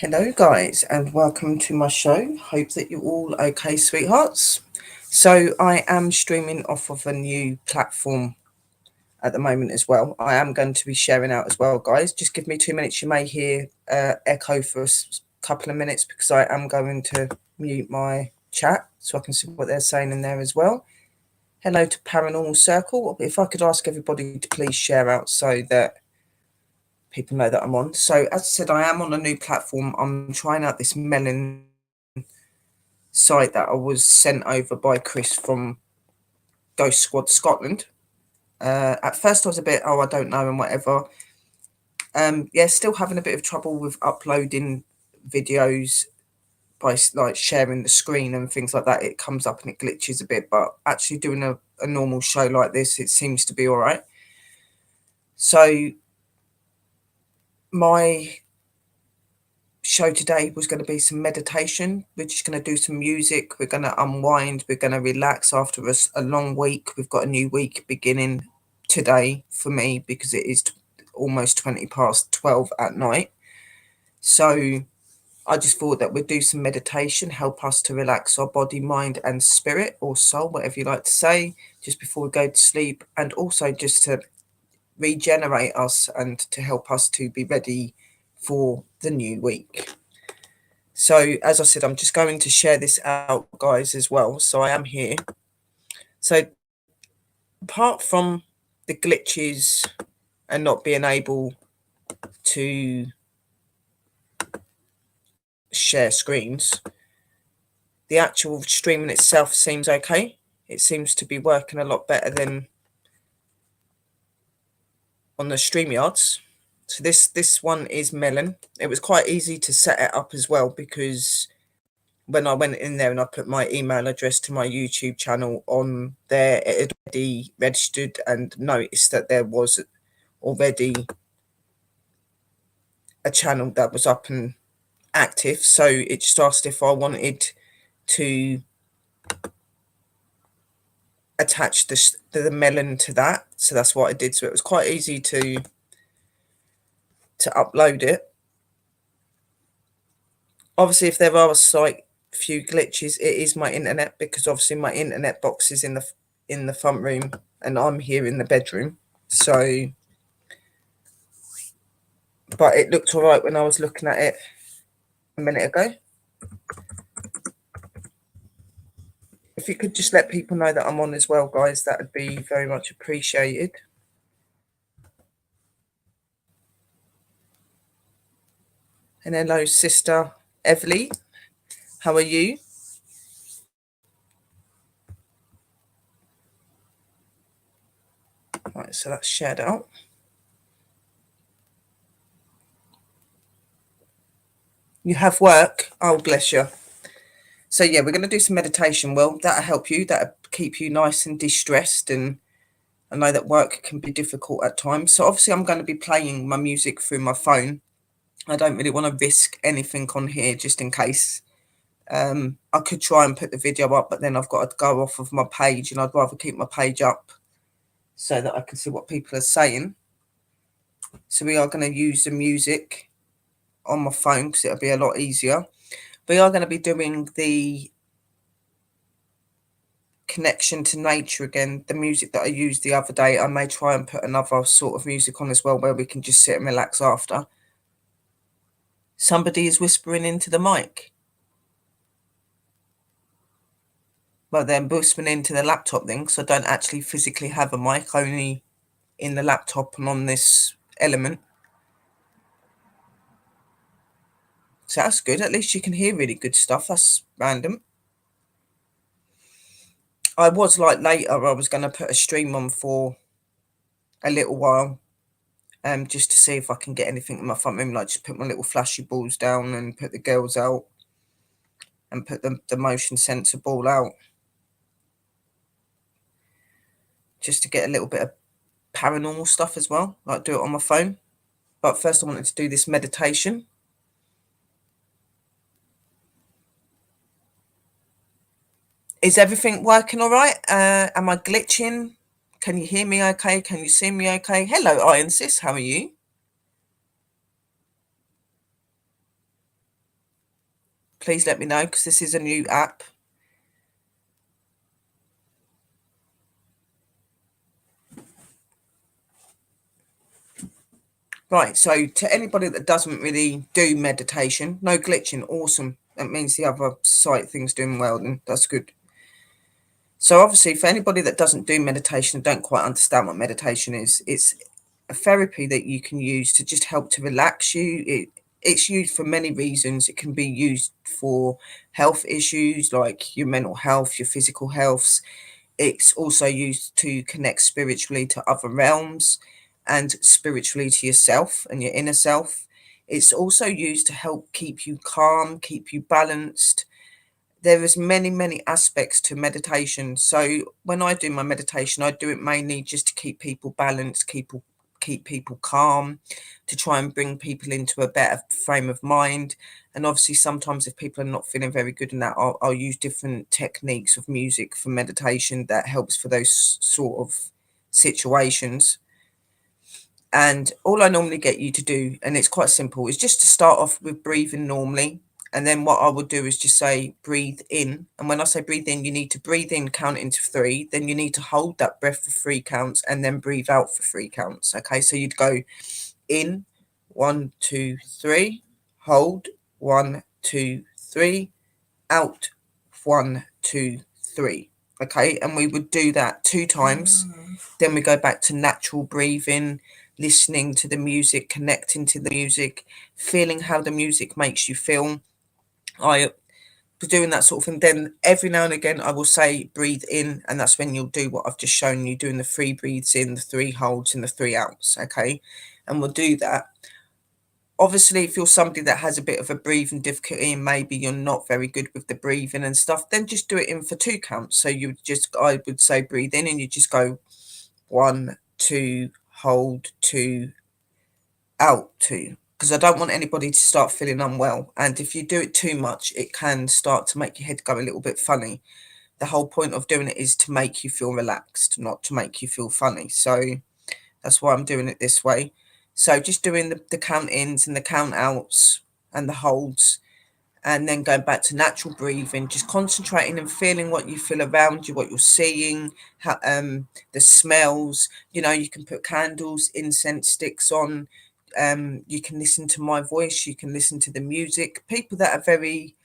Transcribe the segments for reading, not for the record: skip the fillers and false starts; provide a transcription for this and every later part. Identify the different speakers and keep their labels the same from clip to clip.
Speaker 1: Hello, guys, and welcome to my show. Hope that you're all okay, sweethearts. So, I am streaming off of a new platform at the moment as well. I am going to be sharing out as well, guys. Just give me 2 minutes. You may hear echo for a couple of minutes because I am going to mute my chat so I can see what they're saying in there as well. Hello to Paranormal Circle. If I could ask everybody to please share out so that people know that I'm on. So as I said, I am on a new platform. I'm trying out this melon site that I was sent over by Chris from Ghost Squad Scotland. At first I was a bit, I don't know and whatever. Yeah, still having a bit of trouble with uploading videos by like sharing the screen and things like that. It comes up and it glitches a bit, but actually doing a normal show like this, it seems to be all right. So my show today was going to be some meditation. We're just going to do some music. We're going to unwind. We're going to relax after a long week. We've got a new week beginning today for me because it is almost 20 past 12 at night. So I just thought that we'd do some meditation, help us to relax our body, mind and spirit, or soul, whatever you like to say, just before we go to sleep, and also just to regenerate us and to help us to be ready for the new week. So as I said, I'm just going to share this out, guys, as well. So I am here. So apart from the glitches and not being able to share screens, the actual streaming itself seems okay. It seems to be working a lot better than on the StreamYards. So this one is Melon. It was quite easy to set it up as well because when I went in there and I put my email address to my YouTube channel on there, it had already registered and noticed that there was already a channel that was up and active. So it just asked if I wanted to attach the melon to that. So that's what I did. So it was quite easy to upload it. Obviously, if there are a slight few glitches, it is my internet because obviously my internet box is in the front room and I'm here in the bedroom. So, but it looked all right when I was looking at it a minute ago. If you could just let people know that I'm on as well, guys, that would be very much appreciated. And hello, sister Everly. How are you? Right, so that's shared out. You have work? Oh, bless you. So yeah, we're going to do some meditation. Well, that'll help you. That'll keep you nice and distressed. And I know that work can be difficult at times. So obviously I'm going to be playing my music through my phone. I don't really want to risk anything on here just in case. I could try and put the video up, but then I've got to go off of my page and I'd rather keep my page up so that I can see what people are saying. So we are going to use the music on my phone because it'll be a lot easier. We are going to be doing the connection to nature again. The music that I used the other day, I may try and put another sort of music on as well where we can just sit and relax after. Somebody is whispering into the mic. Well, they're whispering into the laptop then because I don't actually physically have a mic, only in the laptop and on this element. So that's good. At least you can hear really good stuff. That's random. I was like later, I was going to put a stream on for a little while, just to see if I can get anything in my front room, like just put my little flashy balls down and put the girls out and put the motion sensor ball out, just to get a little bit of paranormal stuff as well, like do it on my phone. But first I wanted to do this meditation. Is everything working all right? Am I glitching? Can you hear me okay? Can you see me okay? Hello, Iron Sis, how are you? please let me know, because this is a new app. Right, so to anybody that doesn't really do meditation, no glitching, awesome. That means the other site thing's doing well, then that's good. So obviously, for anybody that doesn't do meditation and don't quite understand what meditation is, it's a therapy that you can use to just help to relax you. It's used for many reasons. It can be used for health issues like your mental health, your physical health. It's also used to connect spiritually to other realms and spiritually to yourself and your inner self. It's also used to help keep you calm, keep you balanced. There is many aspects to meditation. So when I do my meditation, I do it mainly just to keep people balanced, keep people calm, to try and bring people into a better frame of mind. And obviously sometimes if people are not feeling very good in that, I'll use different techniques of music for meditation that helps for those sort of situations. And all I normally get you to do, and it's quite simple, is just to start off with breathing normally. And then what I would do is just say, breathe in. And when I say breathe in, you need to breathe in, count into 3. Then you need to hold that breath for 3 counts and then breathe out for 3 counts. Okay, so you'd go in, 1, 2, 3, hold, 1, 2, 3, out, 1, 2, 3. Okay, and we would do that 2 times. Then we go back to natural breathing, listening to the music, connecting to the music, feeling how the music makes you feel. I was doing that sort of thing. Then every now and again I will say breathe in, and that's when you'll do what I've just shown you, doing the 3 breathes in, the 3 holds and the 3 outs. Okay, and we'll do that. Obviously, if you're somebody that has a bit of a breathing difficulty and maybe you're not very good with the breathing and stuff, then just do it in for 2 counts. So I would say breathe in and you just go 1, 2, hold, 2, out, 2. Because I don't want anybody to start feeling unwell. And if you do it too much, it can start to make your head go a little bit funny. The whole point of doing it is to make you feel relaxed, not to make you feel funny. So that's why I'm doing it this way. So just doing the count ins and the count outs and the holds, and then going back to natural breathing, just concentrating and feeling what you feel around you, what you're seeing, how the smells. You know, you can put candles, incense sticks on. You can listen to my voice. You can listen to the music. People that are very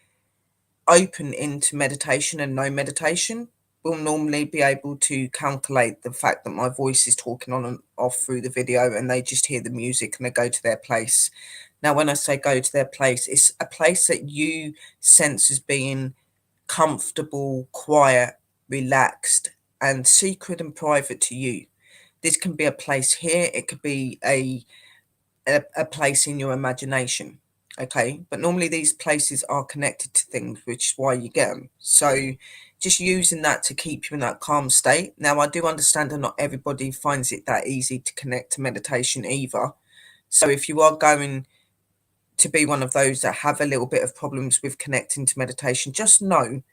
Speaker 1: open into meditation and no meditation will normally be able to calculate the fact that my voice is talking on and off through the video, and they just hear the music and they go to their place. Now, when I say go to their place, it's a place that you sense as being comfortable, quiet, relaxed, and secret and private to you. This can be a place here. It could be a place in your imagination. Okay, but normally these places are connected to things, which is why you get them. So just using that to keep you in that calm state. Now, I do understand that not everybody finds it that easy to connect to meditation either. So if you are going to be one of those that have a little bit of problems with connecting to meditation, just know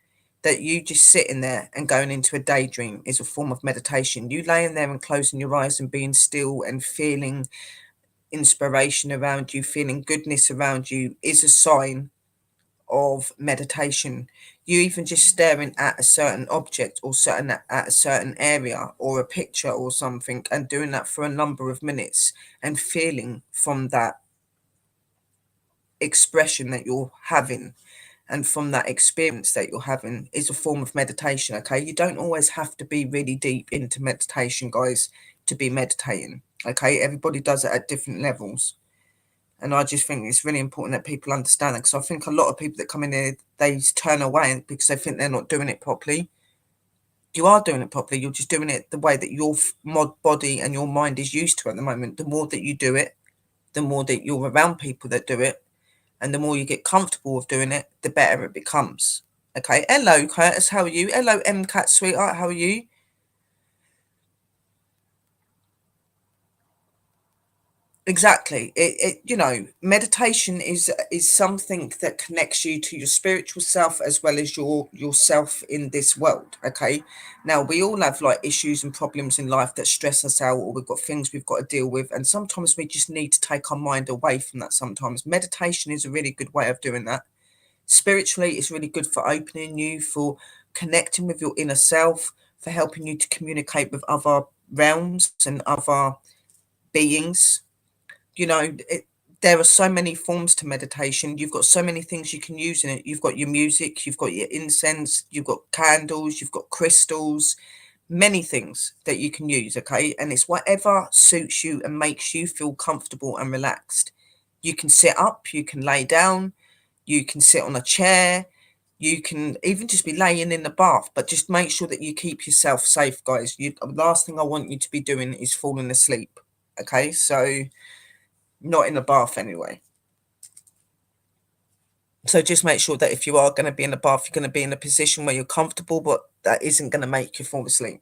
Speaker 1: that you just sitting there and going into a daydream is a form of meditation. You laying there and closing your eyes and being still and feeling inspiration around you, feeling goodness around you, is a sign of meditation. You even just staring at a certain object or at a certain area or a picture or something, and doing that for a number of minutes and feeling from that expression that you're having and from that experience that you're having is a form of meditation. Okay, you don't always have to be really deep into meditation, guys, to be meditating. Okay, everybody does it at different levels. And I just think it's really important that people understand that, because I think a lot of people that come in here, they turn away because they think they're not doing it properly. You are doing it properly. You're just doing it the way that your body and your mind is used to at the moment. The more that you do it, the more that you're around people that do it, and the more you get comfortable with doing it, the better it becomes. Okay. Hello, Curtis. How are you? Hello, MCAT sweetheart. How are you? Exactly. Meditation is something that connects you to your spiritual self as well as yourself in this world. Okay. Now we all have like issues and problems in life that stress us out, or we've got things we've got to deal with, and sometimes we just need to take our mind away from that. Sometimes meditation is a really good way of doing that. Spiritually, it's really good for opening you, for connecting with your inner self, for helping you to communicate with other realms and other beings. You know, there are so many forms to meditation. You've got so many things you can use in it. You've got your music, you've got your incense, you've got candles, you've got crystals, many things that you can use. Okay. And it's whatever suits you and makes you feel comfortable and relaxed. You can sit up, you can lay down, you can sit on a chair, you can even just be laying in the bath, but just make sure that you keep yourself safe, guys. The last thing I want you to be doing is falling asleep. Okay. So, not in the bath anyway. So just make sure that if you are going to be in the bath, you're going to be in a position where you're comfortable, but that isn't going to make you fall asleep.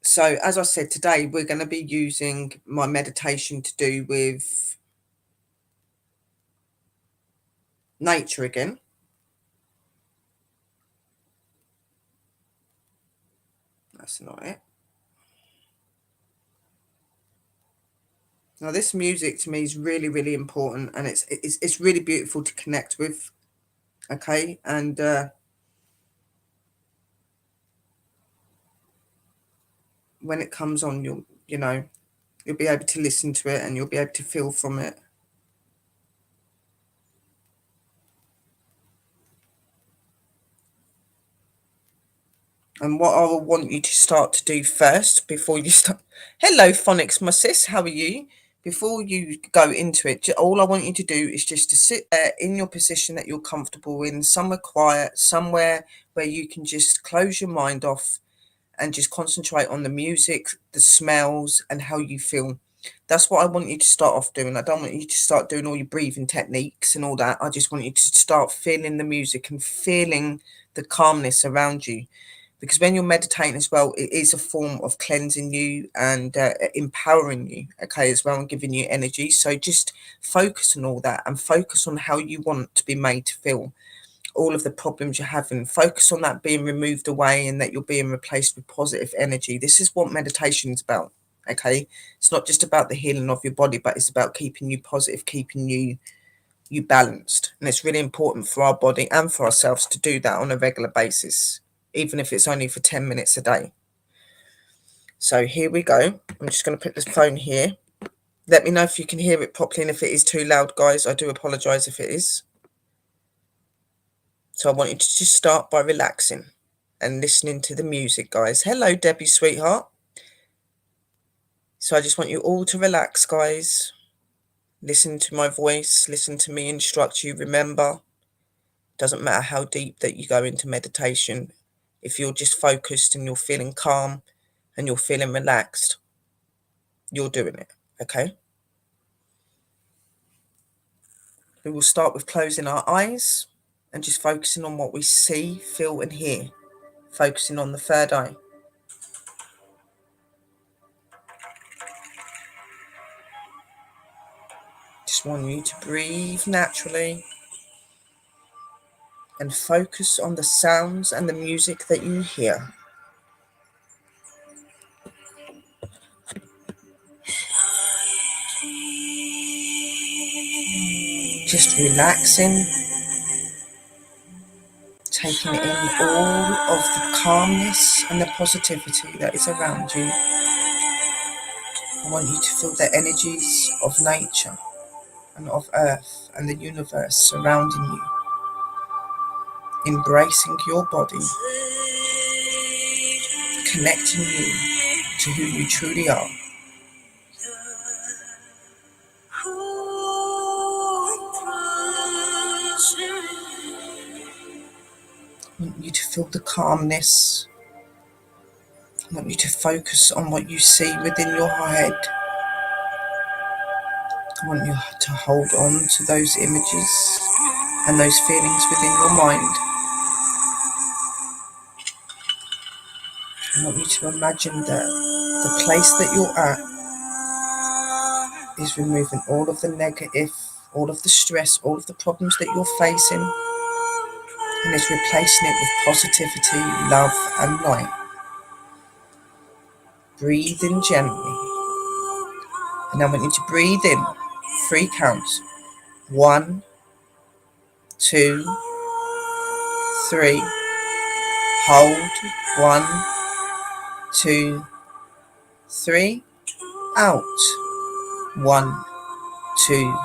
Speaker 1: So as I said, today we're going to be using my meditation to do with nature again. That's not it. Now, this music to me is really, really important, and it's really beautiful to connect with. Okay, and when it comes on, you'll be able to listen to it, and you'll be able to feel from it. And what I will want you to start to do first before you start. Hello, Phonics, my sis. How are you? Before you go into it, all I want you to do is just to sit there in your position that you're comfortable in, somewhere quiet, somewhere where you can just close your mind off and just concentrate on the music, the smells, and how you feel. That's what I want you to start off doing. I don't want you to start doing all your breathing techniques and all that. I just want you to start feeling the music and feeling the calmness around you. Because when you're meditating as well, it is a form of cleansing you and empowering you, okay, as well, and giving you energy. So just focus on all that and focus on how you want to be made to feel. All of the problems you're having, focus on that being removed away and that you're being replaced with positive energy. This is what meditation is about, okay? It's not just about the healing of your body, but it's about keeping you positive, keeping you balanced. And it's really important for our body and for ourselves to do that on a regular basis, even if it's only for 10 minutes a day. So here we go. I'm just going to put this phone here. Let me know if you can hear it properly, and if it is too loud, guys, I do apologize if it is. So I want you to just start by relaxing and listening to the music, guys. Hello, Debbie, sweetheart. So I just want you all to relax, guys. Listen to my voice, listen to me instruct you. Remember, doesn't matter how deep that you go into meditation. If you're just focused and you're feeling calm and you're feeling relaxed, you're doing it, okay? We will start with closing our eyes and just focusing on what we see, feel and hear. Focusing on the third eye. Just want you to breathe naturally and focus on the sounds and the music that you hear. Just relaxing, taking in all of the calmness and the positivity that is around you. I want you to feel the energies of nature and of earth and the universe surrounding you, embracing your body, connecting you to who you truly are. I want you to feel the calmness. I want you to focus on what you see within your head. I want you to hold on to those images and those feelings within your mind. I want you to imagine that the place that you're at is removing all of the negative, all of the stress, all of the problems that you're facing, and is replacing it with positivity, love and light. Breathe in gently. And I want you to breathe in 3 counts. 1, 2, 3. Hold. 1, 2, 3. Out. 1, 2,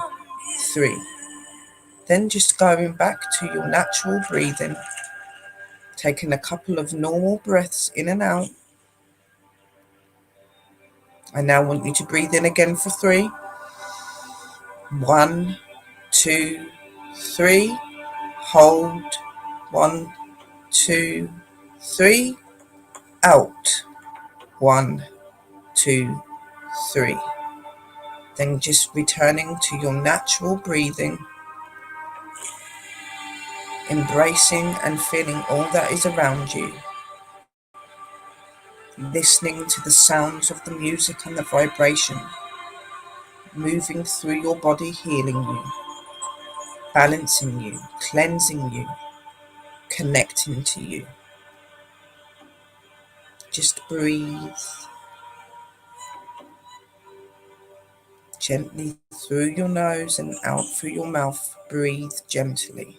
Speaker 1: 3. Then just going back to your natural breathing, taking a couple of normal breaths in and out. I now want you to breathe in again for 3. 1, 2, 3. Hold. 1, 2, 3. Out. 1, 2, 3. Then just returning to your natural breathing, embracing and feeling all that is around you, listening to the sounds of the music and the vibration, moving through your body, healing you, balancing you, cleansing you, connecting to you. Just breathe gently through your nose and out through your mouth. Breathe gently.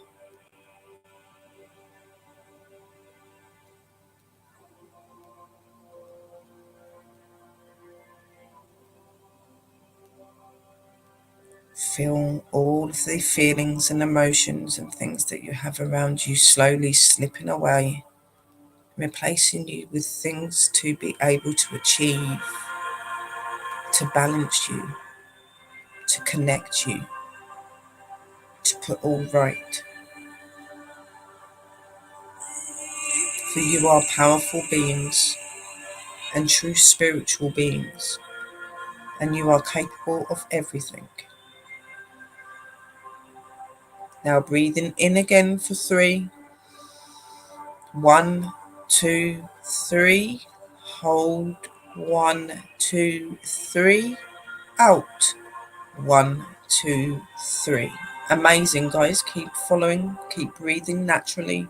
Speaker 1: Feel all of the feelings and emotions and things that you have around you slowly slipping away, replacing you with things to be able to achieve, to balance you, to connect you, to put all right. For you are powerful beings and true spiritual beings, and you are capable of everything. Now breathing in again for 3. 1, 2, 3. Hold. 1, 2, 3. Out. 1, 2, 3. Amazing, guys. Keep following. Keep breathing naturally.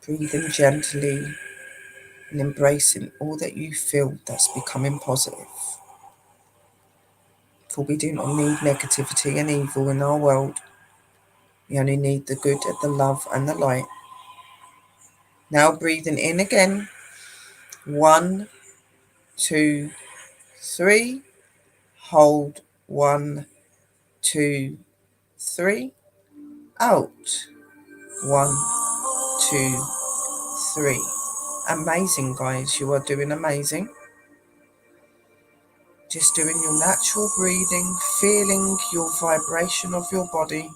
Speaker 1: Breathing gently and embracing all that you feel that's becoming positive. For we do not need negativity and evil in our world. We only need the good, the love and the light. Now breathing in again. 1, 2, 3. Hold. 1, 2, 3. Out. 1, 2, 3. Amazing, guys. You are doing amazing. Just doing your natural breathing, feeling your vibration of your body,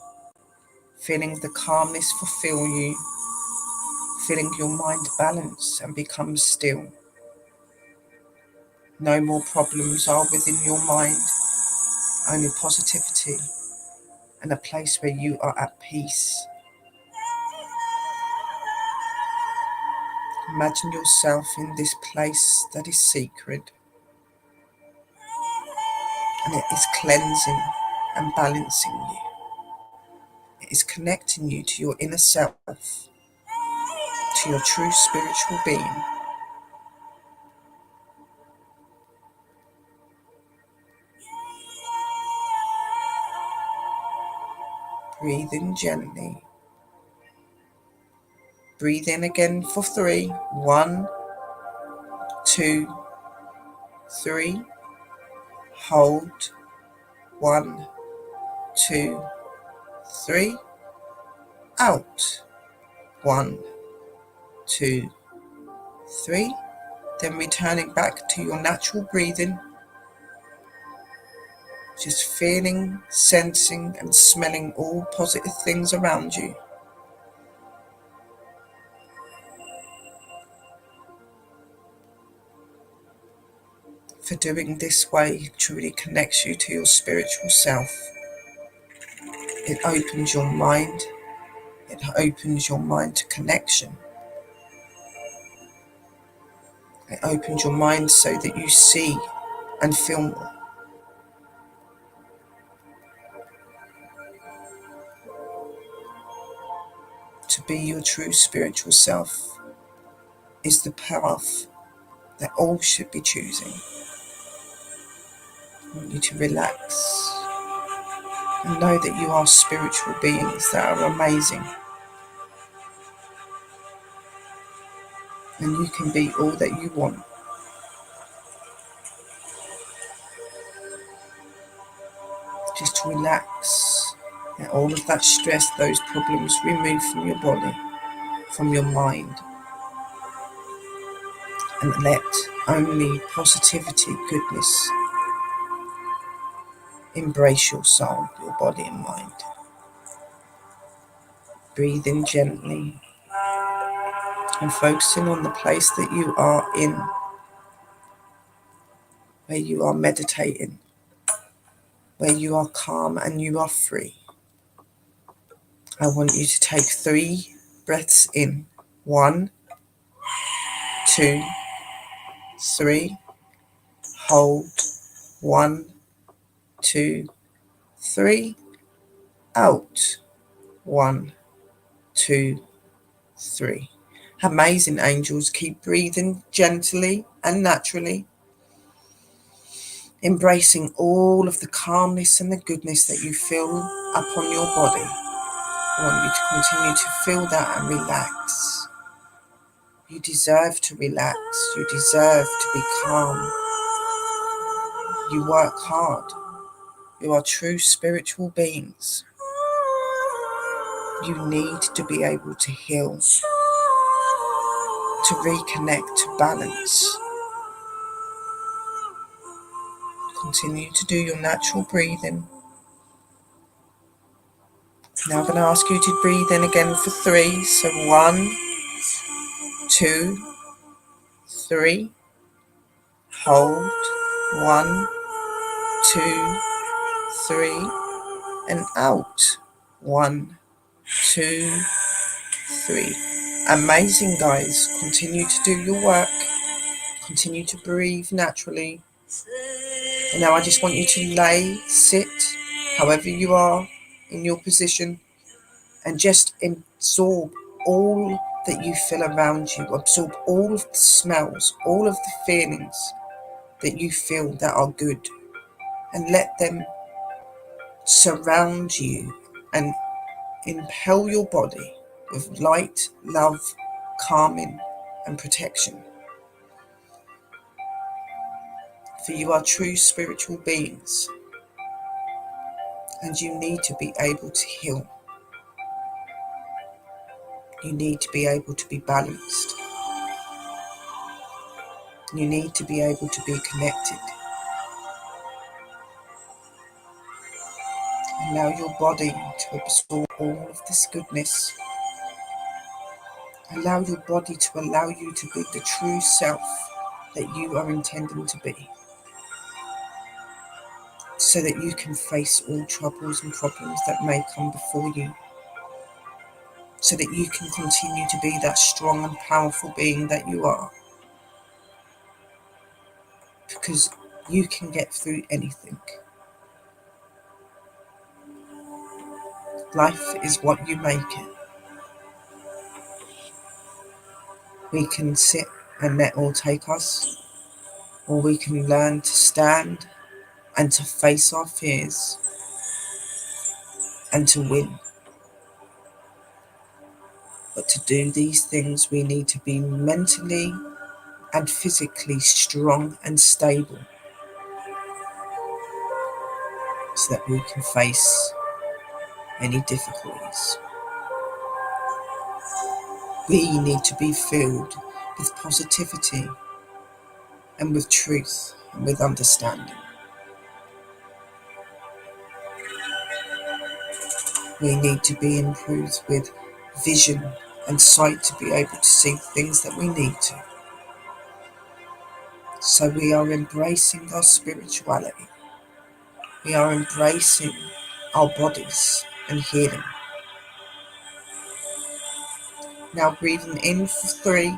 Speaker 1: feeling the calmness fulfill you, feeling your mind balance and become still. No more problems are within your mind, only positivity and a place where you are at peace. Imagine yourself in this place that is sacred, and it is cleansing and balancing you. It is connecting you to your inner self, to your true spiritual being. Breathe in gently. Breathe in again for 3. 1, 2, 3. Hold. 1, 2, 3. Out. 1, 2, 3. Then returning back to your natural breathing. Just feeling, sensing and smelling all positive things around you. For doing this way truly connects you to your spiritual self. It opens your mind. It opens your mind to connection. It opens your mind so that you see and feel more. To be your true spiritual self is the path that all should be choosing. I want you to relax and know that you are spiritual beings that are amazing. And you can be all that you want. Just relax. Let all of that stress, those problems removed from your body, from your mind. And let only positivity, goodness, embrace your soul, your body and mind. Breathe in gently and focusing on the place that you are in, where you are meditating, where you are calm and you are free. I want you to take 3 breaths in. 1, 2, 3. Hold. 1, 2, 3. Out. 1, 2, 3. Amazing, angels. Keep breathing gently and naturally, embracing all of the calmness and the goodness that you feel upon your body. I want you to continue to feel that and relax. You deserve to relax. You deserve to be calm. You work hard. You are true spiritual beings. You need to be able to heal, to reconnect, to balance. Continue to do your natural breathing. Now I'm going to ask you to breathe in again for 3. So 1, 2, 3. Hold. 1, 2, 3. And out. 1, 2, 3. Amazing, guys. Continue to do your work. Continue to breathe naturally. And now I just want you to lay, sit, however you are in your position, and just absorb all that you feel around you. Absorb all of the smells, all of the feelings that you feel that are good, and let them surround you and impel your body with light, love, calming, and protection. For you are true spiritual beings, and you need to be able to heal. You need to be able to be balanced. You need to be able to be connected. Allow your body to absorb all of this goodness. Allow your body to allow you to be the true self that you are intending to be, so that you can face all troubles and problems that may come before you, so that you can continue to be that strong and powerful being that you are, because you can get through anything. Life is what you make it. We can sit and let all take us, or we can learn to stand and to face our fears and to win. But to do these things, we need to be mentally and physically strong and stable, so that we can face any difficulties. We need to be filled with positivity and with truth and with understanding. We need to be improved with vision and sight to be able to see things that we need to. So we are embracing our spirituality. We are embracing our bodies and healing. Now breathing in for 3.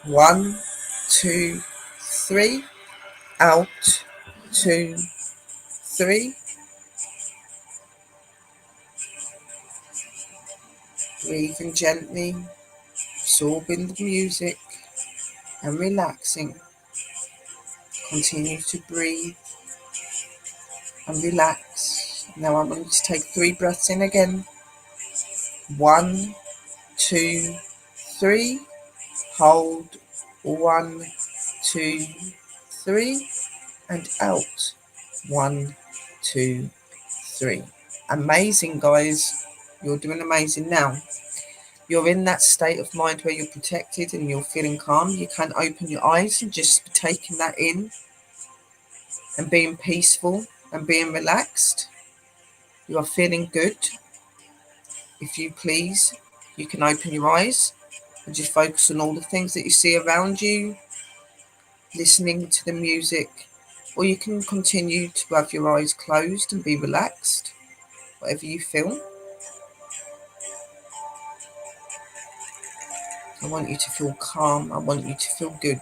Speaker 1: 1, 2, 3. Out. 2, 3. Breathing gently, absorbing the music. and relaxing. Continue to breathe and relax. Now I want you to take 3 breaths in again. 1, 2, 3. Hold. 1, 2, 3. And out. 1, 2, 3. Amazing, guys. You're doing amazing now. You're in that state of mind where you're protected and you're feeling calm. You can open your eyes and just be taking that in and being peaceful and being relaxed. You are feeling good. If you please, you can open your eyes and just focus on all the things that you see around you, listening to the music, or you can continue to have your eyes closed and be relaxed, whatever you feel. I want you to feel calm. I want you to feel good.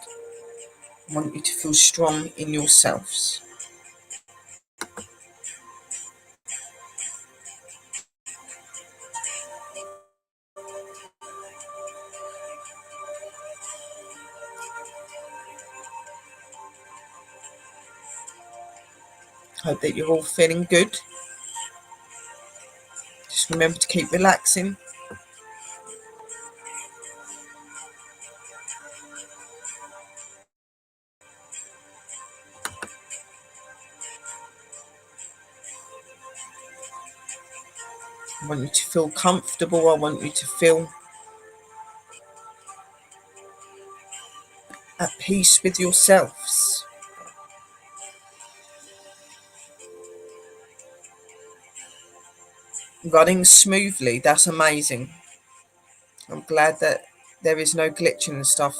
Speaker 1: I want you to feel strong in yourselves. Hope that you're all feeling good. Just remember to keep relaxing. I want you to feel comfortable. I want you to feel at peace with yourselves. Running smoothly. That's amazing. I'm glad that there is no glitching and stuff.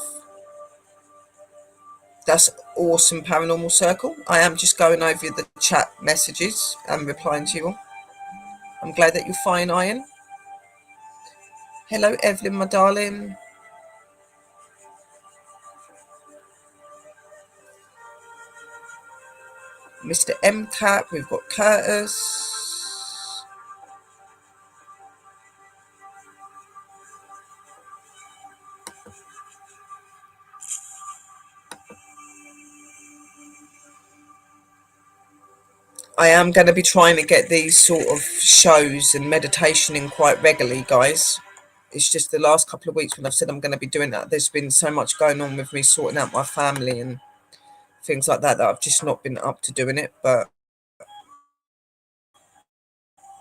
Speaker 1: That's awesome, Paranormal Circle. I am just going over the chat messages and replying to you all. I'm glad that you're fine, Iron. Hello, Evelyn, my darling. Mr. MCAT, we've got Curtis. I am going to be trying to get these sort of shows and meditation in quite regularly, guys. It's just the last couple of weeks when I've said I'm going to be doing that, there's been so much going on with me sorting out my family and things like that I've just not been up to doing it. But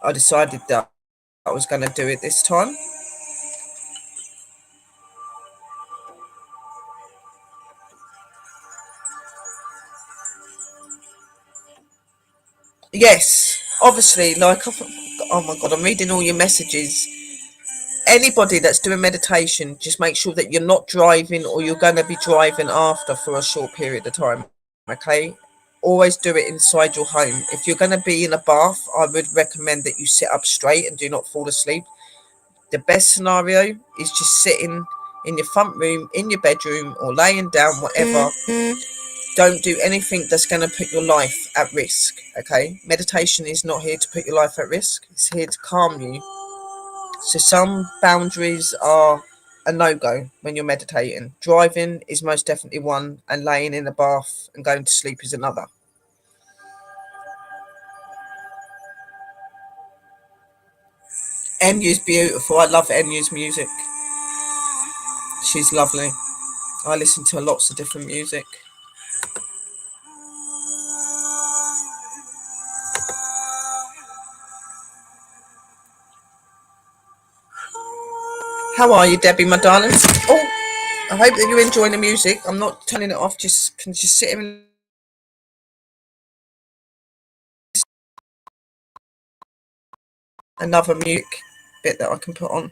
Speaker 1: I decided that I was going to do it this time. Yes, obviously, like, oh my God, I'm reading all your messages. Anybody that's doing meditation, just make sure that you're not driving or you're going to be driving after for a short period of time, okay? Always do it inside your home. If you're going to be in a bath, I would recommend that you sit up straight and do not fall asleep. The best scenario is just sitting in your front room, in your bedroom, or laying down, whatever. Don't do anything that's going to put your life at risk, okay? Meditation is not here to put your life at risk. It's here to calm you. So some boundaries are a no-go when you're meditating. Driving is most definitely one, and laying in a bath and going to sleep is another. Enyu's beautiful. I love Enyu's music. She's lovely. I listen to lots of different music. How are you, Debbie, my darling? Oh, I hope that you're enjoying the music. I'm not turning it off. Can just sit here and another music bit that I can put on.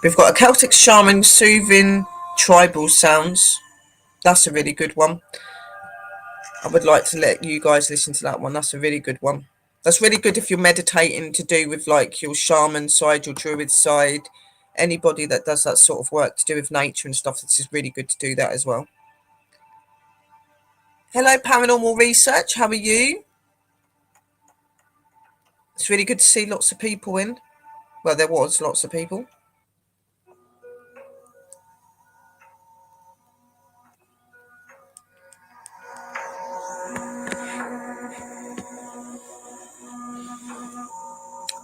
Speaker 1: We've got a Celtic shaman soothing tribal sounds. That's a really good one. I would like to let you guys listen to that one. That's a really good one. That's really good if you're meditating to do with like your shaman side, your druid side, anybody that does that sort of work to do with nature and stuff. This is really good to do that as well. Hello, Paranormal Research. How are you? It's really good to see lots of people in. Well, there was lots of people.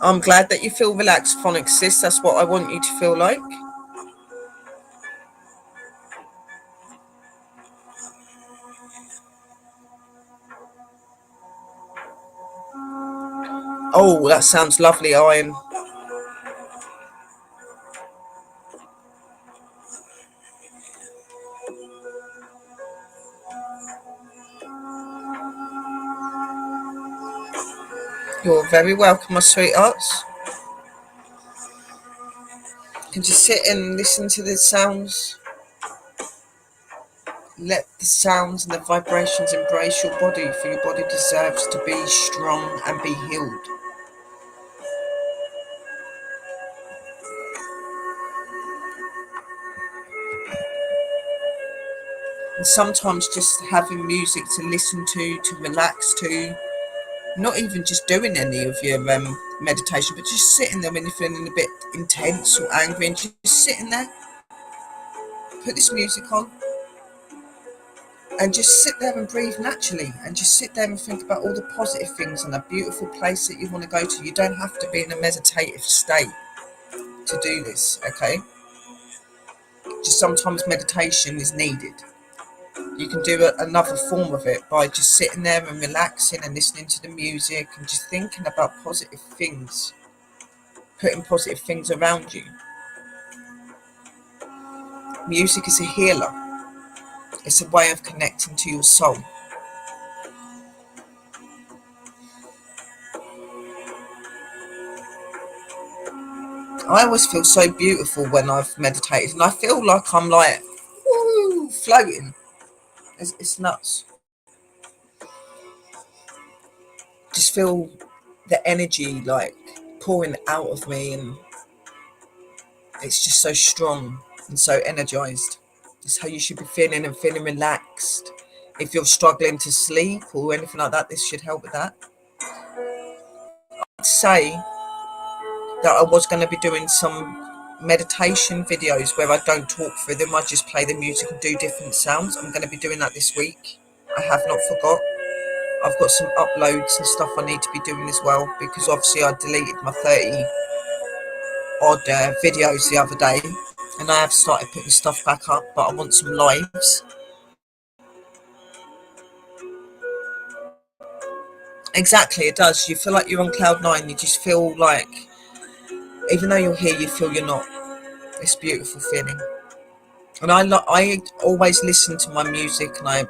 Speaker 1: I'm glad that you feel relaxed, Phonics Sis. That's what I want you to feel like. Oh, that sounds lovely, Iron. You're very welcome, my sweethearts. You can just sit and listen to the sounds. Let the sounds and the vibrations embrace your body, for your body deserves to be strong and be healed. And sometimes just having music to listen to relax to, not even just doing any of your meditation, but just sitting there when you're feeling a bit intense or angry, and just sitting there, put this music on, and just sit there and breathe naturally, and just sit there and think about all the positive things and a beautiful place that you want to go to. You don't have to be in a meditative state to do this, okay? Just sometimes meditation is needed. You can do another form of it by just sitting there and relaxing and listening to the music and just thinking about positive things, putting positive things around you. Music is a healer. It's a way of connecting to your soul. I always feel so beautiful when I've meditated, and I feel like I'm like, woo, floating. It's nuts. Just feel the energy like pouring out of me, and it's just so strong and so energized. It's how you should be feeling, and feeling relaxed. If you're struggling to sleep or anything like that, this should help with that. I'd say that I was going to be doing some meditation videos where I don't talk through them. I just play the music and do different sounds. I'm going to be doing that this week. I have not forgot. I've got some uploads and stuff I need to be doing as well, because obviously I deleted my 30 odd videos the other day, and I have started putting stuff back up, but I want some lives. Exactly, it does. You feel like you're on cloud nine. You just feel like, even though you're here, you feel you're not. It's a beautiful feeling. And I always listen to my music, and I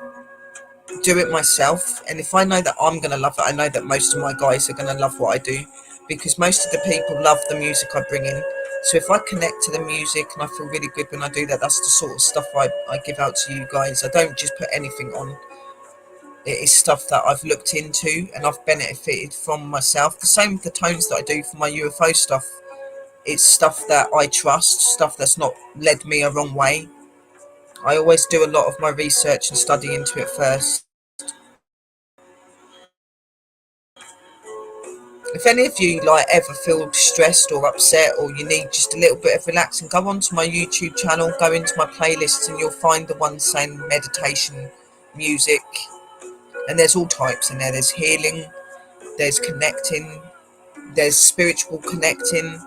Speaker 1: do it myself. And if I know that I'm going to love it, I know that most of my guys are going to love what I do, because most of the people love the music I bring in. So if I connect to the music and I feel really good when I do that, that's the sort of stuff I give out to you guys. I don't just put anything on. It is stuff that I've looked into and I've benefited from myself. The same with the tones that I do for my UFO stuff. It's stuff that I trust, stuff that's not led me a wrong way. I always do a lot of my research and study into it first. If any of you like ever feel stressed or upset, or you need just a little bit of relaxing, go onto my YouTube channel, go into my playlists, and you'll find the ones saying meditation music. And there's all types in there. There's healing, there's connecting, there's spiritual connecting.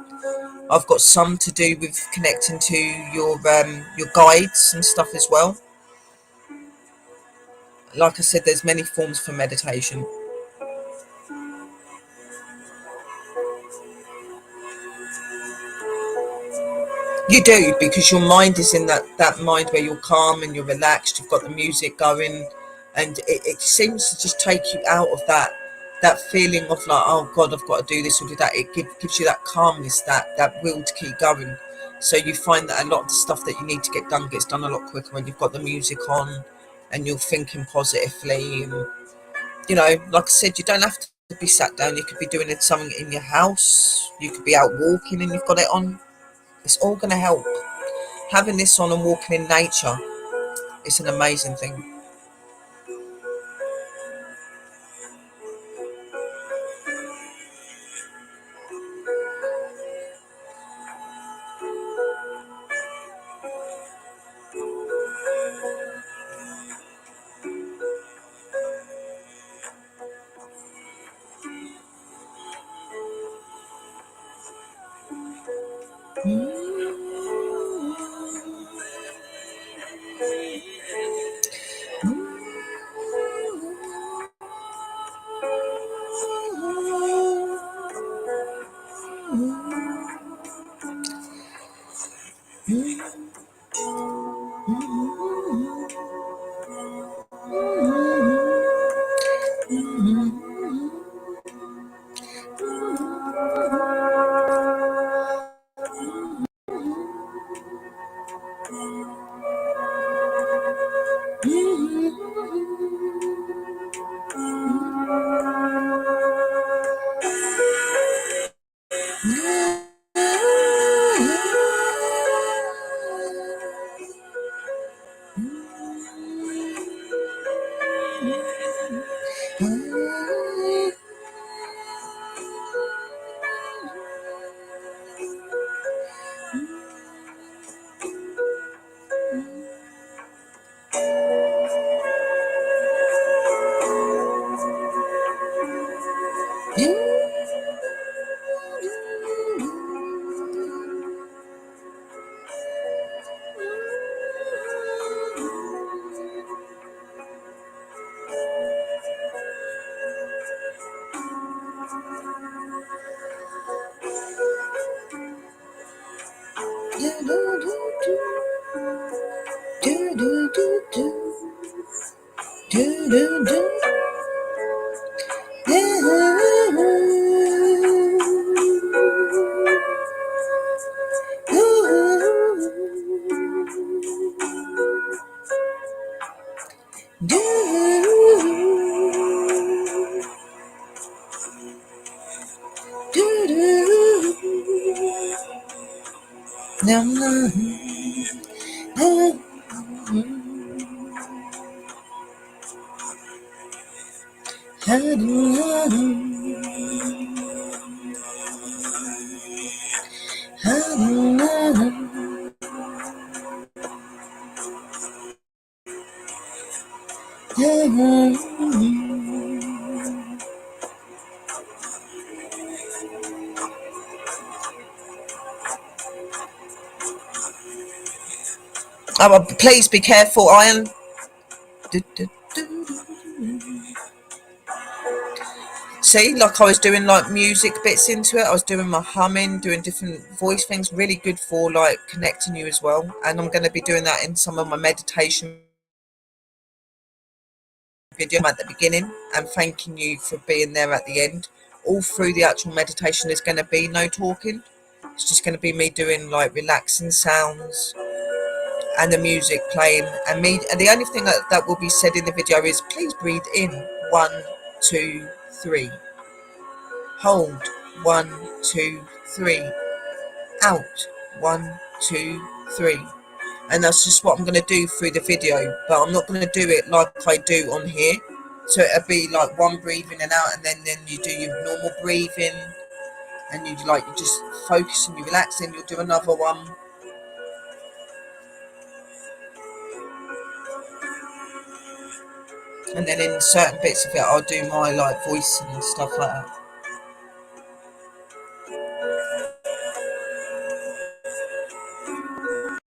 Speaker 1: I've got some to do with connecting to your guides and stuff as well. Like I said, there's many forms for meditation. You do, because your mind is in that mind where you're calm and you're relaxed. You've got the music going, and it seems to just take you out of that feeling of like, oh God, I've got to do this or do that. It gives you that calmness, that will to keep going. So you find that a lot of the stuff that you need to get done gets done a lot quicker when you've got the music on and you're thinking positively. And like I said, you don't have to be sat down. You could be doing something in your house. You could be out walking and you've got it on. It's all going to help. Having this on and walking in nature is an amazing thing. Oh, please be careful, Iron. See, like I was doing like music bits into it. I was doing my humming, doing different voice things. Really good for like connecting you as well. And I'm going to be doing that in some of my meditation video at the beginning and thanking you for being there at the end. All through the actual meditation, there's going to be no talking. It's just going to be me doing like relaxing sounds and the music playing, and me. And the only thing that will be said in the video is please breathe in 1, 2, 3. Hold 1, 2, 3. Out 1, 2, 3. And that's just what I'm going to do through the video, but I'm not going to do it like I do on here. So it'll be like one breathing and out, and then you do your normal breathing, and you just focus and you relax, and you'll do another one. And then in certain bits of it, I'll do my like voicing and stuff like that.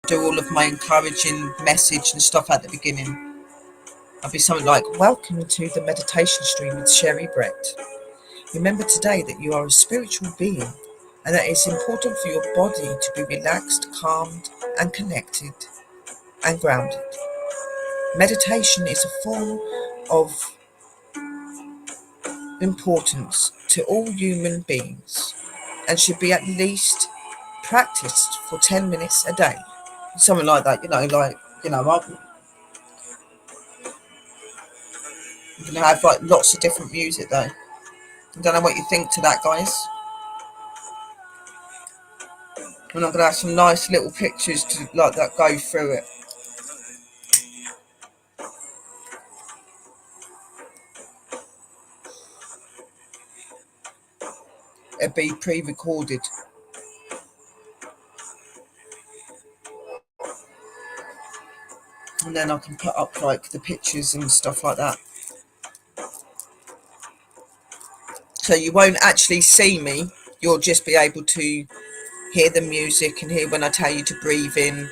Speaker 1: Do all of my encouraging message and stuff at the beginning. I'll be something like, welcome to the meditation stream with Sherry Brett. Remember today that you are a spiritual being and that it's important for your body to be relaxed, calmed and connected and grounded. Meditation is a form of importance to all human beings and should be at least practiced for 10 minutes a day. Something like that, I'm going to have like lots of different music though. I don't know what you think to that, guys. And I'm going to have some nice little pictures to like that go through it. It'll be pre-recorded. And then I can put up like the pictures and stuff like that. So you won't actually see me. You'll just be able to hear the music and hear when I tell you to breathe in,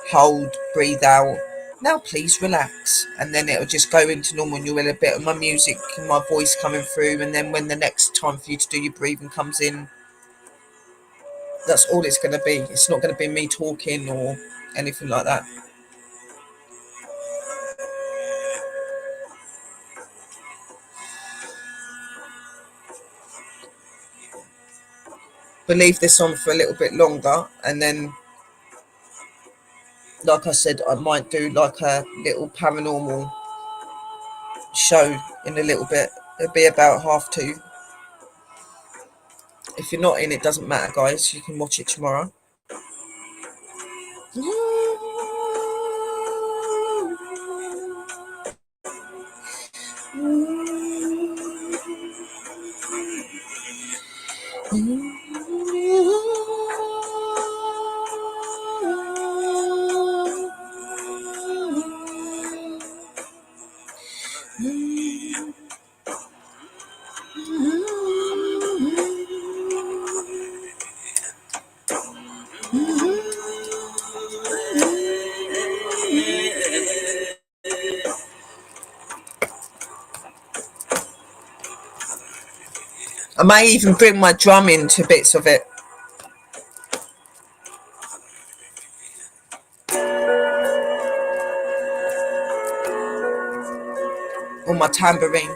Speaker 1: hold, breathe out. Now please relax. And then it'll just go into normal and you'll hear a bit of my music and my voice coming through. And then when the next time for you to do your breathing comes in, that's all it's going to be. It's not going to be me talking or anything like that. We'll leave this on for a little bit longer, and then, like I said, I might do like a little paranormal show in a little bit. It'll be about 2:30. If you're not in, it doesn't matter, guys. You can watch it tomorrow. I may even bring my drum into bits of it. Or my tambourine.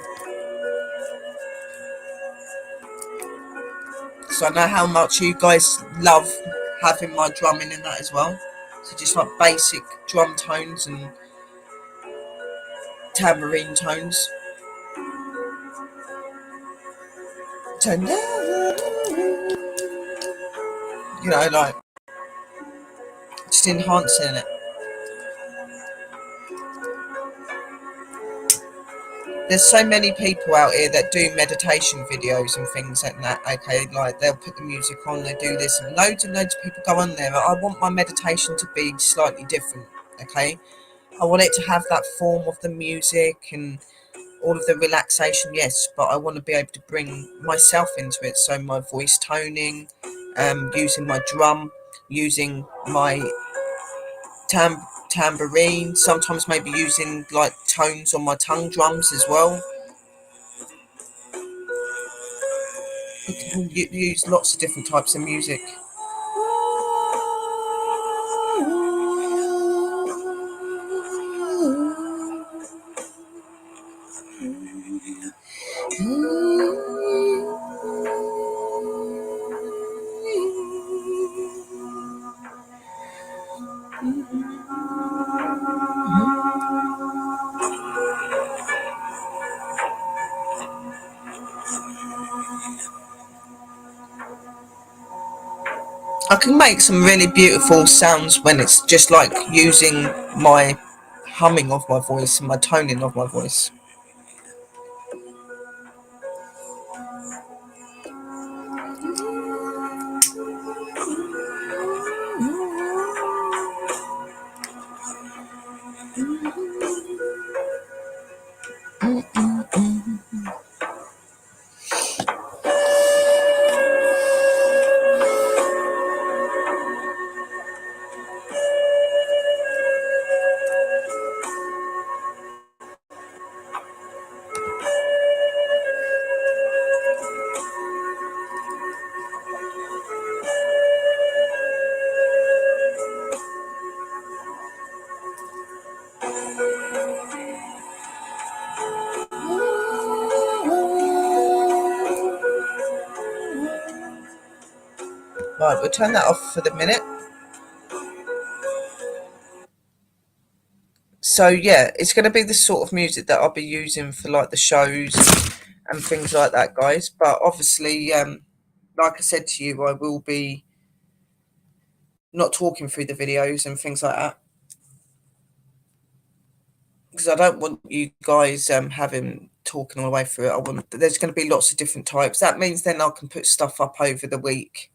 Speaker 1: So I know how much you guys love having my drumming in that as well. So just like basic drum tones and tambourine tones. So, you know, like just enhancing it. There's so many people out here that do meditation videos and things like that. Okay, like they'll put the music on, they do this, and loads of people go on there. I want my meditation to be slightly different. Okay, I want it to have that form of the music and all of the relaxation, yes, but I want to be able to bring myself into it. So my voice toning, using my drum, using my tambourine, sometimes maybe using like tones on my tongue drums as well. You can use lots of different types of music. I can make some really beautiful sounds when it's just like using my humming of my voice and my toning of my voice. Right, we'll turn that off for the minute. So yeah, it's going to be the sort of music that I'll be using for like the shows and things like that, guys. But obviously, like I said to you, I will be not talking through the videos and things like that, because I don't want you guys having talking all the way through it. I want, there's going to be lots of different types. That means then I can put stuff up over the week,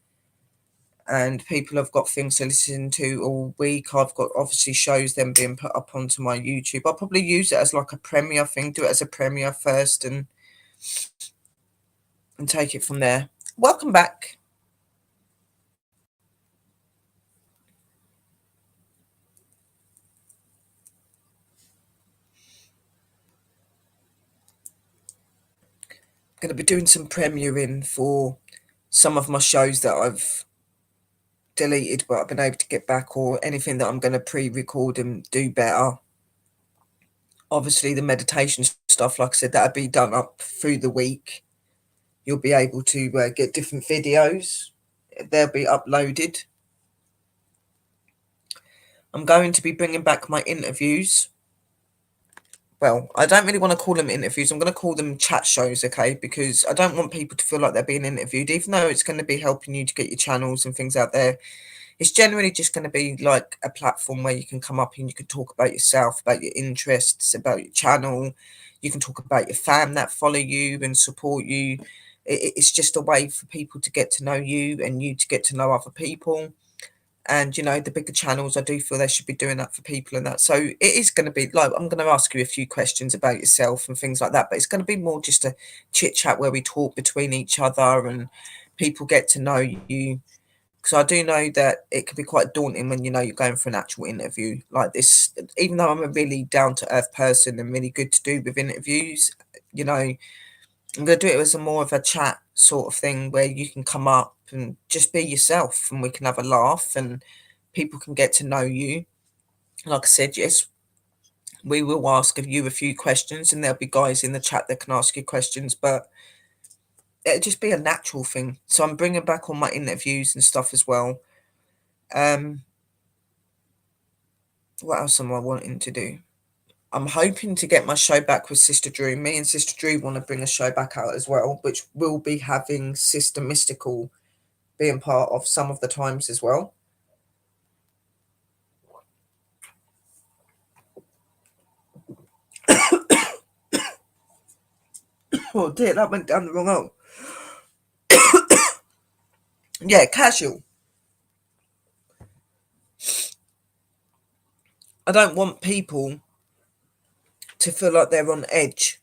Speaker 1: and people have got things to listen to all week. I've got obviously shows then being put up onto my YouTube. I'll probably use it as like a premiere thing, do it as a premiere first, and take it from there. Welcome back. going to be doing some premiering for some of my shows that I've deleted but I've been able to get back, or anything that I'm going to pre-record and do better. Obviously the meditation stuff, like I said, that'll be done up through the week. You'll be able to get different videos. They'll be uploaded. I'm going to be bringing back my interviews. Well, I don't really want to call them interviews. I'm going to call them chat shows, okay? Because I don't want people to feel like they're being interviewed, even though it's going to be helping you to get your channels and things out there. It's generally just going to be like a platform where you can come up and you can talk about yourself, about your interests, about your channel. You can talk about your fam that follow you and support you. It's just a way for people to get to know you and you to get to know other people. And, you know, the bigger channels, I do feel they should be doing that for people and that. So it is going to be like, I'm going to ask you a few questions about yourself and things like that. But it's going to be more just a chit chat where we talk between each other and people get to know you. Because I do know that it can be quite daunting when, you know, you're going for an actual interview like this. Even though I'm a really down to earth person and really good to do with interviews, you know, I'm going to do it as a more of a chat sort of thing where you can come up and just be yourself and we can have a laugh and people can get to know you. Like I said, yes, we will ask you a few questions and there'll be guys in the chat that can ask you questions, but it'll just be a natural thing. So I'm bringing back all my interviews and stuff as well. What else am I wanting to do? I'm hoping to get my show back with Sister Drew. Me and Sister Drew want to bring a show back out as well, which will be having Sister Mystical being part of some of the times as well. Oh dear, that went down the wrong hole. Yeah, casual. I don't want people to feel like they're on edge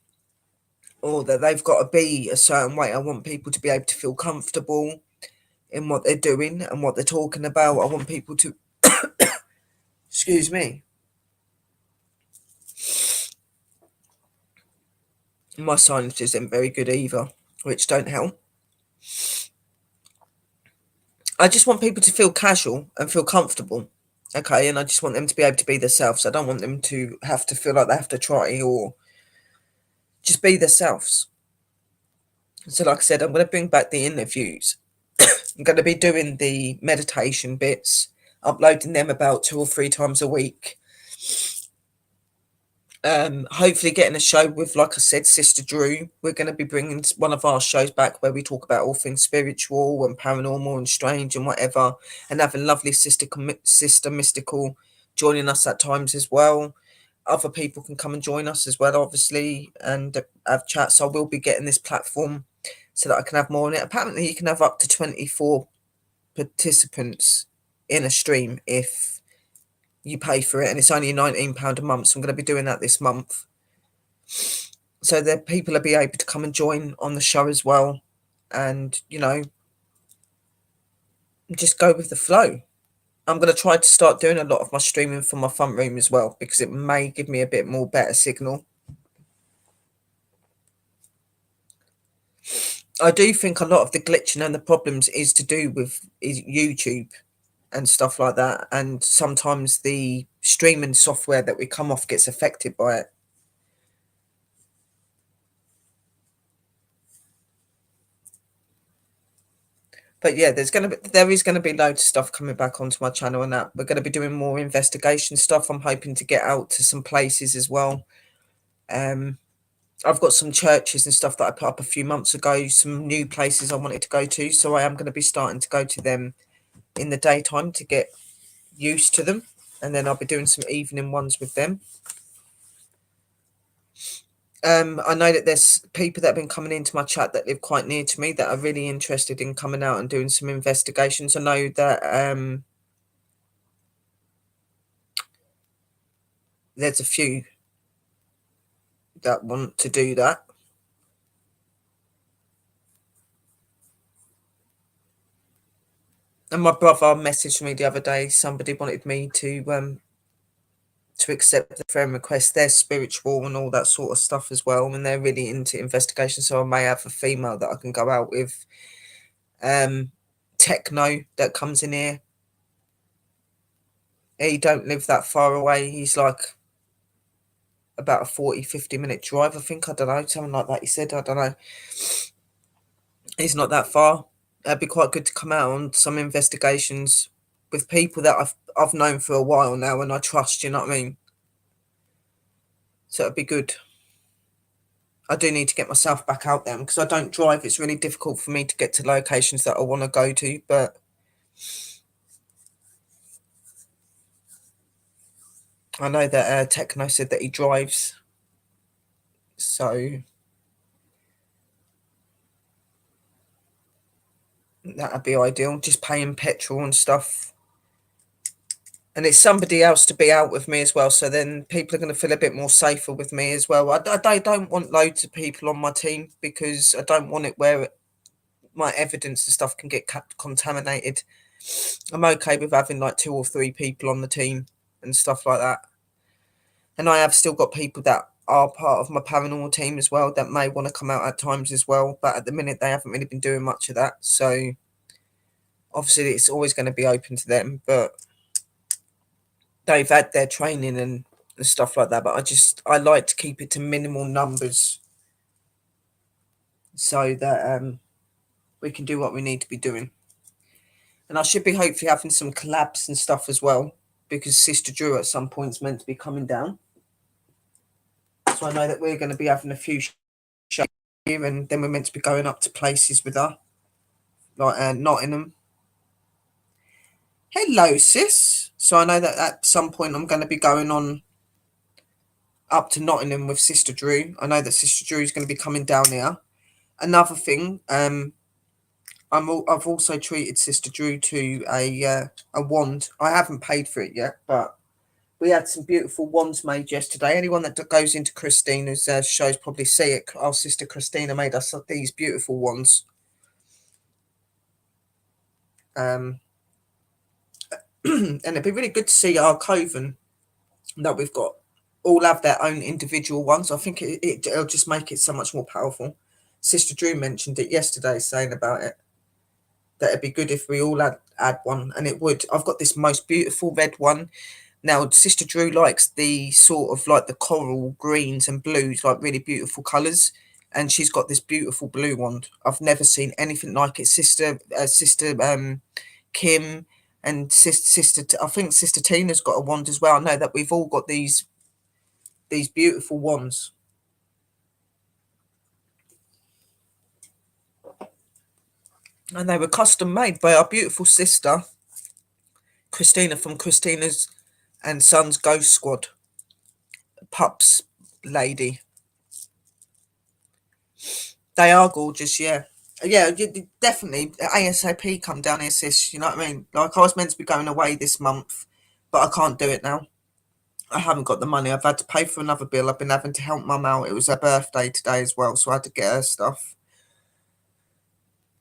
Speaker 1: or that they've got to be a certain way. I want people to be able to feel comfortable in what they're doing and what they're talking about. I want people to, excuse me, my sinus isn't very good either, which don't help. I just want people to feel casual and feel comfortable. Okay, and I just want them to be able to be themselves. I don't want them to have to feel like they have to try or just be themselves. So, like I said, I'm going to bring back the interviews. I'm going to be doing the meditation bits, uploading them about 2 or 3 times a week. Hopefully getting a show with, like I said, Sister Drew. We're going to be bringing one of our shows back where we talk about all things spiritual and paranormal and strange and whatever, and having lovely sister Mystical joining us at times as well. Other people can come and join us as well, obviously, and have chats. So I will be getting this platform so that I can have more on it. Apparently you can have up to 24 participants in a stream if you pay for it, and it's only £19 a month. So I'm going to be doing that this month, so that people will be able to come and join on the show as well, and, you know, just go with the flow. I'm going to try to start doing a lot of my streaming from my front room as well, because it may give me a bit more better signal. I do think a lot of the glitching and the problems is to do with YouTube and stuff like that, and sometimes the streaming software that we come off gets affected by it. But yeah, there is gonna be loads of stuff coming back onto my channel, and that we're gonna be doing more investigation stuff. I'm hoping to get out to some places as well. I've got some churches and stuff that I put up a few months ago, some new places I wanted to go to, so I am going to be starting to go to them in the daytime to get used to them, and then I'll be doing some evening ones with them. I know that there's people that have been coming into my chat that live quite near to me that are really interested in coming out and doing some investigations. I know that there's a few that want to do that. And my brother messaged me the other day. Somebody wanted me to to accept the friend request. They're spiritual and all that sort of stuff as well, and they're really into investigation. So I may have a female that I can go out with. Techno that comes in here. He don't live that far away. He's like about a 40-50 minute drive, I think. I don't know, something like that. He said, I don't know. He's not that far. It'd be quite good to come out on some investigations with people that I've known for a while now and I trust. You know what I mean? So it'd be good. I do need to get myself back out there because I don't drive. It's really difficult for me to get to locations that I want to go to. But I know that Techno said that he drives. So that'd be ideal. Just paying petrol and stuff. And it's somebody else to be out with me as well. So then people are going to feel a bit more safer with me as well. I don't want loads of people on my team because I don't want it where my evidence and stuff can get contaminated. I'm okay with having like 2 or 3 people on the team and stuff like that. And I have still got people that are part of my paranormal team as well that may want to come out at times as well. But at the minute, they haven't really been doing much of that. So obviously, it's always going to be open to them. But they've had their training and stuff like that. But I like to keep it to minimal numbers so that we can do what we need to be doing. And I should be hopefully having some collabs and stuff as well because Sister Drew at some point is meant to be coming down. So I know that we're going to be having a few shows here, and then we're meant to be going up to places with her, like Nottingham. Hello, sis. So I know that at some point I'm going to be going on up to Nottingham with Sister Drew. I know that Sister Drew is going to be coming down here. Another thing, I've also treated Sister Drew to a wand. I haven't paid for it yet, but we had some beautiful wands made yesterday. Anyone that goes into Christina's shows probably see it. Our sister Christina made us these beautiful wands. And it'd be really good to see our coven that we've got all have their own individual ones. I think it'll just make it so much more powerful. Sister Drew mentioned it yesterday, saying about it, that it'd be good if we all had one, and it would. I've got this most beautiful red one. Now, Sister Drew likes the sort of like the coral greens and blues, like really beautiful colours. And she's got this beautiful blue wand. I've never seen anything like it. Sister Kim and sister, I think Sister Tina's got a wand as well. I know that we've all got these beautiful wands. And they were custom made by our beautiful sister, Christina, from Christina's and Sons Ghost Squad. Pups lady. They are gorgeous, yeah. Yeah, definitely. ASAP come down here, sis. You know what I mean? Like, I was meant to be going away this month, but I can't do it now. I haven't got the money. I've had to pay for another bill. I've been having to help Mum out. It was her birthday today as well, so I had to get her stuff.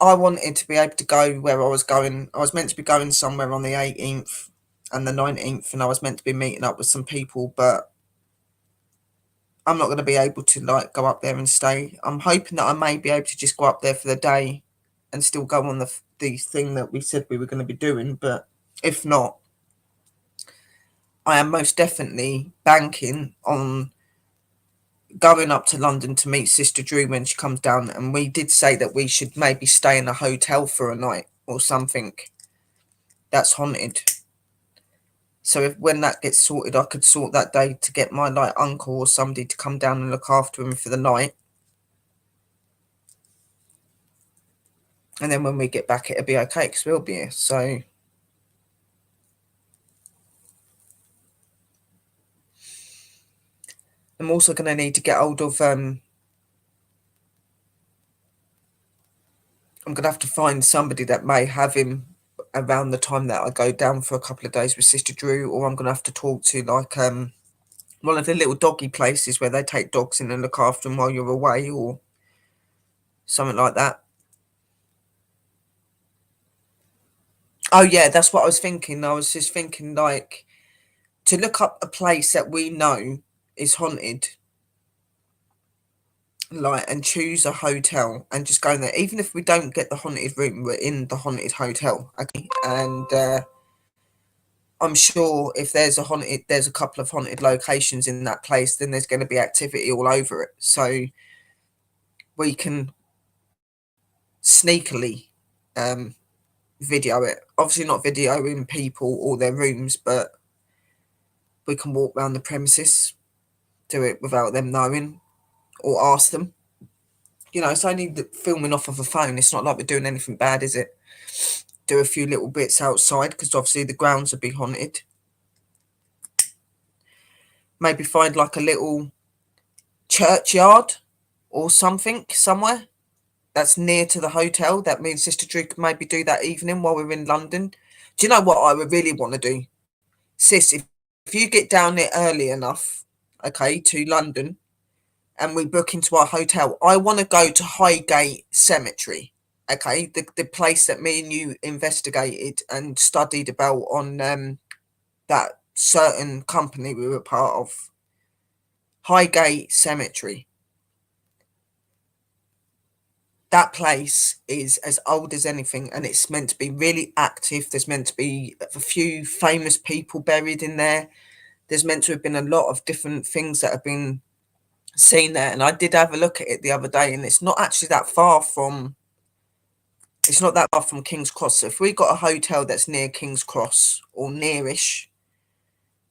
Speaker 1: I wanted to be able to go where I was going. I was meant to be going somewhere on the 18th and the 19th, and I was meant to be meeting up with some people, but I'm not going to be able to like go up there and stay. I'm hoping that I may be able to just go up there for the day and still go on the thing that we said we were going to be doing. But if not, I am most definitely banking on going up to London to meet Sister Drew when she comes down. And we did say that we should maybe stay in a hotel for a night or something that's haunted. So if when that gets sorted, I could sort that day to get my like uncle or somebody to come down and look after him for the night. And then when we get back, it'll be okay because we'll be here. So I'm also going to need to get hold of. I'm going to have to find somebody that may have him around the time that I go down for a couple of days with Sister Drew, or I'm going to have to talk to like one of the little doggy places where they take dogs in and look after them while you're away, or something like that. Oh yeah, that's what I was thinking. I was just thinking like to look up a place that we know is haunted, like, and choose a hotel and just go in there. Even if we don't get the haunted room, we're in the haunted hotel, okay? And I'm sure if there's a couple of haunted locations in that place, then there's going to be activity all over it. So we can sneakily video it. Obviously not videoing people or their rooms, but we can walk around the premises, do it without them knowing, or ask them. You know, it's only the filming off of a phone. It's not like we're doing anything bad, is it? Do a few little bits outside, because obviously the grounds will be haunted. Maybe find like a little churchyard or something somewhere that's near to the hotel. That means Sister Drew could maybe do that evening while we're in London. Do you know what I would really want to do? Sis, if you get down there early enough, okay, to London, and we book into our hotel, I want to go to Highgate Cemetery, okay, the place that me and you investigated and studied about on that certain company we were part of. Highgate Cemetery. That place is as old as anything, and it's meant to be really active. There's meant to be a few famous people buried in there. There's meant to have been a lot of different things that have been seen there. And I did have a look at it the other day, and it's not actually that far from King's Cross. So if we got a hotel that's near King's Cross or nearish,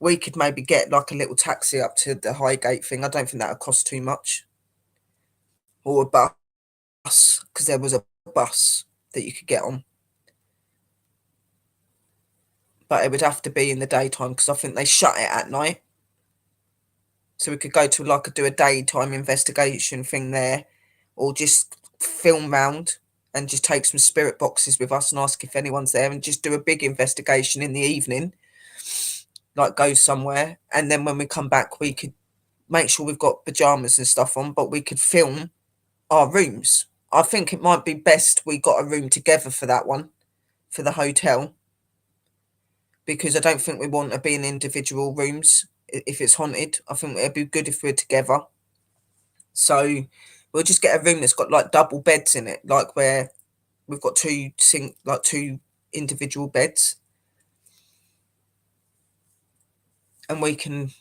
Speaker 1: we could maybe get like a little taxi up to the Highgate thing. I don't think that would cost too much. Or a bus, because there was a bus that you could get on. But it would have to be in the daytime, because I think they shut it at night. So we could go to do a daytime investigation thing there, or just film round and just take some spirit boxes with us and ask if anyone's there, and just do a big investigation in the evening, like go somewhere. And then when we come back, we could make sure we've got pajamas and stuff on, but we could film our rooms. I think it might be best we got a room together for that one, for the hotel, because I don't think we want to be in individual rooms if it's haunted. I think it'd be good if we're together. So we'll just get a room that's got like double beds in it, like where we've got two individual beds, and we can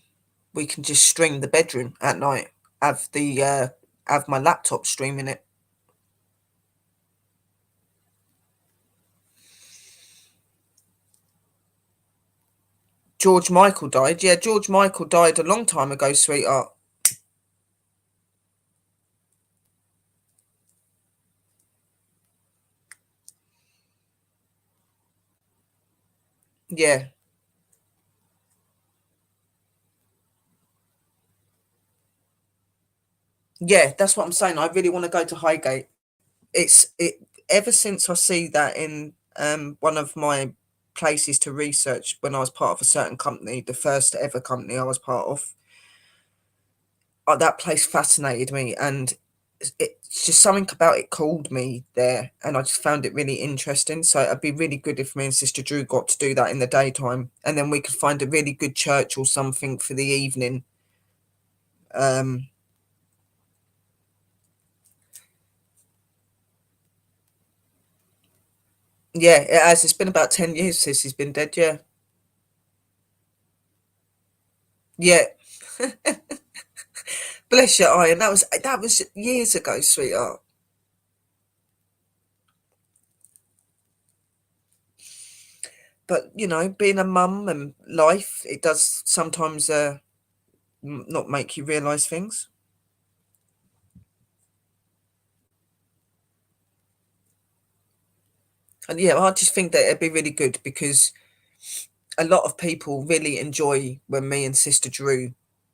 Speaker 1: just stream the bedroom at night. Have my laptop streaming it. George Michael died. Yeah, George Michael died a long time ago, sweetheart. Yeah. Yeah, that's what I'm saying. I really want to go to Highgate. Ever since I see that in one of my places to research when I was part of a certain company, the first ever company I was part of, that place fascinated me, and it's just something about it called me there, and I just found it really interesting. So it'd be really good if me and Sister Drew got to do that in the daytime, and then we could find a really good church or something for the evening. Yeah, it has. It's been about 10 years since he's been dead. Yeah. Yeah. Bless your eye. And that was years ago, sweetheart. But being a mum and life, it does sometimes not make you realise things. And yeah, I just think that it'd be really good, because a lot of people really enjoy when me and Sister Drew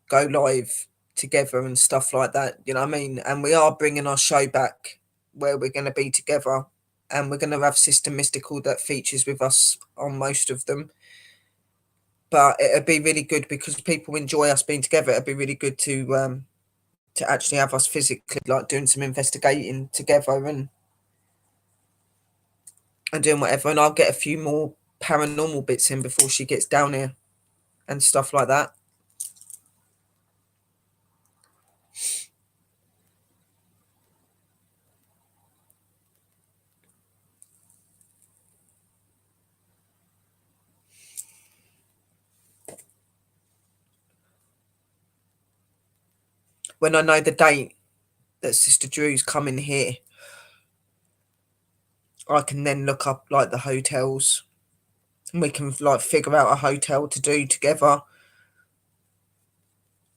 Speaker 1: go live together and stuff like that. You know what I mean? And we are bringing our show back, where we're going to be together, and we're going to have Sister Mystical that features with us on most of them. But it'd be really good, because people enjoy us being together. It'd be really good to actually have us physically, like, doing some investigating together and doing whatever. And I'll get a few more paranormal bits in before she gets down here. and stuff like that. When I know the date that Sister Drew's coming here, I can then look up like the hotels, and we can like figure out a hotel to do together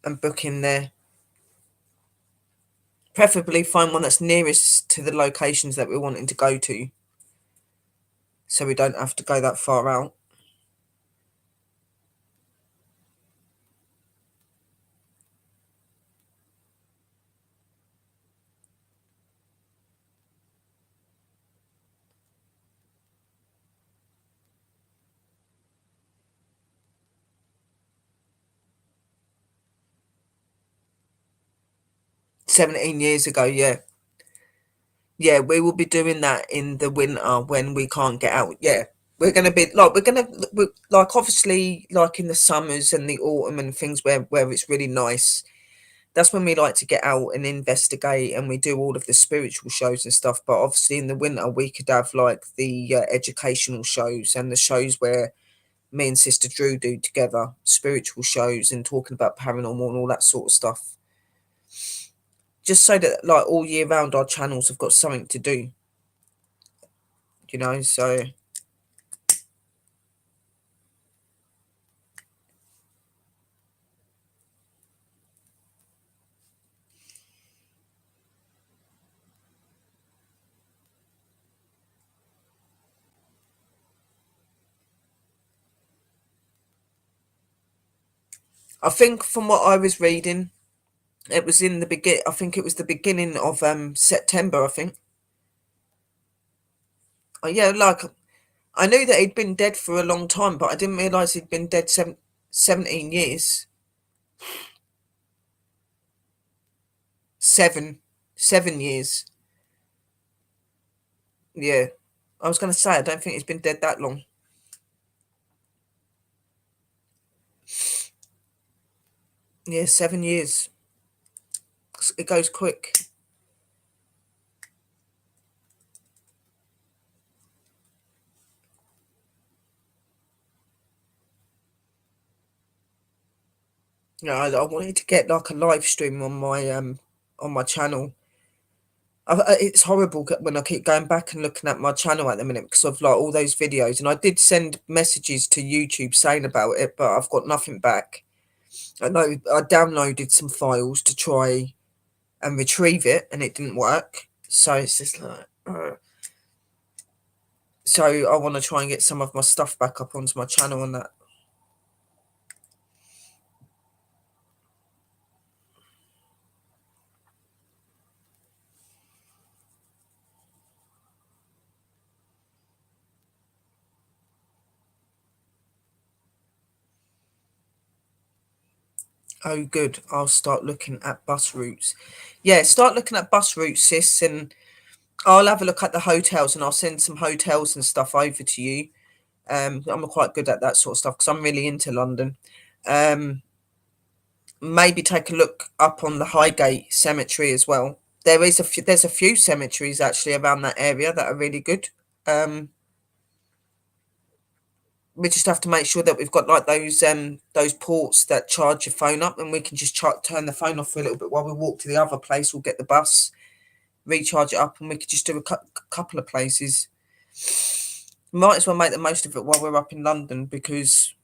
Speaker 1: and book in there. Preferably find one that's nearest to the locations that we're wanting to go to, so we don't have to go that far out. $17 years ago, yeah. Yeah, we will be doing that in the winter when we can't get out. Yeah, we're gonna be like like obviously like in the summers and the autumn and things where it's really nice. That's when we like to get out and investigate, and we do all of the spiritual shows and stuff. But obviously in the winter we could have like the educational shows and the shows where me and Sister Drew do together, spiritual shows and talking about paranormal and all that sort of stuff. Just so that like all year round our channels have got something to do, so I think from what I was reading, it was in the begin. I think it was the beginning of September. I think. Yeah, like I knew that he'd been dead for a long time, but I didn't realise he'd been dead 17 years. 7 years. Yeah, I was going to say I don't think he's been dead that long. Yeah, 7 years. It goes quick. I wanted to get like a live stream on my channel. It's horrible when I keep going back and looking at my channel at the minute because of like all those videos, and I did send messages to YouTube saying about it, but I've got nothing back. I know I downloaded some files to try and retrieve it, and it didn't work. So it's just like, so I want to try and get some of my stuff back up onto my channel and that. Oh, good. I'll start looking at bus routes. Yeah, start looking at bus routes, sis, and I'll have a look at the hotels, and I'll send some hotels and stuff over to you. I'm quite good at that sort of stuff because I'm really into London. Maybe take a look up on the Highgate Cemetery as well. There's a few cemeteries actually around that area that are really good. We just have to make sure that we've got like those ports that charge your phone up, and we can just turn the phone off for a little bit while we walk to the other place. We'll get the bus, recharge it up, and we could just do a couple of places. Might as well make the most of it while we're up in London because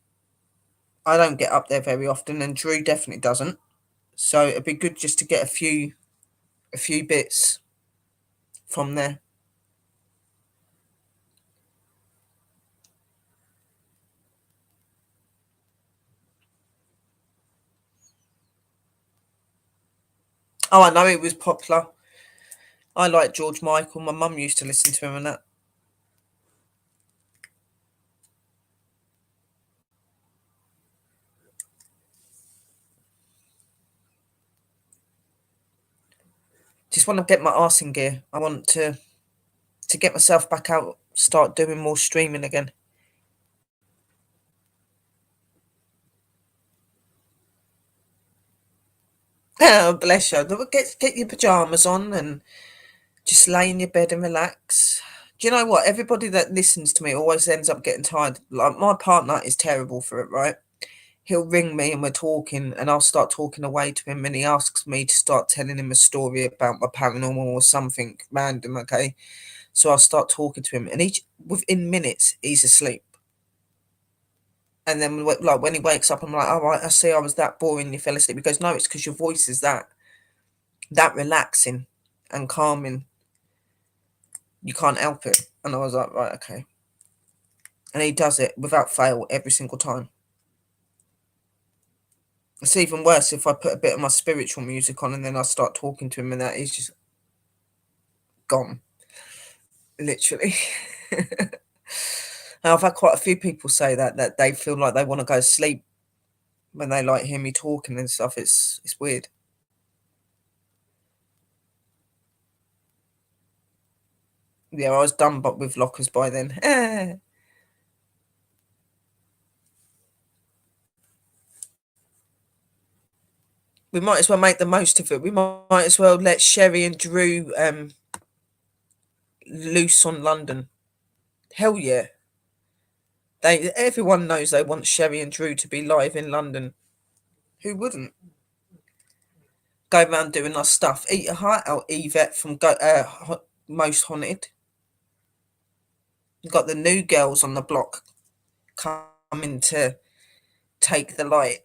Speaker 1: I don't get up there very often, and Drew definitely doesn't. So it'd be good just to get a few bits from there. Oh, I know it was popular. I like George Michael. My mum used to listen to him and that. Just want to get my arse in gear. I want to get myself back out, start doing more streaming again. Oh, bless you. Get your pajamas on and just lay in your bed and relax. Do you know what? Everybody that listens to me always ends up getting tired. Like my partner is terrible for it, right? He'll ring me and we're talking, and I'll start talking away to him, and he asks me to start telling him a story about my paranormal or something random. Okay, so I'll start talking to him, and each within minutes he's asleep. And then, like when he wakes up, I'm like, "All right, I see. I was that boring. You fell asleep." He goes, "No, it's because your voice is that relaxing and calming. You can't help it." And I was like, "Right, okay." And he does it without fail every single time. It's even worse if I put a bit of my spiritual music on and then I start talking to him, and that he's just gone, literally. Now, I've had quite a few people say that they feel like they want to go to sleep when they like hear me talking and stuff. It's weird. Yeah, I was done, but with lockers by then. We might as well make the most of it. We might as well let Sherry and Drew loose on London. Hell yeah. Everyone knows they want Sherry and Drew to be live in London. Who wouldn't? Go around doing our stuff. Eat a heart out, Yvette from Most Haunted. You've got the new girls on the block coming to take the light.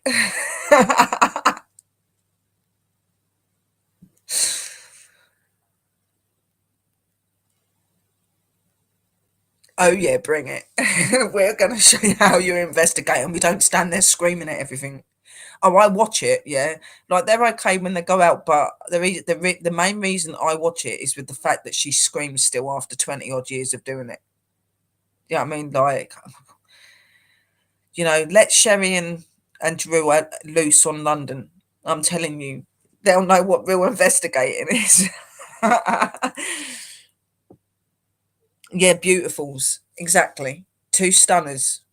Speaker 1: Oh yeah, bring it. We're going to show you how you investigate, and we don't stand there screaming at everything. Oh, I watch it, yeah. Like they're okay when they go out, but the main reason I watch it is with the fact that she screams still after 20 odd years of doing it. Yeah, I mean, like, let Sherry and Drew loose on London. I'm telling you, they'll know what real investigating is. Yeah, beautifuls, exactly. Two stunners.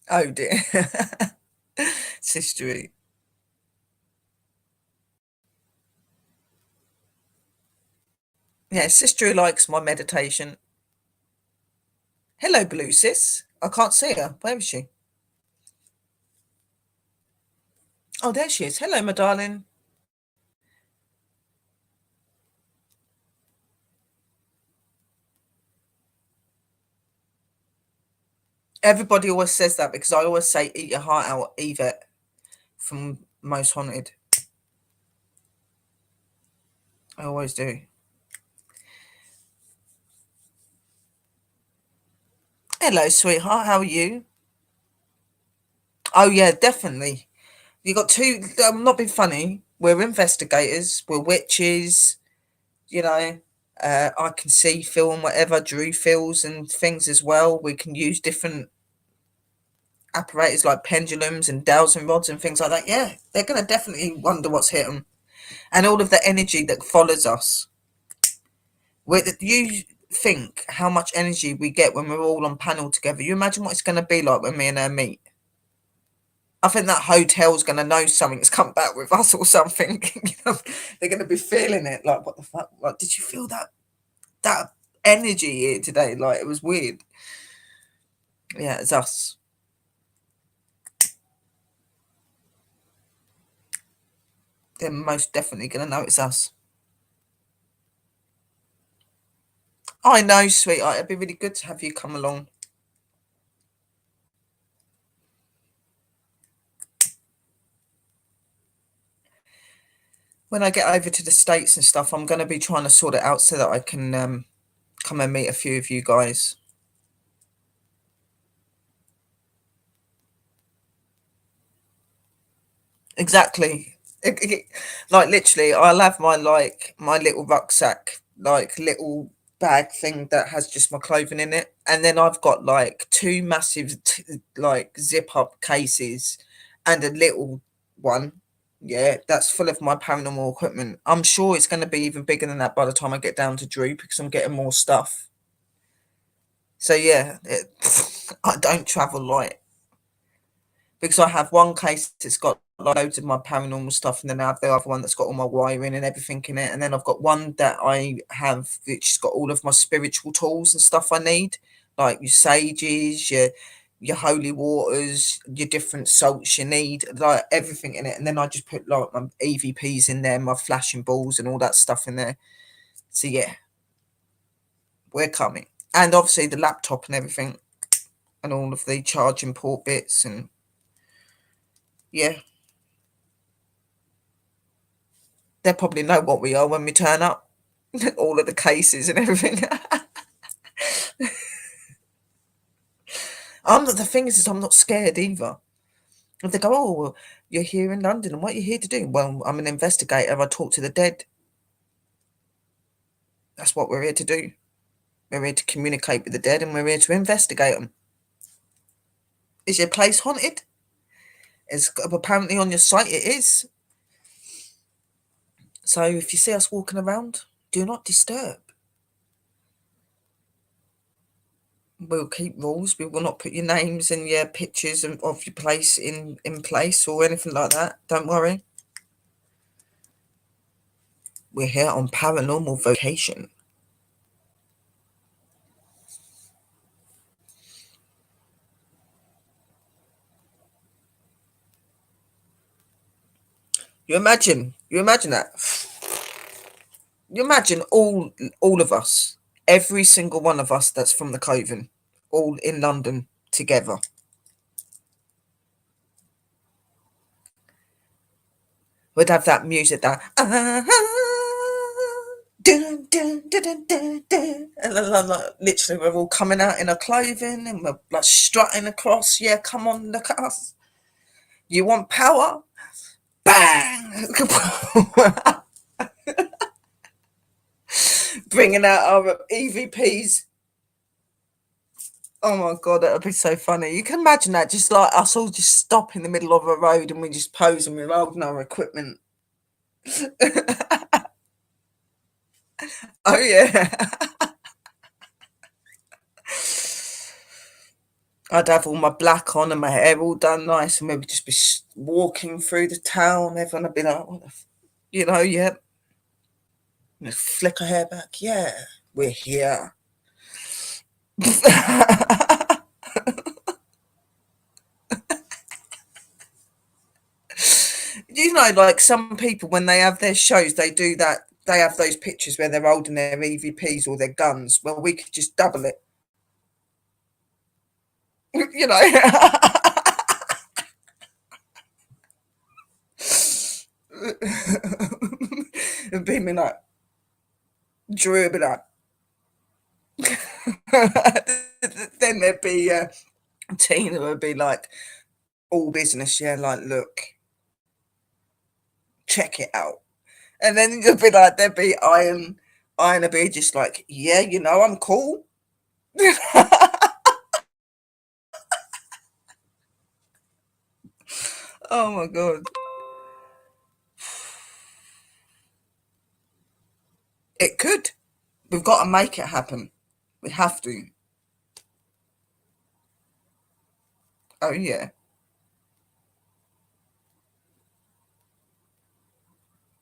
Speaker 1: Oh dear. Sistery. Yeah, sister likes my meditation. Hello, Blue Sis. I can't see her. Where is she? Oh, there she is. Hello, my darling. Everybody always says that because I always say eat your heart out, Yvette from Most Haunted. I always do. Hello, sweetheart. How are you? Oh, yeah, definitely. You got two. I'm not being funny. We're investigators. We're witches. You know, I can see, feel, and whatever Drew feels and things as well. We can use different apparatus like pendulums and dowsing rods and things like that. Yeah, they're going to definitely wonder what's hit them. And all of the energy that follows us. You think how much energy we get when we're all on panel together. You imagine what it's going to be like when me and her meet. I think that hotel's going to know something's come back with us or something. They're going to be feeling it. Like, what the fuck? Like, did you feel that energy here today? Like, it was weird. Yeah, it's us. They're most definitely going to know it's us. I know, sweetheart. It'd be really good to have you come along. When I get over to the States and stuff, I'm going to be trying to sort it out so that I can come and meet a few of you guys. Exactly. Like literally, I'll have my little rucksack, like little bag thing that has just my clothing in it, and then I've got like two massive like zip up cases, and a little one. Yeah, that's full of my paranormal equipment. I'm sure it's going to be even bigger than that by the time I get down to Drew because I'm getting more stuff. So yeah, I don't travel light. because I have one case that's got like loads of my paranormal stuff, and then I have the other one that's got all my wiring and everything in it, and then I've got one that I have which's got all of my spiritual tools and stuff I need, like your sages, your holy waters, your different salts you need, like everything in it. And then I just put like my EVPs in there, my flashing balls and all that stuff in there. So yeah, we're coming. And obviously the laptop and everything and all of the charging port bits, and yeah. They'll probably know what we are when we turn up. All of the cases and everything. I'm not, the thing is I'm not scared either. If they go, oh, well, you're here in London and what are you here to do? Well, I'm an investigator. I talk to the dead. That's what we're here to do. We're here to communicate with the dead and we're here to investigate them. Is your place haunted? It's apparently on your site it is. So if you see us walking around, do not disturb. We'll keep rules. We will not put your names and your pictures of your place in place or anything like that. Don't worry. We're here on paranormal vacation. You imagine that. You imagine all of us, every single one of us that's from the Coven, all in London together. We'd have that music that dun, dun, dun, dun, dun, dun. And then, like, literally we're all coming out in our clothing and we're like strutting across. Yeah, come on, look at us. You want power? Bang! Bringing out our EVPs. Oh my god, that would be so funny. You can imagine that, just like us all just stop in the middle of a road and we just pose and we're holding our equipment. Oh yeah. I'd have all my black on and my hair all done nice, and we would just be walking through the town. Everyone would be like, what the yeah. And flick her hair back. Yeah, we're here. Like some people, when they have their shows, they do that. They have those pictures where they're holding their EVPs or their guns. Well, we could just double it. you know. It'd be me like, Drew would be like, then there'd be Tina would be like, all business, yeah, like, look, check it out. And then you'd be like, there'd be Iron would be just like, yeah, I'm cool. Oh my god. It could. We've got to make it happen. We have to. Oh yeah.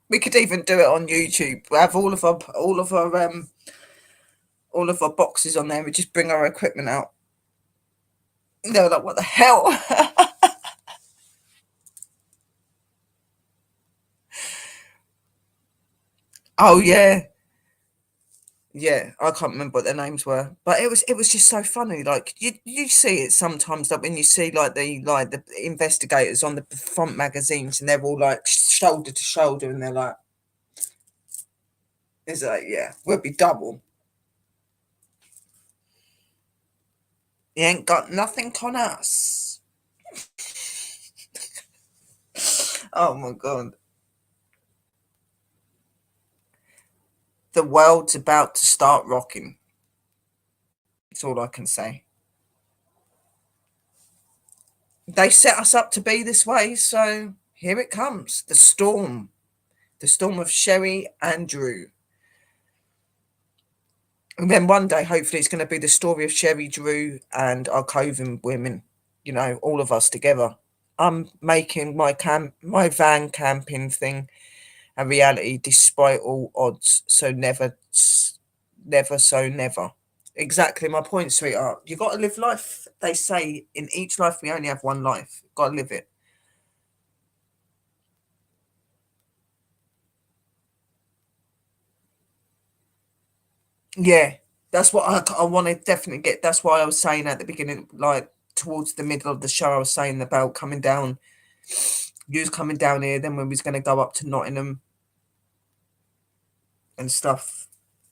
Speaker 1: We could even do it on YouTube. We have all of our boxes on there. We just bring our equipment out. They were like, what the hell? Oh yeah. Yeah, I can't remember what their names were, but it was just so funny. Like you see it sometimes, like when you see like the investigators on the front magazines, and they're all like shoulder to shoulder, and they're like, it's like, yeah, we'll be double. You ain't got nothing on us. Oh my god, the world's about to start rocking. That's all I can say. They set us up to be this way, so here it comes. The storm of Sherry and Drew. And then one day, hopefully, it's going to be the story of Sherry, Drew, and our Coven women. All of us together. I'm making my van camping thing a reality despite all odds. So never, never, so never. Exactly my point, sweetheart. You got to live life. They say in each life we only have one life. Got to live it. Yeah, that's what I want to definitely get. That's why I was saying at the beginning, like towards the middle of the show, I was saying about coming down. You was coming down here, then when we was going to go up to Nottingham and stuff,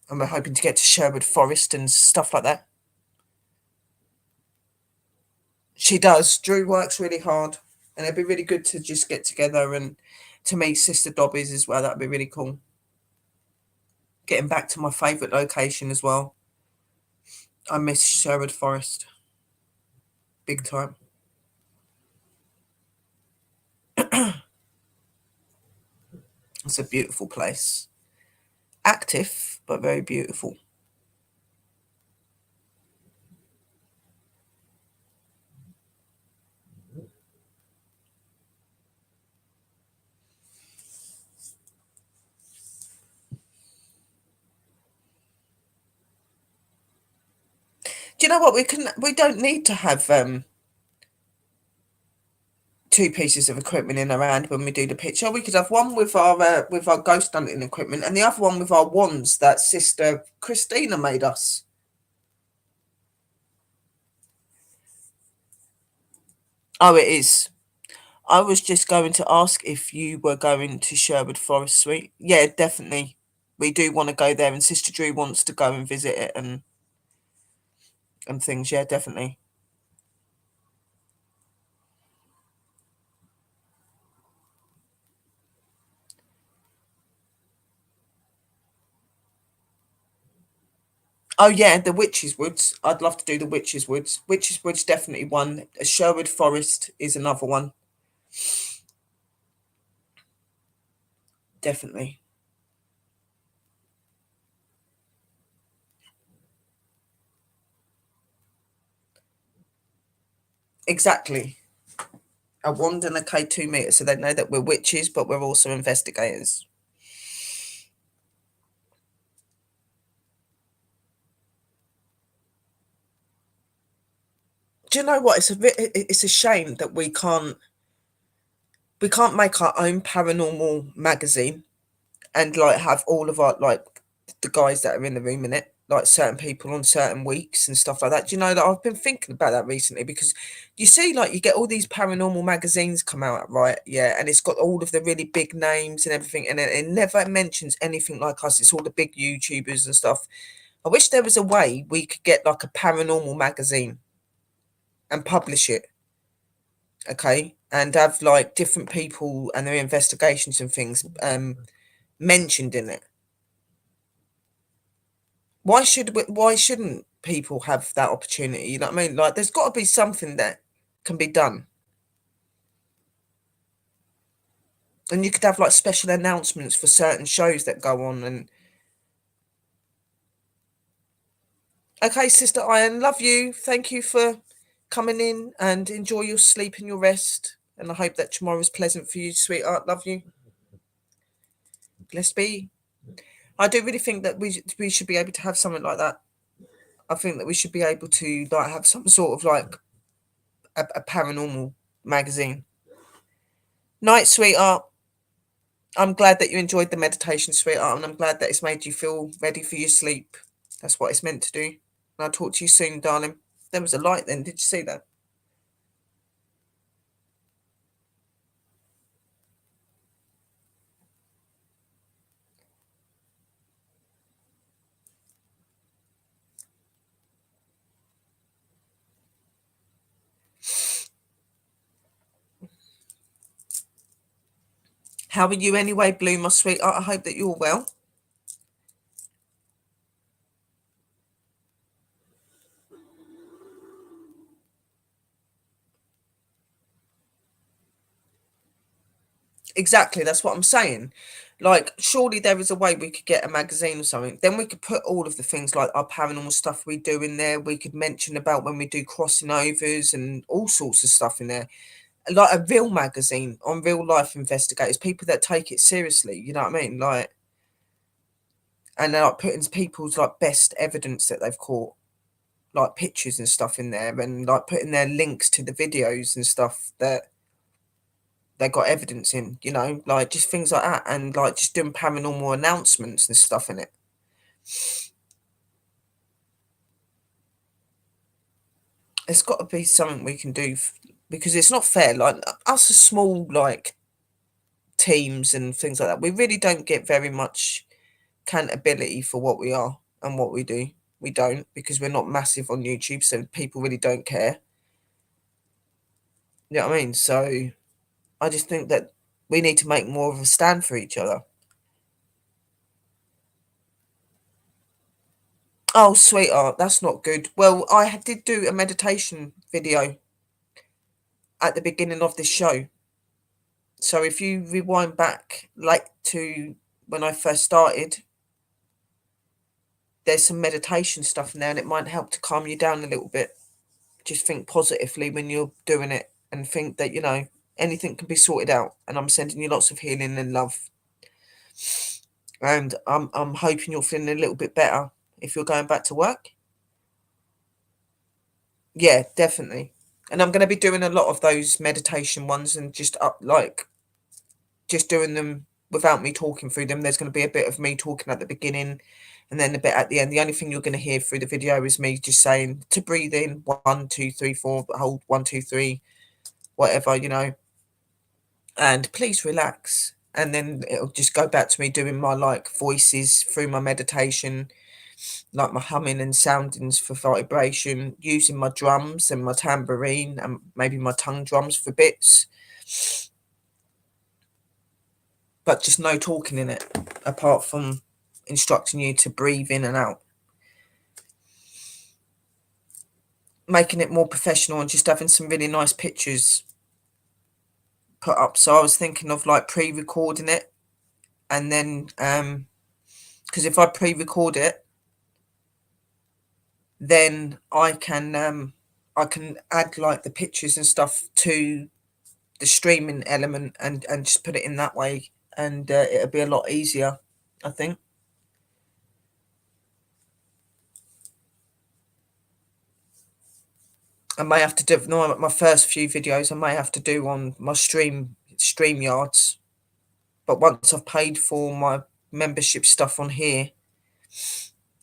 Speaker 1: and we're hoping to get to Sherwood Forest and stuff like that. She does. Drew works really hard, and it'd be really good to just get together and to meet Sister Dobbies as well. That'd be really cool. Getting back to my favourite location as well. I miss Sherwood Forest big time. It's a beautiful place. Active, but very beautiful. Do you know what we don't need to have two pieces of equipment in our hand when we do the picture. We could have one with our ghost hunting equipment and the other one with our wands that Sister Christina made us. Oh, it is. I was just going to ask if you were going to Sherwood Forest Suite. Yeah, definitely. We do want to go there, and Sister Drew wants to go and visit it and things. Yeah, definitely. Oh yeah, the Witches Woods. I'd love to do the Witches Woods. Witches Woods definitely one. Sherwood Forest is another one. Definitely. Exactly. A wand and a K2 meter, so they know that we're witches, but we're also investigators. Do you know what? It's a shame that we can't make our own paranormal magazine and like have all of our like the guys that are in the room in it, like certain people on certain weeks and stuff like that. Do you know that I've been thinking about that recently because you see, like you get all these paranormal magazines come out, right? Yeah, and it's got all of the really big names and everything, and it never mentions anything like us. It's all the big YouTubers and stuff. I wish there was a way we could get like a paranormal magazine and publish it, okay, and have like different people and their investigations and things mentioned in it. Why shouldn't people have that opportunity? You know what I mean? Like there's got to be something that can be done. And you could have like special announcements for certain shows that go on and okay, Sister Iron, love you. Thank you for coming in and enjoy your sleep and your rest. And I hope that tomorrow is pleasant for you, sweetheart. Love you. Blessed be. I do really think that we should be able to have something like that. I think that we should be able to like have some sort of like a paranormal magazine. Night, sweetheart. I'm glad that you enjoyed the meditation, sweetheart, and I'm glad that it's made you feel ready for your sleep. That's what it's meant to do. And I'll talk to you soon, darling. There was a light then. Did you see that? How are you anyway, Blue, my sweetheart? I hope that you're well. Exactly, that's what I'm saying. Like, surely there is a way we could get a magazine or something. Then we could put all of the things like our paranormal stuff we do in there. We could mention about when we do crossing overs and all sorts of stuff in there. like a real magazine on real life investigators, people that take it seriously, you know what I mean? Like, and they're like putting people's like best evidence that they've caught, like pictures and stuff in there, and like putting their links to the videos and stuff that they got evidence in, you know, like just things like that, and like just doing paranormal announcements and stuff in it. It's got to be something we can do because it's not fair. Like us, as small like teams and things like that, we really don't get very much accountability for what we are and what we do. We don't, because we're not massive on YouTube, so people really don't care. You know what I mean? So I just think that we need to make more of a stand for each other. Oh, sweetheart, that's not good. Well, did do a meditation video at the beginning of this show. So if you rewind back like to when I first started, there's some meditation stuff in there, and it might help to calm you down a little bit. Just think positively when you're doing it, and think that, you know, anything can be sorted out. And I'm sending you lots of healing and love. And I'm hoping you're feeling a little bit better if you're going back to work. Yeah, definitely. And I'm going to be doing a lot of those meditation ones, and just just doing them without me talking through them. There's going to be a bit of me talking at the beginning and then a bit at the end. The only thing you're going to hear through the video is me just saying to breathe in 1, 2, 3, 4, hold 1, 2, 3, whatever, you know, and please relax. And then it'll just go back to me doing my like voices through my meditation, like my humming and soundings for vibration, using my drums and my tambourine and maybe my tongue drums for bits, but just no talking in it, apart from instructing you to breathe in and out, making it more professional, and just having some really nice pictures put up. So I was thinking of like pre-recording it, and then because if I pre-record it, then I can add like the pictures and stuff to the streaming element, and just put it in that way, and it'll be a lot easier, I think. I may have to do no, my first few videos I may have to do on my stream yards, but once I've paid for my membership stuff on here,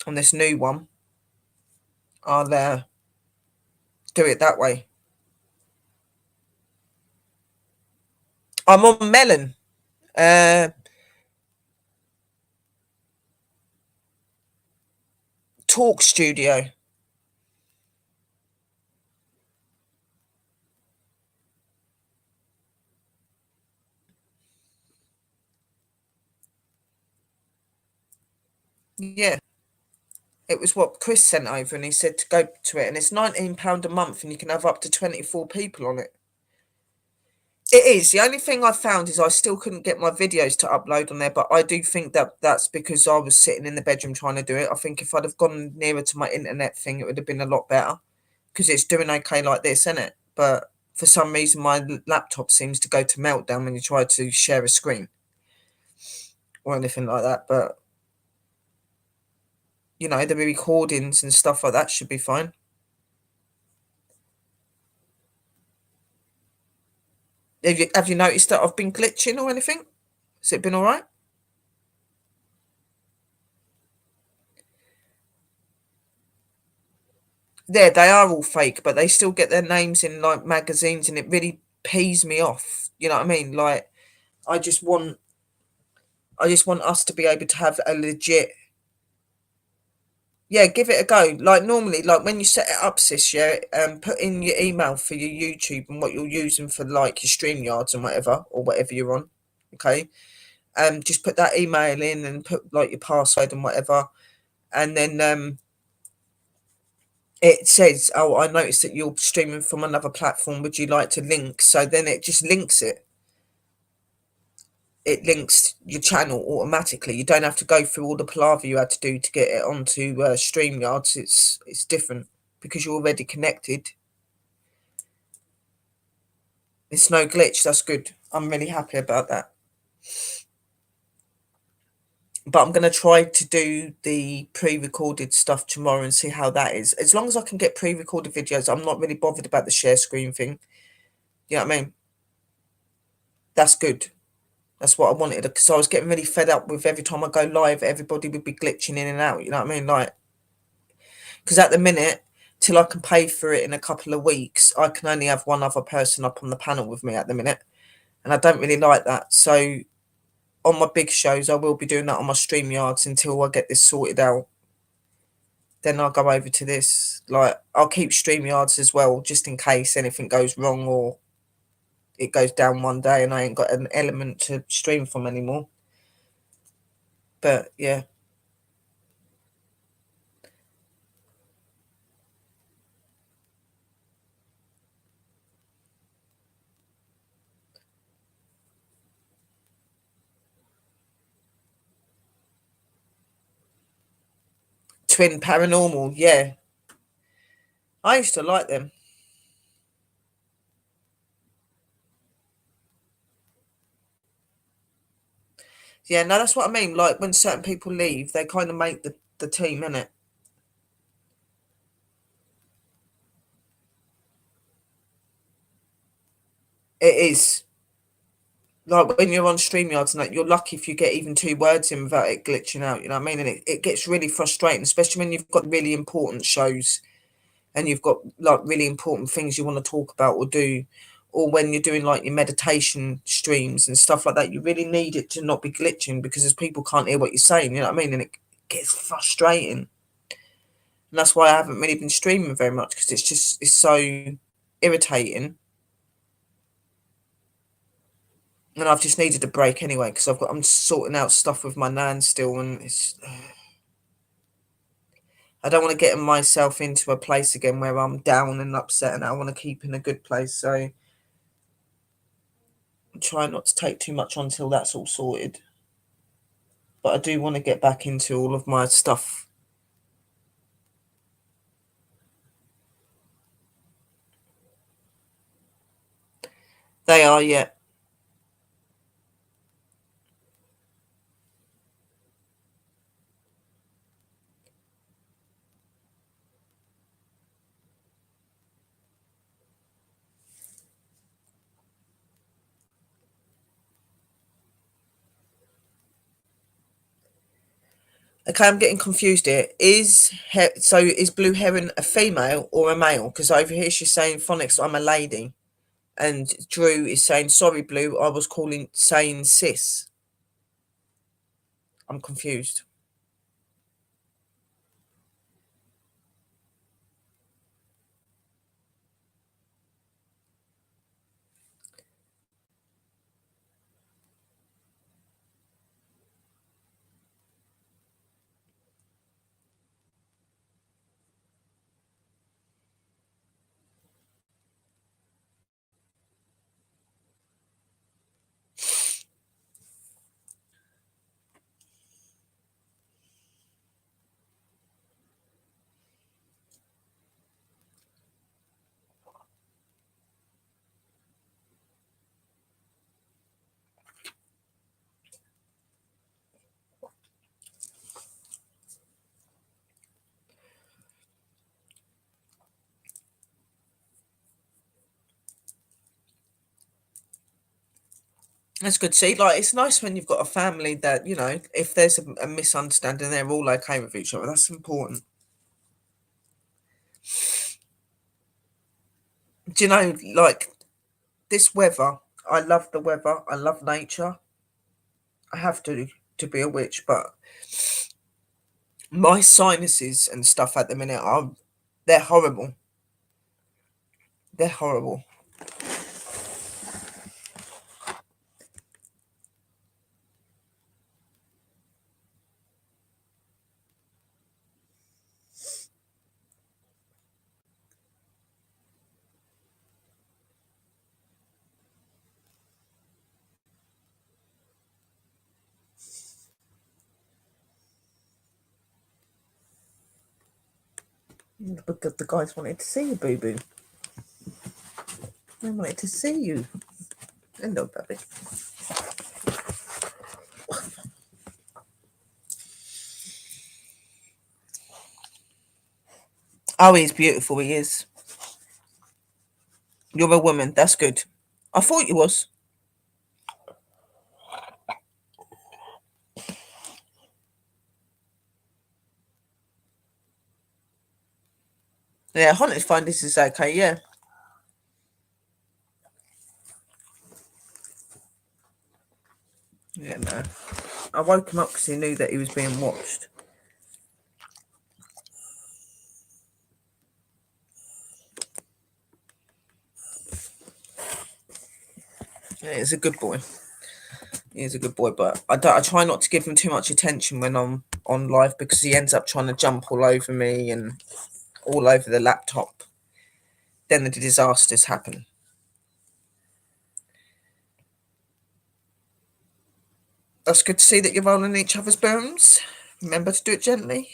Speaker 1: on this new one, I'll do it that way. I'm on Melon. uh Talk Studio. Yeah, it was what Chris sent over, and he said to go to it, and it's £19 a month, and you can have up to 24 people on it. It is. The only thing I found is I still couldn't get my videos to upload on there, but I do think that that's because I was sitting in the bedroom trying to do it. I think if I'd have gone nearer to my internet thing, it would have been a lot better, because it's doing okay like this, isn't it? But for some reason, my laptop seems to go to meltdown when you try to share a screen or anything like that. But, you know, the recordings and stuff like that should be fine. Have you noticed that I've been glitching or anything? Has it been all right? Yeah, they are all fake, but they still get their names in like magazines, and it really pees me off. You know what I mean? Like, I just want, I just want us to be able to have a legit. Yeah, give it a go. Like normally, like when you set it up, sis, yeah, put in your email for your YouTube and what you're using for like your StreamYards and whatever, or whatever you're on. Okay. Just put that email in and put like your password and whatever. And then it says, oh, I noticed that you're streaming from another platform. Would you like to link? So then it just links it. It links your channel automatically. You don't have to go through all the palaver you had to do to get it onto StreamYards. It's different because you're already connected. It's no glitch. That's good. I'm really happy about that. But I'm going to try to do the pre-recorded stuff tomorrow and see how that is. As long as I can get pre-recorded videos, I'm not really bothered about the share screen thing. You know what I mean? That's good. That's what I wanted, because I was getting really fed up with every time I go live, everybody would be glitching in and out. You know what I mean? Like, because at the minute, till I can pay for it in a couple of weeks, I can only have one other person up on the panel with me at the minute. And I don't really like that. So on my big shows, I will be doing that on my StreamYards until I get this sorted out. Then I'll go over to this. Like, I'll keep StreamYards as well, just in case anything goes wrong or it goes down one day and I ain't got an element to stream from anymore. But yeah. Twin Paranormal, yeah. I used to like them. Yeah, no, that's what I mean. Like, when certain people leave, they kind of make the team, innit? It is. Like, when you're on StreamYards and that, you're lucky if you get even 2 words in without it glitching out, you know what I mean? And it gets really frustrating, especially when you've got really important shows and you've got, like, really important things you want to talk about or do, or when you're doing, like, your meditation streams and stuff like that. You really need it to not be glitching, because as people can't hear what you're saying, you know what I mean? And it gets frustrating. And that's why I haven't really been streaming very much, because it's so irritating. And I've just needed a break anyway, because I'm sorting out stuff with my nan still, and I don't want to get myself into a place again where I'm down and upset, and I want to keep in a good place. So I'm trying not to take too much on until that's all sorted. But I do want to get back into all of my stuff. They are, yeah. Okay, I'm getting confused here. Is Blue Heron a female or a male? Because over here she's saying phonics, I'm a lady. And Drew is saying, sorry, Blue, I was saying sis. I'm confused. That's good. See, like, it's nice when you've got a family that, if there's a misunderstanding, they're all okay with each other. That's important. Do you know, like, this weather, I love the weather. I love nature. I have to be a witch, but my sinuses and stuff at the minute they're horrible. They're horrible. Because the guys wanted to see you, boo boo. They wanted to see you. Hello, baby. Oh, he's beautiful. He is. You're a woman. That's good. I thought you was. Yeah, Holly's fine. This is okay. Yeah. Yeah, no. I woke him up because he knew that he was being watched. Yeah, he's a good boy. He's a good boy, but I try not to give him too much attention when I'm on live because he ends up trying to jump all over me and all over the laptop. Then the disasters happen. That's good to see that you're rolling each other's bones. Remember to do it gently.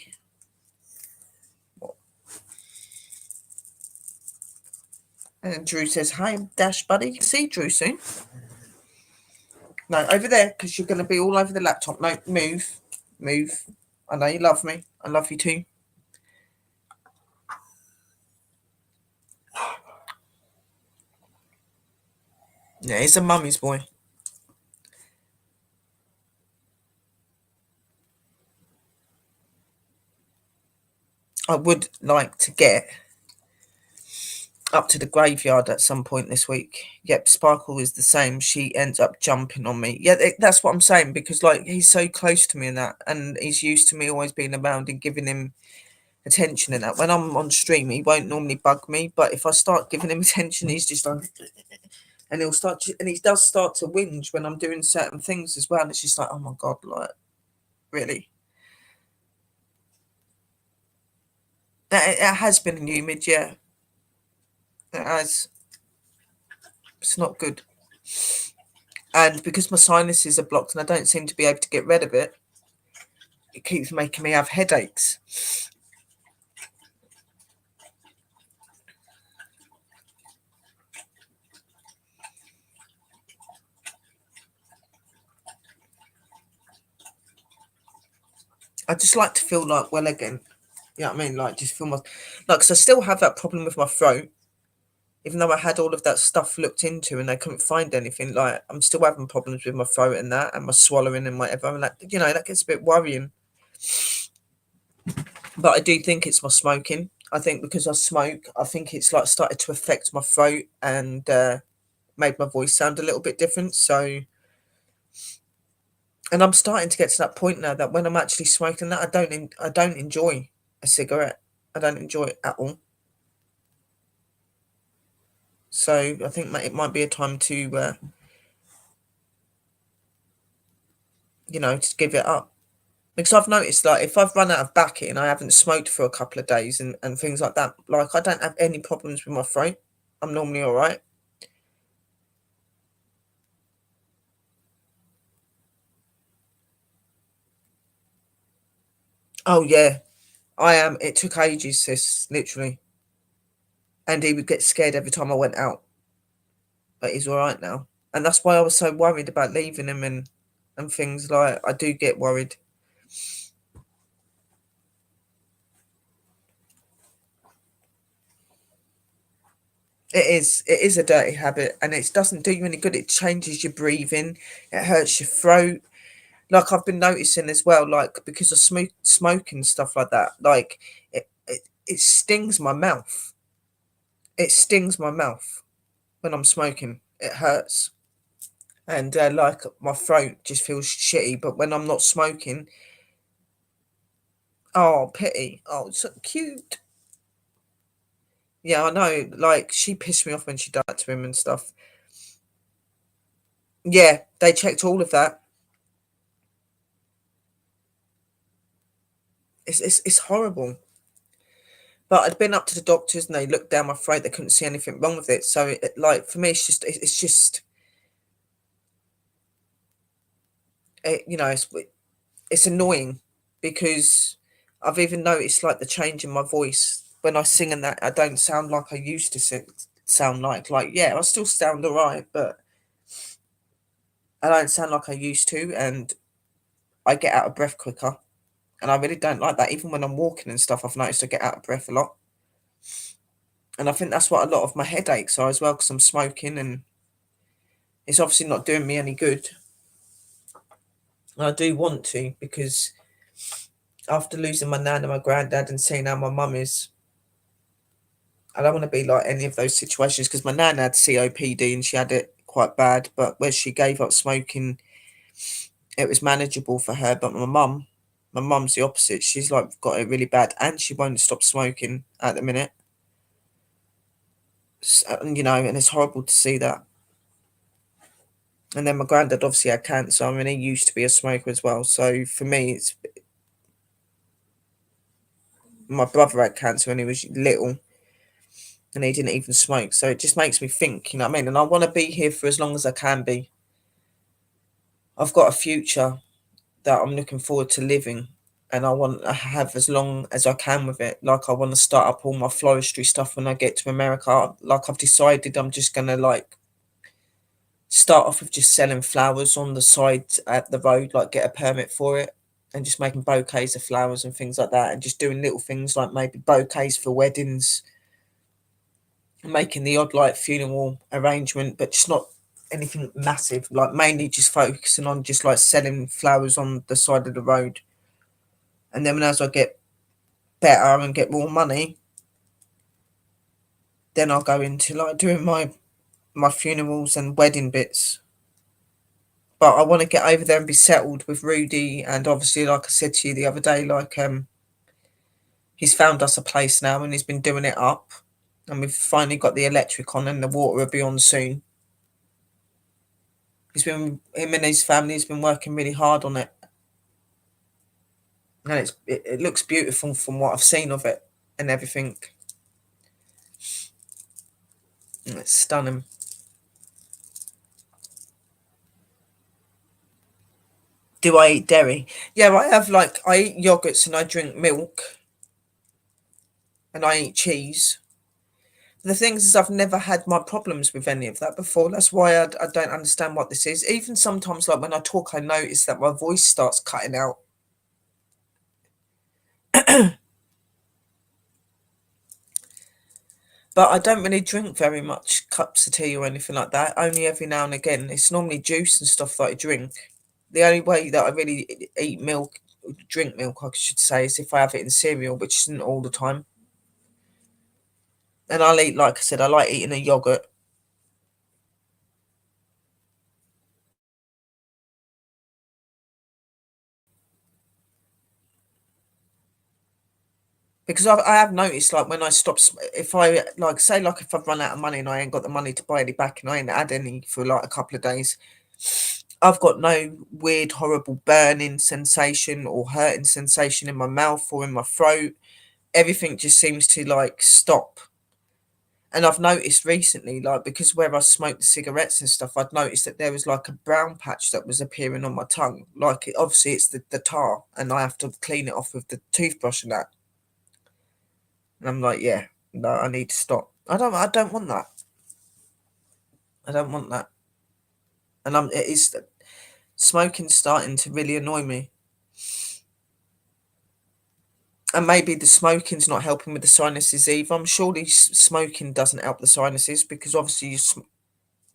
Speaker 1: And Drew says, hi, Dash buddy. See Drew soon. No, over there, because you're going to be all over the laptop. No, move. Move. I know you love me. I love you too. Yeah, he's a mummy's boy. I would like to get up to the graveyard at some point this week. Yep, Sparkle is the same. She ends up jumping on me. Yeah, that's what I'm saying, because like he's so close to me in that, and he's used to me always being around and giving him attention and that. When I'm on stream, he won't normally bug me, but if I start giving him attention, he's just like, and he'll start to, and he does start to whinge when I'm doing certain things as well. And it's just like, oh my god, like really. It has been an humid, yeah. It has. It's not good. And because my sinuses are blocked and I don't seem to be able to get rid of it, it keeps making me have headaches. I just like to feel like well again. You know what I mean? Like just feel my, like, cause I still have that problem with my throat, even though I had all of that stuff looked into and they couldn't find anything. Like I'm still having problems with my throat and that, and my swallowing and whatever. And like, you know, that gets a bit worrying. But I do think it's my smoking. I think because I smoke, I think it's like started to affect my throat and made my voice sound a little bit different. So, and I'm starting to get to that point now that when I'm actually smoking that, I don't enjoy a cigarette. I don't enjoy it at all. So I think it might be a time to, you know, to give it up. Because I've noticed, like, if I've run out of baccy and I haven't smoked for a couple of days and things like that, like, I don't have any problems with my throat. I'm normally all right. Oh, yeah, I am. It took ages, sis, literally. And he would get scared every time I went out. But he's all right now. And that's why I was so worried about leaving him and things. Like, I do get worried. It is a dirty habit, and it doesn't do you any good. It changes your breathing, it hurts your throat. Like I've been noticing as well, like because of smoke and stuff like that, like it stings my mouth. It stings my mouth when I'm smoking. It hurts, and like my throat just feels shitty. But when I'm not smoking, oh pity, oh it's so cute. Yeah, I know. Like she pissed me off when she done that to him and stuff. Yeah, they checked all of that. It's horrible. But I'd been up to the doctors and they looked down my throat. They couldn't see anything wrong with it. So, like for me, it's just you know, it's annoying because I've even noticed like the change in my voice when I sing and that I don't sound like I used to sound like. Like yeah, I still sound alright, but I don't sound like I used to, and I get out of breath quicker. And I really don't like that. Even when I'm walking and stuff, I've noticed I get out of breath a lot. And I think that's what a lot of my headaches are as well, because I'm smoking and it's obviously not doing me any good. And I do want to, because after losing my nan and my granddad and seeing how my mum is, I don't want to be like any of those situations, because my nan had COPD and she had it quite bad, but where she gave up smoking, it was manageable for her. But my mum's the opposite. She's like got it really bad and she won't stop smoking at the minute. And, and it's horrible to see that. And then my granddad obviously had cancer. I mean, he used to be a smoker as well. So for me, it's my brother had cancer when he was little and he didn't even smoke. So it just makes me think, you know what I mean? And I want to be here for as long as I can be. I've got a future that I'm looking forward to living, and I want to have as long as I can with it. Like, I want to start up all my floristry stuff when I get to America. Like, I've decided I'm just going to like start off with just selling flowers on the side at the road, like get a permit for it and just making bouquets of flowers and things like that, and just doing little things like maybe bouquets for weddings, making the odd like funeral arrangement, but just not anything massive, like mainly just focusing on just like selling flowers on the side of the road. And then as I get better and get more money, then I'll go into like doing my funerals and wedding bits. But I want to get over there and be settled with Rudy, and obviously, like I said to you the other day, like he's found us a place now and he's been doing it up, and we've finally got the electric on and the water will be on soon. Him and his family has been working really hard on it, and it looks beautiful from what I've seen of it and everything. And it's stunning. Do I eat dairy? Yeah, I eat yogurts and I drink milk and I eat cheese. The thing is, I've never had my problems with any of that before. That's why I don't understand what this is. Even sometimes, like when I talk, I notice that my voice starts cutting out. But I don't really drink very much cups of tea or anything like that. Only every now and again. It's normally juice and stuff that I drink. The only way that I really eat milk, drink milk, I should say, is if I have it in cereal, which isn't all the time. And I'll eat, like I said, I like eating a yogurt. Because I have noticed, like, when I stop, if I, like, say, like, if I've run out of money and I ain't got the money to buy any back and I ain't had any for, like, a couple of days, I've got no weird, horrible burning sensation or hurting sensation in my mouth or in my throat. Everything just seems to, like, stop. And I've noticed recently, like, because where I smoked the cigarettes and stuff, I'd noticed that there was, like, a brown patch that was appearing on my tongue. Like, obviously, it's the tar, and I have to clean it off with the toothbrush and that. And I'm like, yeah, no, I need to stop. I don't want that. I don't want that. And it is smoking's starting to really annoy me. And maybe the smoking's not helping with the sinuses either. I'm surely smoking doesn't help the sinuses, because obviously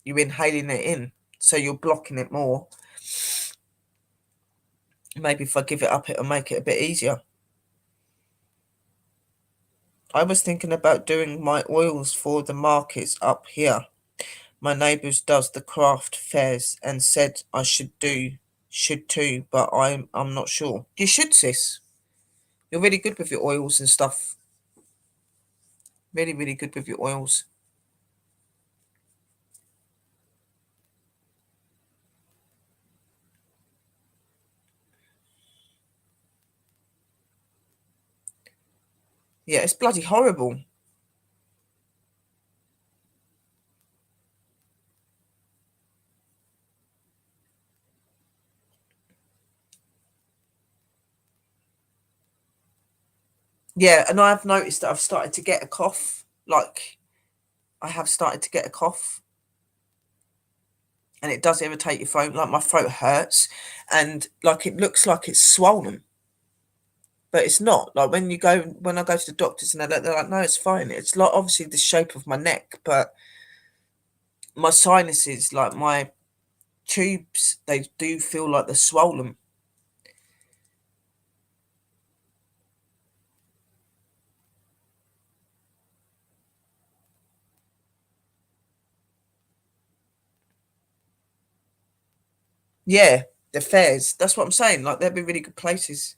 Speaker 1: you're inhaling it in, so you're blocking it more. Maybe if I give it up, it'll make it a bit easier. I was thinking about doing my oils for the markets up here. My neighbours does the craft fairs and said I should too, but I'm not sure. You should, sis. You're really good with your oils and stuff. Really, really good with your oils. Yeah, it's bloody horrible. Yeah, and I've noticed that I've started to get a cough. Like, I have started to get a cough. and it does irritate your throat. Like my throat hurts, and like it looks like it's swollen, but it's not. Like when I go to the doctors and they're like, no, it's fine. It's like obviously the shape of my neck, but my sinuses, like my tubes, they do feel like they're swollen. Yeah, the fairs. That's what I'm saying. Like they'd be really good places.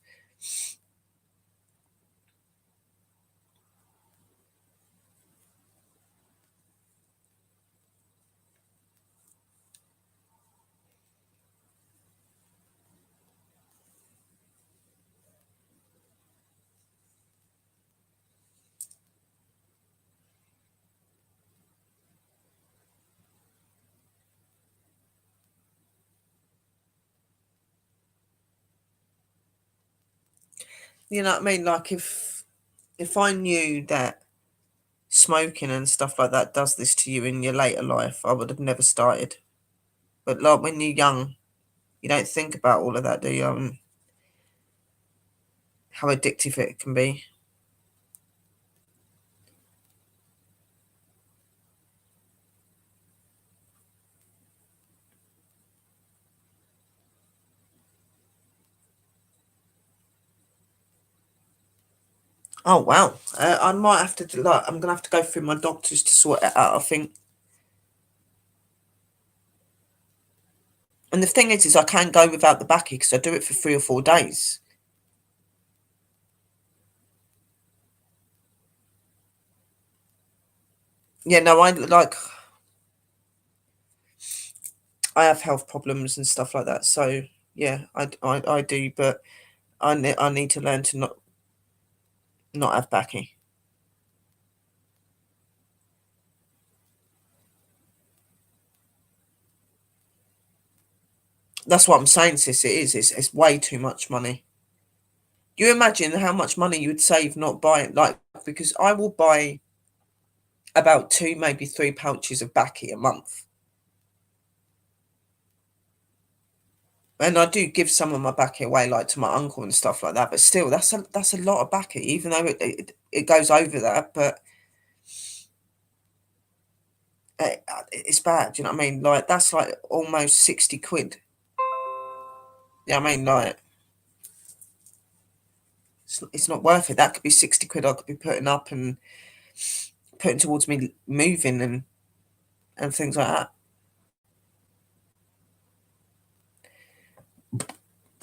Speaker 1: You know what I mean? Like if I knew that smoking and stuff like that does this to you in your later life, I would have never started. But like when you're young, you don't think about all of that, do you? How addictive it can be. Oh wow! I might have to like. I'm gonna have to go through my doctors to sort it out. I think. And the thing is I can't go without the baccy because I do it for 3 or 4 days. Yeah, no, I have health problems and stuff like that. So yeah, I do, but I need to learn to not have baccy. That's what I'm saying, sis. It is. It's way too much money. You imagine how much money you would save not buying, like, because I will buy about two, maybe three pouches of baccy a month. And I do give some of my baccy away, like to my uncle and stuff like that. But still, that's a lot of baccy, even though it goes over that. But it's bad. Do you know what I mean? Like that's like almost 60 quid. Yeah, I mean, like it's not worth it. That could be 60 quid I could be putting up and putting towards me moving and things like that.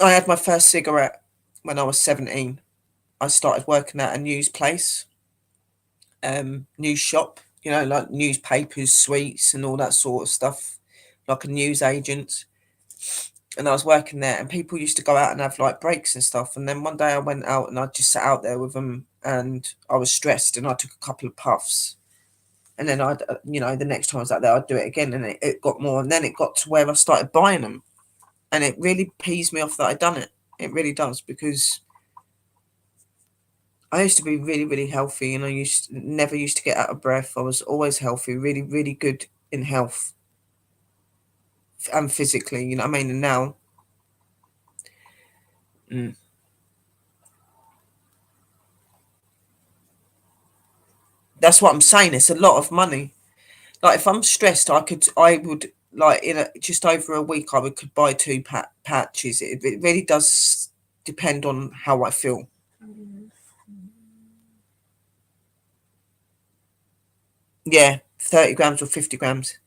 Speaker 1: I had my first cigarette when I was 17. I started working at a news place, news shop, like newspapers, sweets, and all that sort of stuff, like a news agent. And I was working there, and people used to go out and have like breaks and stuff. And then one day I went out and I just sat out there with them, and I was stressed, and I took a couple of puffs. And then the next time I was out there, I'd do it again, and it got more. And then it got to where I started buying them, and it really pees me off that I'd done it. It really does, because I used to be really, really healthy, and I never used to get out of breath. I was always healthy, really, really good in health and physically. You know what I mean? And now, mm, that's what I'm saying. It's a lot of money. Like if I'm stressed, I would like in just over a week, I could buy two patches. It really does depend on how I feel. Yeah, 30 grams or 50 grams.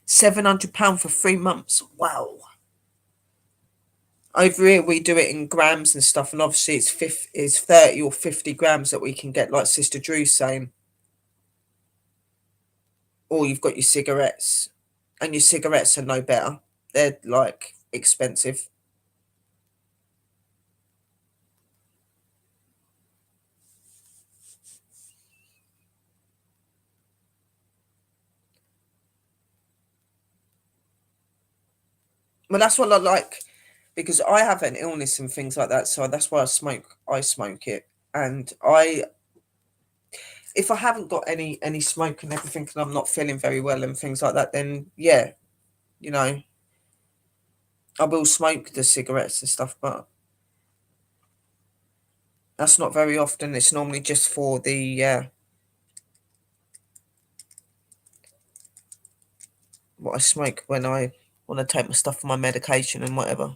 Speaker 1: 700 pound for 3 months. Wow. Over here, we do it in grams and stuff, and obviously it's 30 or 50 grams that we can get, like Sister Drew's saying. Or you've got your cigarettes, and your cigarettes are no better. They're like expensive. Well, that's what I like. because I have an illness and things like that, so that's why I smoke it. And I if I haven't got any smoke and everything and I'm not feeling very well and things like that, then yeah, you know, I will smoke the cigarettes and stuff, but that's not very often. It's normally just for the what I smoke when I want to take my stuff for my medication and whatever.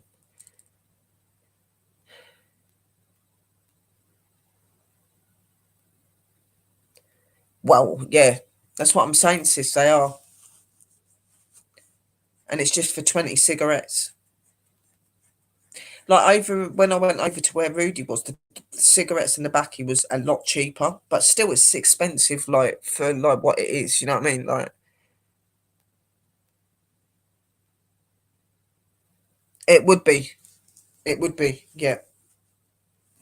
Speaker 1: Well, yeah, that's what I'm saying, sis. They are, and it's just for 20 cigarettes. Like over when I went over to where Rudy was, the cigarettes in the backy was a lot cheaper, but still it's expensive. Like for like what it is, you know what I mean? Like it would be, it would be, yeah.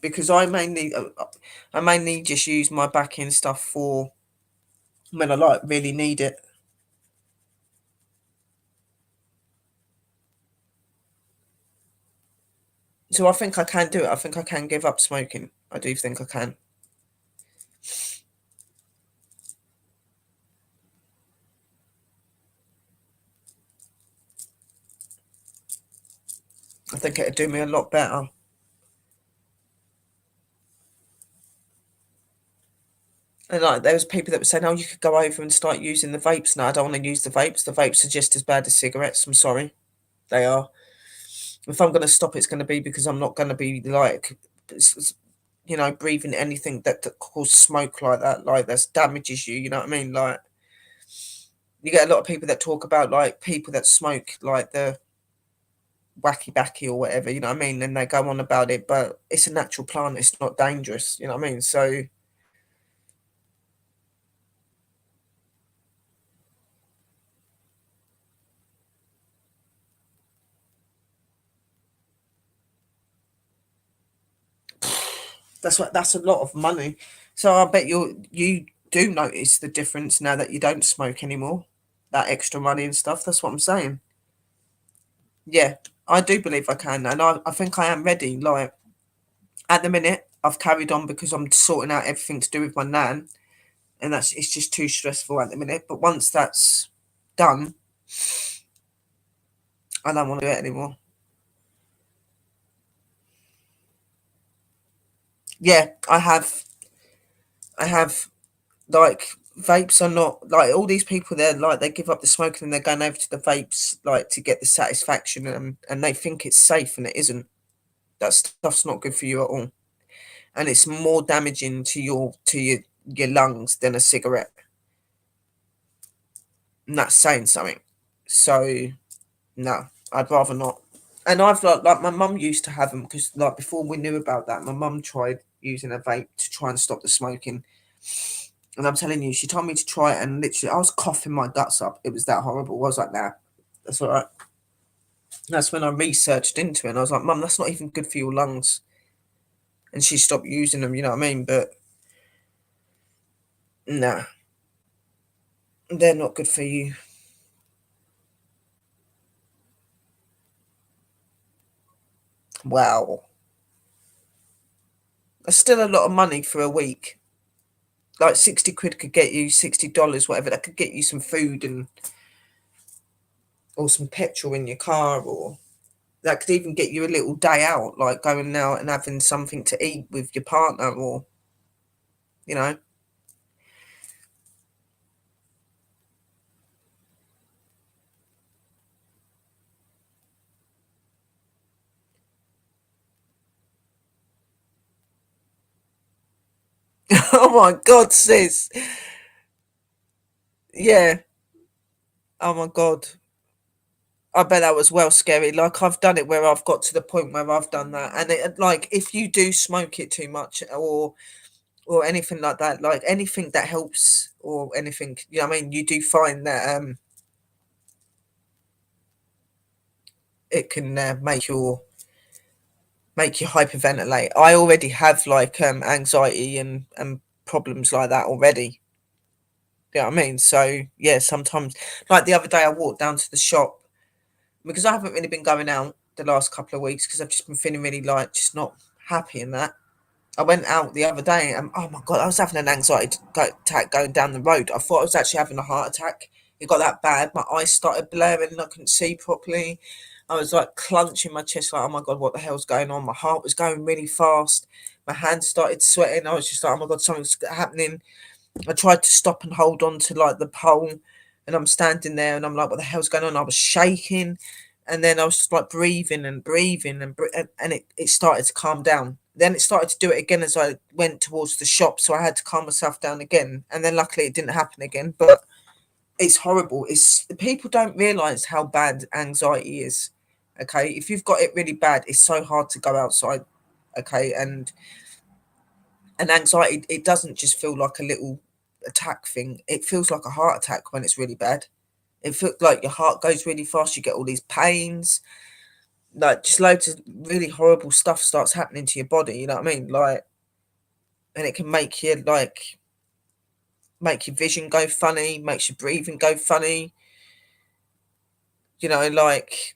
Speaker 1: Because I mainly just use my backing stuff for when I like really need it. So I think I can do it. I think I can give up smoking. I do think I can. I think it'd do me a lot better. And like there was people that were saying, "Oh, you could go over and start using the vapes." No, I don't want to use the vapes. The vapes are just as bad as cigarettes. I'm sorry, they are. If I'm going to stop, it's going to be because I'm not going to be like, breathing anything that causes smoke like that. Like that damages you. You know what I mean? Like you get a lot of people that talk about like people that smoke like the wacky backy or whatever. You know what I mean? And they go on about it, but it's a natural plant. It's not dangerous. You know what I mean? So that's a lot of money. So I bet you do notice the difference now that you don't smoke anymore. That extra money and stuff. That's what I'm saying. Yeah, I do believe I can, and I think I am ready. Like at the minute, I've carried on because I'm sorting out everything to do with my nan, and it's just too stressful at the minute. But once that's done, I don't want to do it anymore. Yeah, I have like vapes are not like all these people. They're like they give up the smoking and they're going over to the vapes like to get the satisfaction, and they think it's safe and it isn't. That stuff's not good for you at all, and it's more damaging to your lungs than a cigarette. And that's saying something. So no, I'd rather not. And I've like my mum used to have them because like before we knew about that, my mum tried using a vape to try and stop the smoking. And I'm telling you, she told me to try it, and literally, I was coughing my guts up. It was that horrible. I was like, nah, that's all right. That's when I researched into it, and I was like, Mum, that's not even good for your lungs. And she stopped using them, you know what I mean? But nah, they're not good for you. Wow. That's still a lot of money for a week. Like 60 quid could get you $60, whatever. That could get you some food and or some petrol in your car, or that could even get you a little day out, like going out and having something to eat with your partner, or you know. Oh my god, sis. Yeah. Oh my god. I bet that was well scary. Like I've done it where I've got to the point where I've done that, and like if you do smoke it too much, or anything like that, like anything that helps or anything, you know what I mean, you do find that it can make you hyperventilate. I already have like anxiety and problems like that already. You know what I mean? So yeah, sometimes like the other day I walked down to the shop because I haven't really been going out. the last couple of weeks because I've just been feeling really like just not happy in that. I went out the other day and oh my god, I was having an anxiety attack going down the road. I thought I was actually having a heart attack. It got that bad. My eyes started blaring and I couldn't see properly. I was like clenching my chest, like, oh my god, what the hell's going on? My heart was going really fast. My hands started sweating. I was just like, oh my god, something's happening. I tried to stop and hold on to like the pole, and I'm standing there and I'm like, what the hell's going on? I was shaking, and then I was just like breathing and breathing and it started to calm down. Then it started to do it again as I went towards the shop, so I had to calm myself down again. And then luckily it didn't happen again. But it's horrible. It's people don't realize how bad anxiety is. Okay, if you've got it really bad, it's so hard to go outside. Okay, and anxiety, it doesn't just feel like a little attack thing. It feels like a heart attack when it's really bad. It feels like your heart goes really fast. You get all these pains, like just loads of really horrible stuff starts happening to your body. You know what I mean? Like, and it can make your vision go funny, makes your breathing go funny. You know, like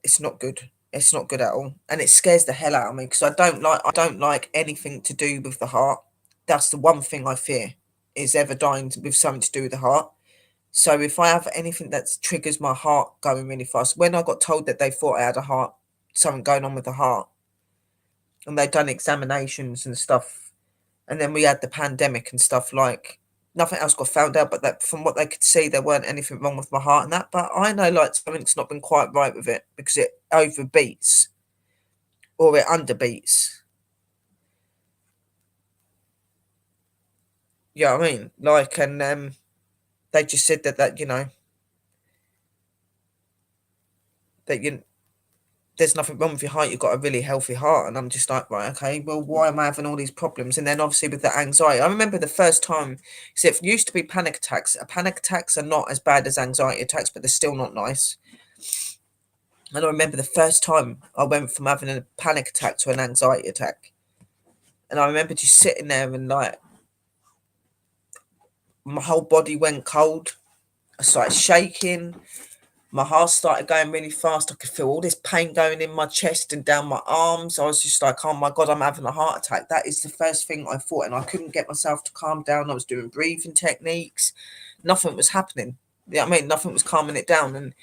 Speaker 1: it's not good. It's not good at all, and it scares the hell out of me because I don't like anything to do with the heart. That's the one thing I fear, is ever dying with something to do with the heart. So if I have anything that triggers my heart going really fast, when I got told that they thought I had a heart, something going on with the heart, and they'd done examinations and stuff, and then we had the pandemic and stuff, like nothing else got found out, but that from what they could see, there weren't anything wrong with my heart and that. But I know like something's not been quite right with it because it overbeats or it underbeats. You know what I mean? Like, and they just said that that you there's nothing wrong with your heart. You've got a really healthy heart, and I'm just like, right, okay. Well, why am I having all these problems? And then obviously with the anxiety, I remember the first time. So it used to be panic attacks. Panic attacks are not as bad as anxiety attacks, but they're still not nice. And I remember the first time I went from having a panic attack to an anxiety attack, and I remember just sitting there and like my whole body went cold. I started shaking. My heart started going really fast. I could feel all this pain going in my chest and down my arms. I was just like, oh my God, I'm having a heart attack. That is the first thing I thought. And I couldn't get myself to calm down. I was doing breathing techniques. Nothing was happening. Yeah, I mean, nothing was calming it down. And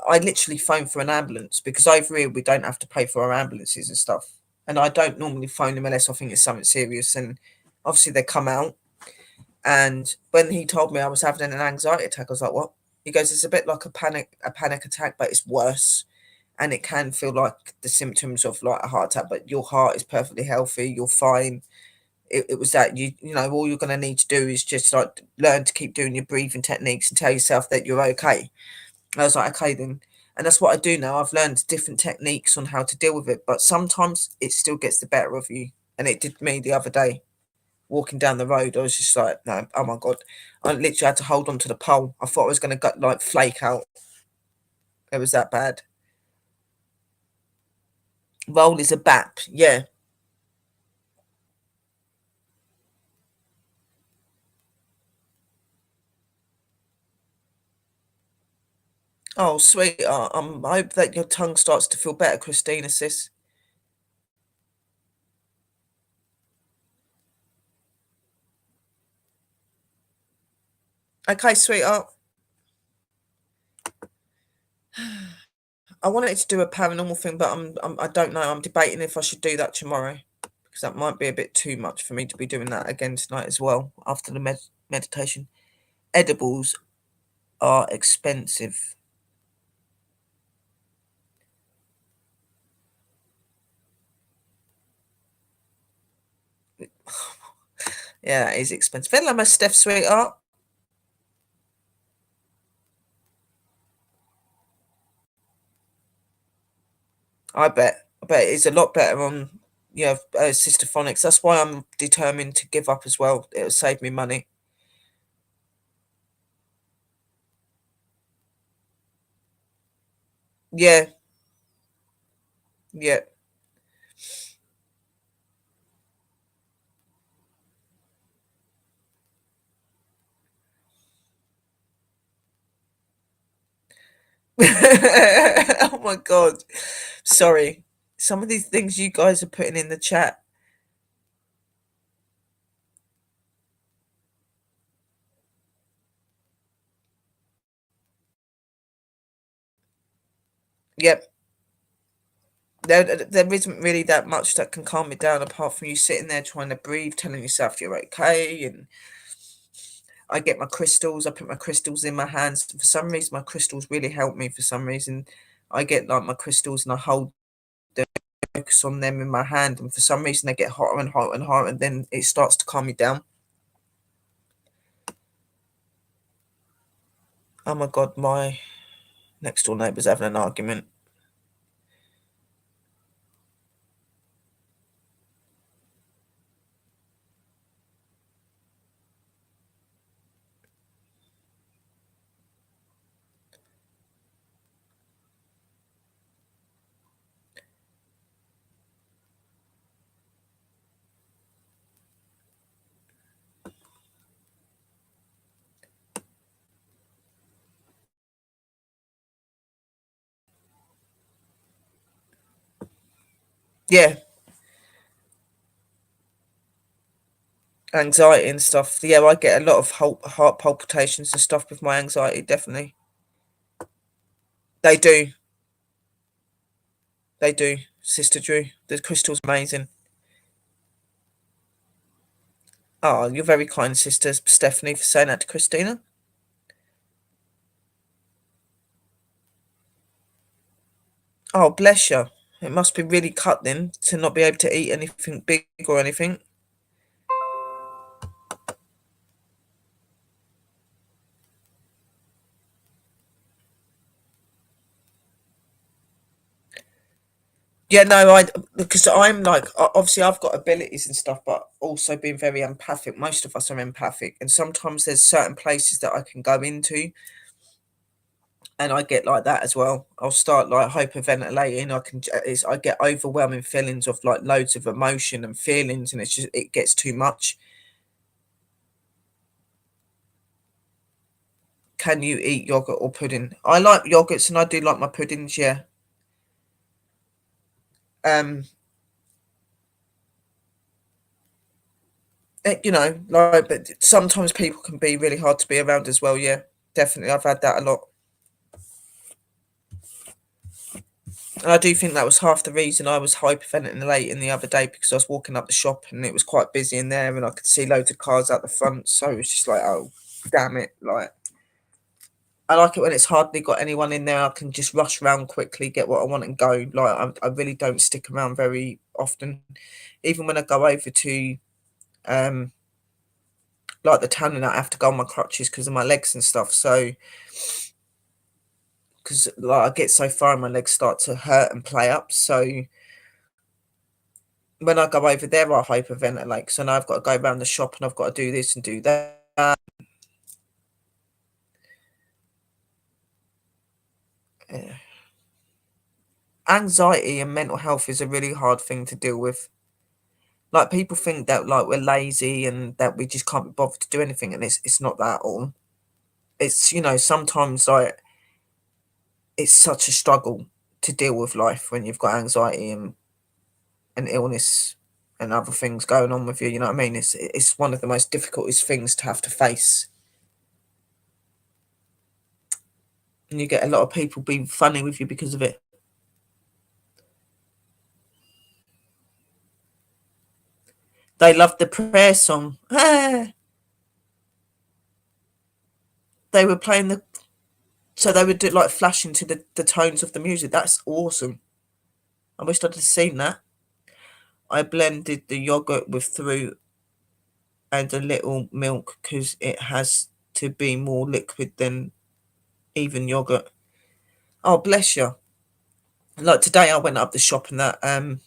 Speaker 1: I literally phoned for an ambulance because over here we don't have to pay for our ambulances and stuff. And I don't normally phone them unless I think it's something serious. And obviously they come out. And when he told me I was having an anxiety attack, I was like, what? He goes, it's a bit like a panic attack, but it's worse. And it can feel like the symptoms of like a heart attack, but your heart is perfectly healthy. You're fine. It was that you know, all you're going to need to do is just like learn to keep doing your breathing techniques and tell yourself that you're okay. I was like, okay then. And that's what I do now. I've learned different techniques on how to deal with it, but sometimes it still gets the better of you. And it did me the other day walking down the road. I was just like, no, oh my God. I literally had to hold on to the pole. I thought I was going to like flake out. It was that bad. Roll is a BAP. Yeah. Oh, sweetheart. I hope that your tongue starts to feel better, Christina, sis. Okay, sweetheart. I wanted to do a paranormal thing, but I don't know. I'm debating if I should do that tomorrow because that might be a bit too much for me to be doing that again tonight as well after the meditation. Edibles are expensive. Yeah, it is expensive. Hello, my Steph, sweetheart. I bet it's a lot better on Sister Phonics. That's why I'm determined to give up as well. It'll save me money. Yeah, yeah. Oh my my God. Sorry. Some of these things you guys are putting in the chat. Yep. There isn't really that much that can calm me down apart from you sitting there trying to breathe, telling yourself you're okay. And I get my crystals. I put my crystals in my hands. For some reason, my crystals really help me. For some reason, I get like my crystals and I hold them, focus on them in my hand. And for some reason, they get hotter and hotter and hotter. And then it starts to calm me down. Oh my God, my next door neighbour's having an argument. Yeah, anxiety and stuff. Yeah, I get a lot of heart palpitations and stuff with my anxiety, definitely. They do. They do, Sister Drew. The crystal's amazing. Oh, you're very kind, Sister Stephanie, for saying that to Christina. Oh, bless you. It must be really cut then to not be able to eat anything big or anything. Yeah, no, because I'm like obviously I've got abilities and stuff, but also being very empathic. Most of us are empathic, and sometimes there's certain places that I can go into, and I get like that as well. I'll start like hyperventilating. I get overwhelming feelings of like loads of emotion and feelings, and it gets too much. Can you eat yogurt or pudding? I like yogurts, and I do like my puddings. Yeah. Um, like, but sometimes people can be really hard to be around as well. Yeah, definitely. I've had that a lot. And I do think that was half the reason I was hyperventilating the other day because I was walking up the shop and it was quite busy in there and I could see loads of cars out the front. So it's just like, oh, damn it. Like, I like it when it's hardly got anyone in there. I can just rush around quickly, get what I want and go. Like, I really don't stick around very often. Even when I go over to, um, like the town and I have to go on my crutches because of my legs and stuff. So, because like I get so far and my legs start to hurt and play up. So, when I go over there, I hyperventilate. So now I've got to go around the shop and I've got to do this and do that. Yeah. Anxiety and mental health is a really hard thing to deal with. Like people think that like we're lazy and that we just can't be bothered to do anything, and it's not that at all. It's sometimes like it's such a struggle to deal with life when you've got anxiety and illness and other things going on with you. You know what I mean? It's one of the most difficultest things to have to face. And you get a lot of people being funny with you because of it. They loved the prayer song. Ah, they were playing so they would do like flashing to the tones of the music. That's awesome. I wished I'd have seen that. I blended the yogurt with fruit and a little milk because it has to be more liquid than even yogurt. Oh, bless you. Like today, I went up the shop and I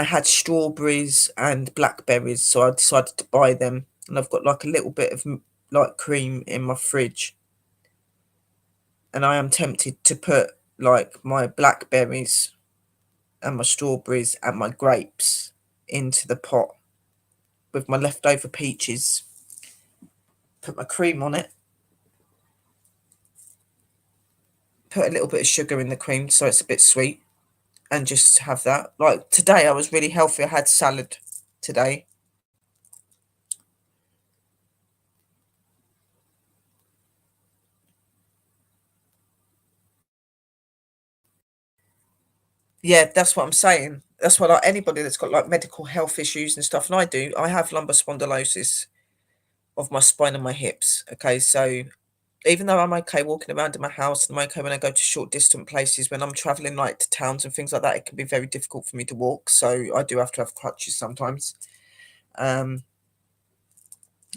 Speaker 1: had strawberries and blackberries, so I decided to buy them. And I've got like a little bit of like cream in my fridge, and I am tempted to put like my blackberries and my strawberries and my grapes into the pot with my leftover peaches, put my cream on it, put a little bit of sugar in the cream so it's a bit sweet, and just have that. Like today, I was really healthy. I had salad today. Yeah, that's what I'm saying. That's why, like anybody that's got like medical health issues and stuff, and I do. I have lumbar spondylosis of my spine and my hips. Okay, so even though I'm okay walking around in my house and I'm okay when I go to short distant places, when I'm traveling like to towns and things like that, it can be very difficult for me to walk. So I do have to have crutches sometimes. Um,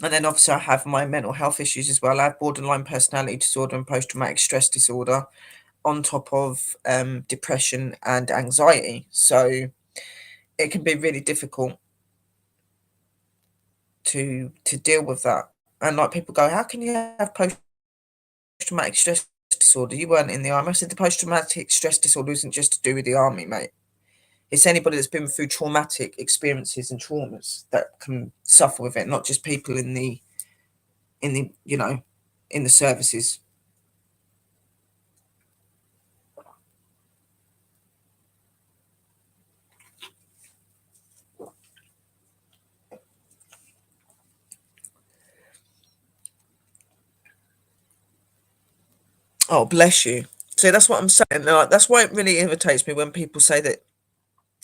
Speaker 1: and then obviously I have my mental health issues as well. I have borderline personality disorder and post traumatic stress disorder on top of depression and anxiety. So it can be really difficult to deal with that. And like people go, how can you have post traumatic stress disorder? You weren't in the army. I said the post traumatic stress disorder isn't just to do with the army, mate. It's anybody that's been through traumatic experiences and traumas that can suffer with it, not just people in the in the services. Oh, bless you. So that's what I'm saying. Like, that's why it really irritates me when people say that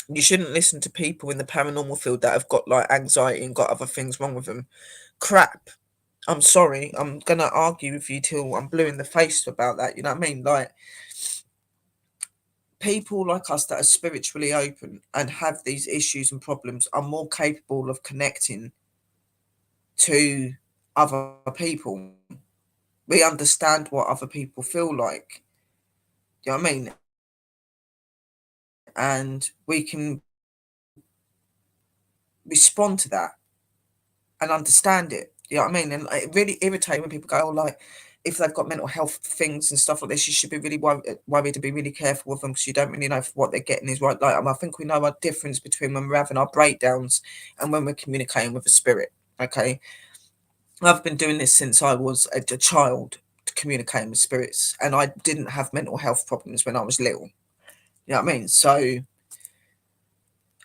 Speaker 1: you shouldn't listen to people in the paranormal field that have got like anxiety and got other things wrong with them. Crap. I'm sorry. I'm gonna argue with you till I'm blue in the face about that. You know what I mean? Like people like us that are spiritually open and have these issues and problems are more capable of connecting to other people. We understand what other people feel like. You know what I mean? And we can respond to that and understand it. You know what I mean? And it really irritates when people go, "Oh, like if they've got mental health things and stuff like this, you should be really worried to be really careful with them because you don't really know if what they're getting is right." Like I think we know our difference between when we're having our breakdowns and when we're communicating with a spirit. Okay, I've been doing this since I was a child, communicating with spirits, and I didn't have mental health problems when I was little. You know what I mean? So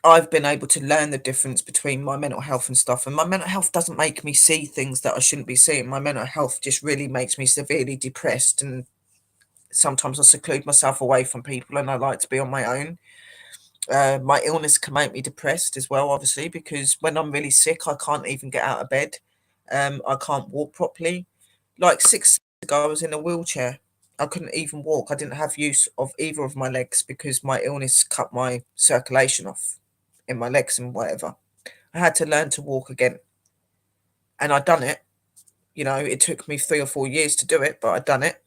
Speaker 1: I've been able to learn the difference between my mental health and stuff. And my mental health doesn't make me see things that I shouldn't be seeing. My mental health just really makes me severely depressed. And sometimes I seclude myself away from people and I like to be on my own. My illness can make me depressed as well, obviously, because when I'm really sick, I can't even get out of bed. I can't walk properly. Like 6 ago, I was in a wheelchair. I couldn't even walk. I didn't have use of either of my legs because my illness cut my circulation off in my legs and whatever. I had to learn to walk again. And I'd done it. You know, it took me 3 or 4 years to do it, but I'd done it,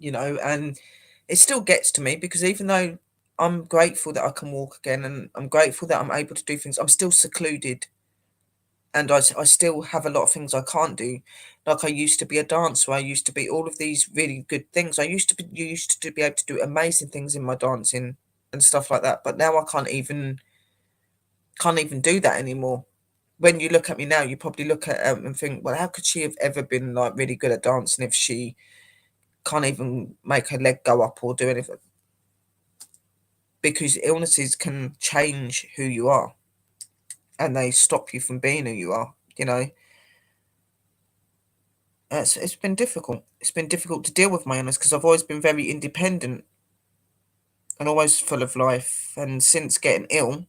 Speaker 1: and it still gets to me because even though I'm grateful that I can walk again and I'm grateful that I'm able to do things, I'm still secluded and I still have a lot of things I can't do. Like I used to be a dancer, I used to be all of these really good things. I used to be able to do amazing things in my dancing and stuff like that. But now I can't even do that anymore. When you look at me now, you probably look at and think, well, how could she have ever been like really good at dancing if she can't even make her leg go up or do anything? Because illnesses can change who you are and they stop you from being who you are. It's been difficult. It's been difficult to deal with my illness because I've always been very independent and always full of life. And since getting ill,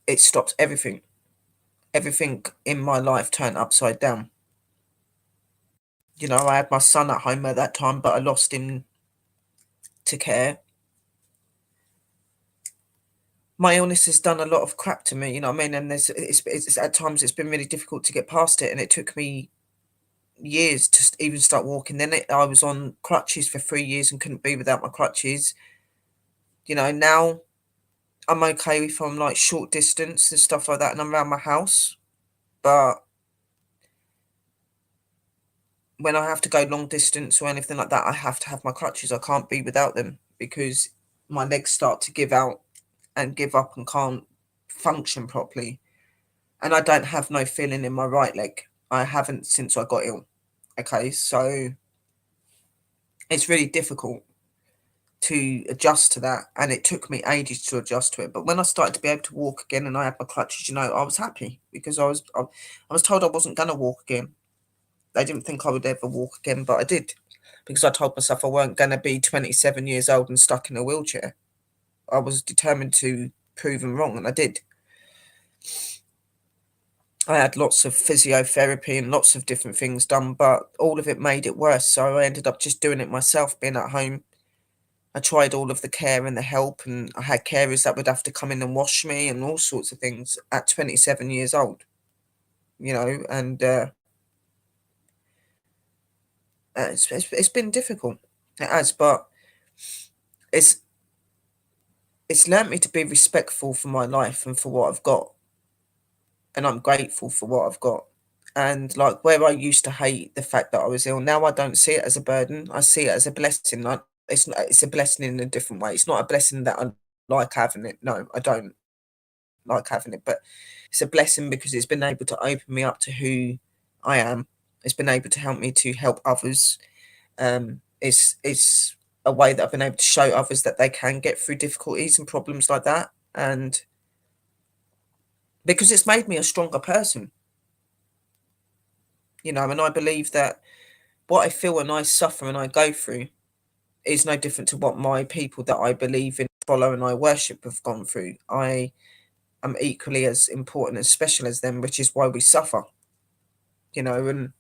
Speaker 1: it stopped everything. Everything in my life turned upside down. I had my son at home at that time, but I lost him to care. My illness has done a lot of crap to me, you know what I mean? And it's at times it's been really difficult to get past it, and it took me years to even start walking. Then I was on crutches for 3 years and couldn't be without my crutches. Now I'm okay if I'm like short distance and stuff like that, and I'm around my house. But when I have to go long distance or anything like that, I have to have my crutches. I can't be without them because my legs start to give out and give up and can't function properly. And I don't have no feeling in my right leg. I haven't since I got ill. Okay, so it's really difficult to adjust to that, and it took me ages to adjust to it. But when I started to be able to walk again and I had my crutches, I was happy because I was told I wasn't gonna walk again. They didn't think I would ever walk again, but I did, because I told myself I weren't gonna be 27 years old and stuck in a wheelchair. I was determined to prove them wrong, and I did. I had lots of physiotherapy and lots of different things done, but all of it made it worse. So I ended up just doing it myself, being at home. I tried all of the care and the help, and I had carers that would have to come in and wash me and all sorts of things at 27 years old, and it's been difficult. It has, but it's it's learnt me to be respectful for my life and for what I've got, and I'm grateful for what I've got. And like where I used to hate the fact that I was ill, now I don't see it as a burden. I see it as a blessing. Like it's a blessing in a different way. It's not a blessing that I like having it. No, I don't like having it, but it's a blessing because it's been able to open me up to who I am. It's been able to help me to help others. It's a way that I've been able to show others that they can get through difficulties and problems like that, and because it's made me a stronger person, and I believe that what I feel and I suffer and I go through is no different to what my people that I believe in, follow, and I worship have gone through. I am equally as important and special as them, which is why we suffer, and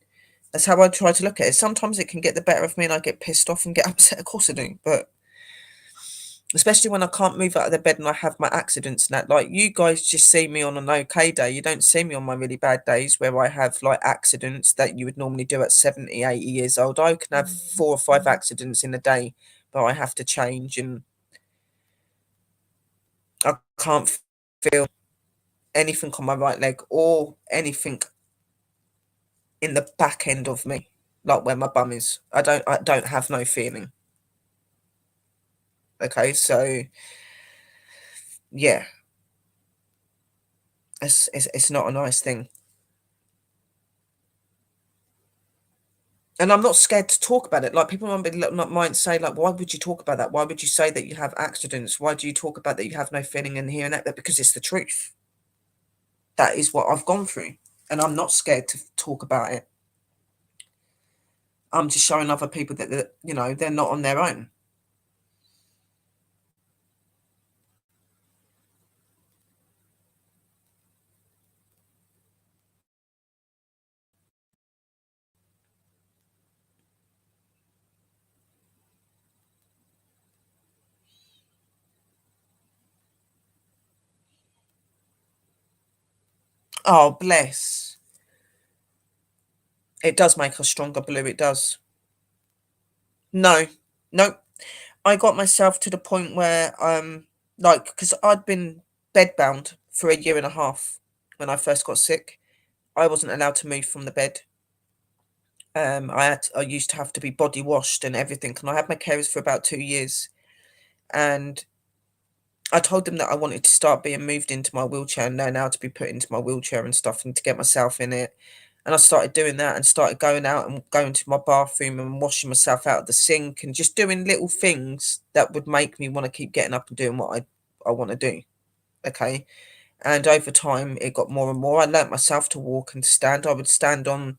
Speaker 1: that's how I try to look at it. Sometimes it can get the better of me and I get pissed off and get upset. Of course I do. But especially when I can't move out of the bed and I have my accidents and that. Like, you guys just see me on an okay day. You don't see me on my really bad days where I have like accidents that you would normally do at 70, 80 years old. I can have 4 or 5 accidents in a day, but I have to change, and I can't feel anything on my right leg or anything in the back end of me, like where my bum is. I don't have no feeling. Okay, so yeah, it's not a nice thing. And I'm not scared to talk about it. Like, people might say, like, why would you talk about that? Why would you say that you have accidents? Why do you talk about that you have no feeling in here and that? But because it's the truth. That is what I've gone through. And I'm not scared to talk about it. I'm just showing other people that they're not on their own. Oh, bless. It does make us stronger, Blue. It does. No, no. I got myself to the point where, like, because I'd been bedbound for a year and a half when I first got sick. I wasn't allowed to move from the bed. I used to have to be body washed and everything, and I had my carers for about 2 years. And I told them that I wanted to start being moved into my wheelchair and learn how to be put into my wheelchair and stuff, and to get myself in it. And I started doing that and started going out and going to my bathroom and washing myself out of the sink and just doing little things that would make me want to keep getting up and doing what I want to do. Okay. And over time, it got more and more. I learnt myself to walk and stand. I would stand on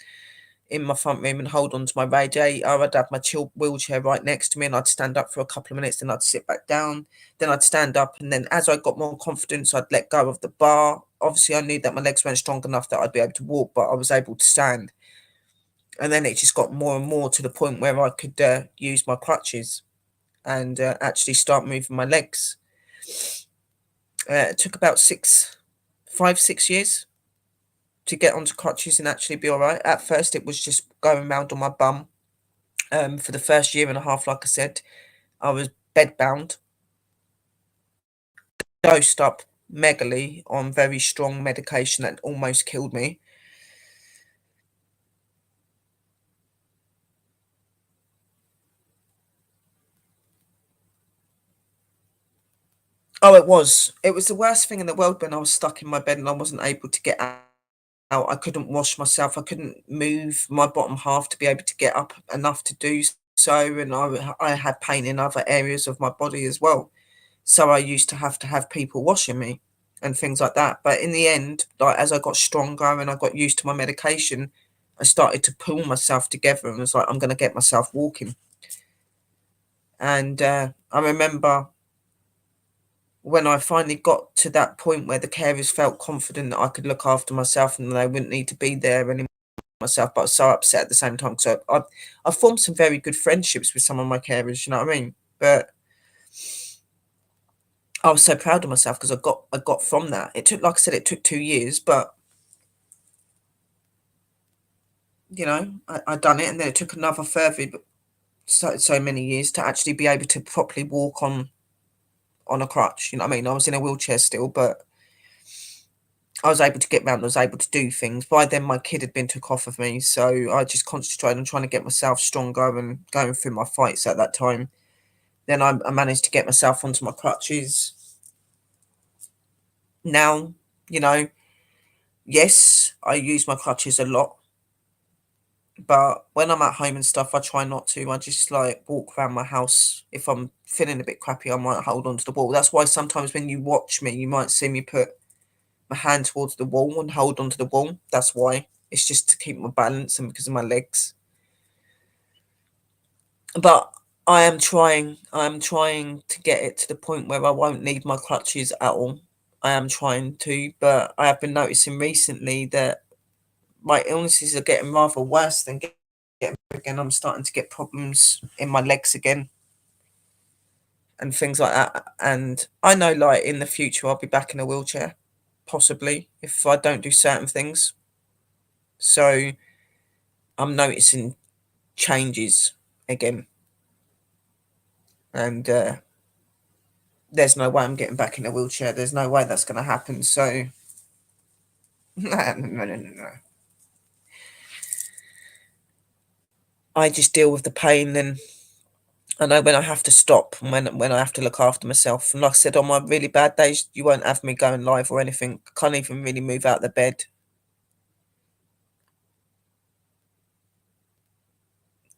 Speaker 1: in my front room and hold on to my radiator. I'd have my chill wheelchair right next to me, and I'd stand up for a couple of minutes, then I'd sit back down, then I'd stand up, and then as I got more confidence, I'd let go of the bar. Obviously, I knew that my legs weren't strong enough that I'd be able to walk, but I was able to stand. And then it just got more and more to the point where I could use my crutches and actually start moving my legs. It took about 5, 6 years to get onto crutches and actually be all right. At first, it was just going round on my bum. For the first year and a half, like I said, I was bedbound, dosed up megally on very strong medication that almost killed me. Oh, it was. It was the worst thing in the world when I was stuck in my bed and I wasn't able to get out. I couldn't wash myself. I couldn't move my bottom half to be able to get up enough to do so, and I had pain in other areas of my body as well. So I used to have people washing me and things like that. But in the end, like as I got stronger and I got used to my medication, I started to pull myself together and was like, I'm going to get myself walking. And I remember when I finally got to that point where the carers felt confident that I could look after myself and they wouldn't need to be there anymore myself, but I was so upset at the same time. So I formed some very good friendships with some of my carers, you know what I mean? But I was so proud of myself because I got from that. It took, like I said, it took 2 years, but you know, I done it, and then it took another further, but so many years to actually be able to properly walk on a crutch. You know what I mean? I was in a wheelchair still, but I was able to get round. I was able to do things. By then, my kid had been took off of me, so I just concentrated on trying to get myself stronger and going through my fights at that time. Then I managed to get myself onto my crutches. Now, you know, yes, I use my crutches a lot, but when I'm at home and stuff, I try not to. I just like walk around my house. If I'm feeling a bit crappy, I might hold onto the wall. That's why sometimes when you watch me, you might see me put my hand towards the wall and hold onto the wall. That's why. It's just to keep my balance and because of my legs. But I am trying to get it to the point where I won't need my crutches at all. I am trying to, but I have been noticing recently that my illnesses are getting rather worse than getting better again. I'm starting to get problems in my legs again and things like that. And I know, like in the future, I'll be back in a wheelchair, possibly if I don't do certain things. So I'm noticing changes again, and there's no way I'm getting back in a wheelchair. There's no way that's going to happen. So no. I just deal with the pain, and I know when I have to stop and when I have to look after myself. And like I said, on my really bad days, you won't have me going live or anything. Can't even really move out of the bed.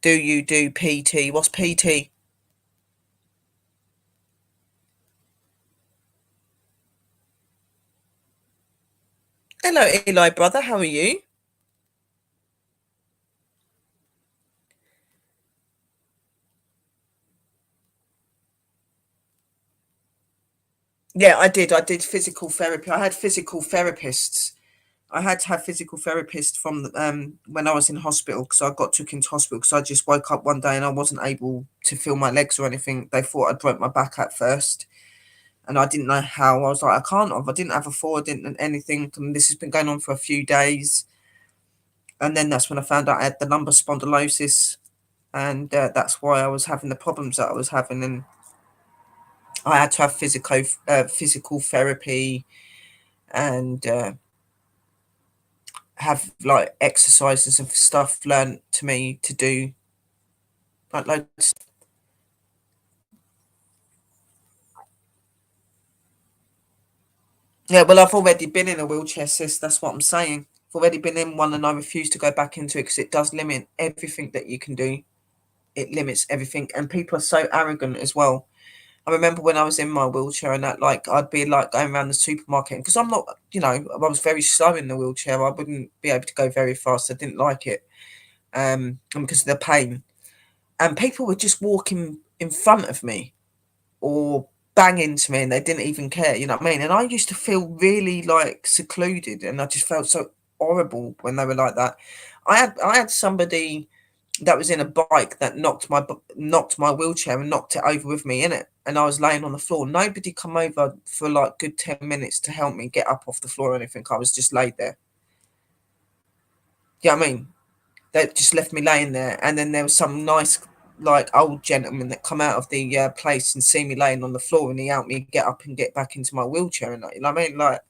Speaker 1: Do you do PT? What's PT? Hello, Eli, brother. How are you? Yeah, I did. I did physical therapy. I had physical therapists. I had to have physical therapists from when I was in hospital because I got took into hospital because I just woke up one day and I wasn't able to feel my legs or anything. They thought I broke my back at first, and I didn't know how. I was like, I can't have. I didn't have a fall. I didn't anything. And this has been going on for a few days, and then that's when I found out I had the lumbar spondylosis, and that's why I was having the problems that I was having, and I had to have physical therapy and have like exercises and stuff learned to me to do like loads. Yeah, well, I've already been in a wheelchair, sis. That's what I'm saying. I've already been in one, and I refuse to go back into it because it does limit everything that you can do. It limits everything, and people are so arrogant as well. I remember when I was in my wheelchair and that, like, I'd be like going around the supermarket because I'm not, I was very slow in the wheelchair. I wouldn't be able to go very fast. I didn't like it, and because of the pain. And people were just walking in front of me or bang into me and they didn't even care, you know what I mean? And I used to feel really like secluded and I just felt so horrible when they were like that. I had somebody that was in a bike that knocked my wheelchair and knocked it over with me in it. And I was laying on the floor. Nobody come over for like good 10 minutes to help me get up off the floor or anything. I was just laid there. You know what I mean? They just left me laying there, and then there was some nice, like old gentleman that come out of the place and see me laying on the floor, and he helped me get up and get back into my wheelchair, and you know what I mean, like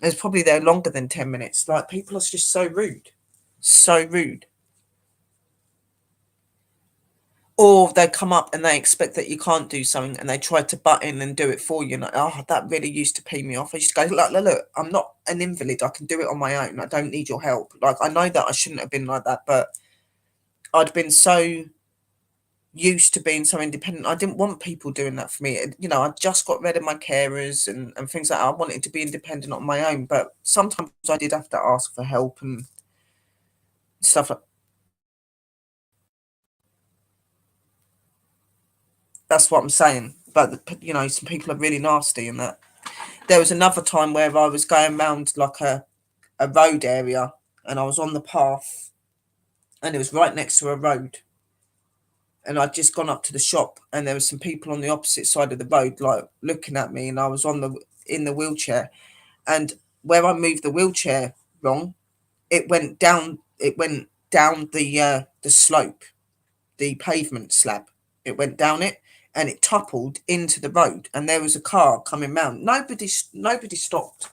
Speaker 1: it was probably there longer than 10 minutes. Like people are just so rude, so rude. or they come up and they expect that you can't do something and they try to butt in and do it for you. And like, oh, that really used to pee me off. I used to go, look, I'm not an invalid. I can do it on my own. I don't need your help. Like, I know that I shouldn't have been like that, but I'd been so used to being so independent. I didn't want people doing that for me. You know, I just got rid of my carers and things like that. I wanted to be independent on my own, but sometimes I did have to ask for help and stuff like. That's what I'm saying. But you know, some people are really nasty in that. There was another time where I was going around like a road area and I was on the path and it was right next to a road. And I'd just gone up to the shop and there was some people on the opposite side of the road, like looking at me, and I was in the wheelchair. And where I moved the wheelchair wrong, it went down the slope, the pavement slab. It went down it and it toppled into the road and there was a car coming round. Nobody stopped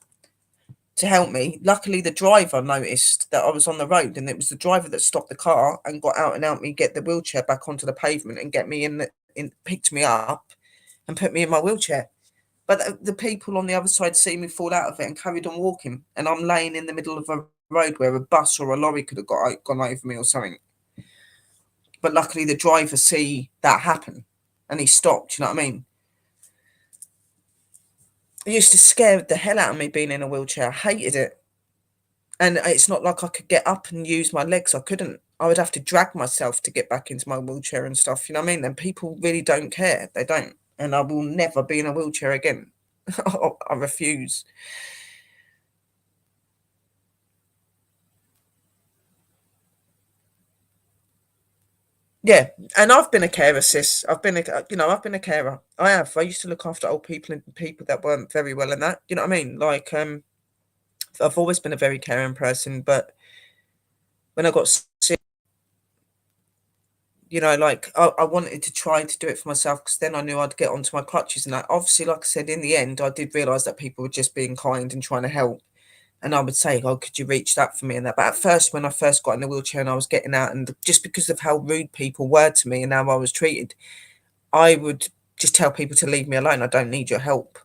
Speaker 1: to help me. Luckily, the driver noticed that I was on the road, and it was the driver that stopped the car and got out and helped me get the wheelchair back onto the pavement and get me picked me up and put me in my wheelchair. But the people on the other side see me fall out of it and carried on walking, and I'm laying in the middle of a road where a bus or a lorry could have gone over me or something. But luckily, the driver see that happen, and he stopped. You know what I mean? It used to scare the hell out of me being in a wheelchair. I hated it. And it's not like I could get up and use my legs. I couldn't. I would have to drag myself to get back into my wheelchair and stuff. You know what I mean? And people really don't care. They don't. And I will never be in a wheelchair again. I refuse. Yeah, and I've been a carer, sis. I've been a carer. I have. I used to look after old people and people that weren't very well, and that. You know what I mean? Like, I've always been a very caring person, but when I got sick, you know, like I wanted to try to do it for myself because then I knew I'd get onto my crutches. And obviously, like I said, in the end, I did realise that people were just being kind and trying to help. And I would say, oh, could you reach that for me and that? But at first, when I first got in the wheelchair and I was getting out, and just because of how rude people were to me and how I was treated, I would just tell people to leave me alone. I don't need your help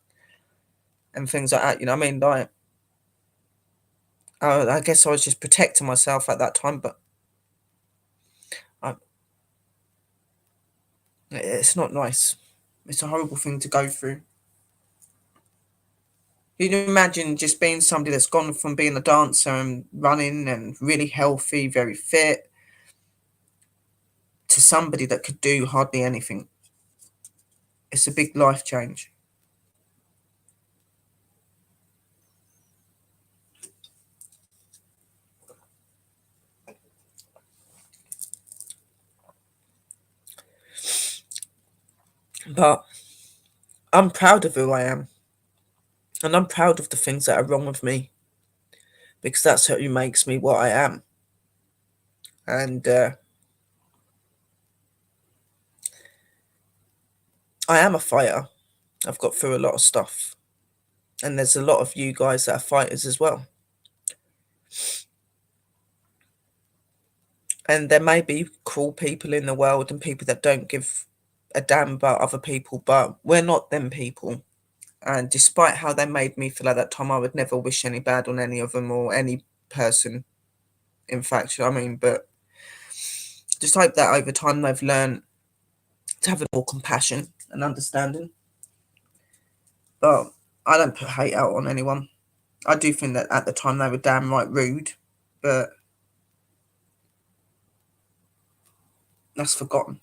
Speaker 1: and things like that. You know what I mean? Like, I guess I was just protecting myself at that time, but I, it's not nice. It's a horrible thing to go through. You can imagine just being somebody that's gone from being a dancer and running and really healthy, very fit, to somebody that could do hardly anything. It's a big life change. But I'm proud of who I am. And I'm proud of the things that are wrong with me because that's who makes me what I am. And I am a fighter. I've got through a lot of stuff. And there's a lot of you guys that are fighters as well. And there may be cruel people in the world and people that don't give a damn about other people, but we're not them people. And despite how they made me feel at that time, I would never wish any bad on any of them or any person. In fact, you know what I mean? But just hope that over time they've learned to have more compassion and understanding. But I don't put hate out on anyone. I do think that at the time they were damn right rude, but that's forgotten.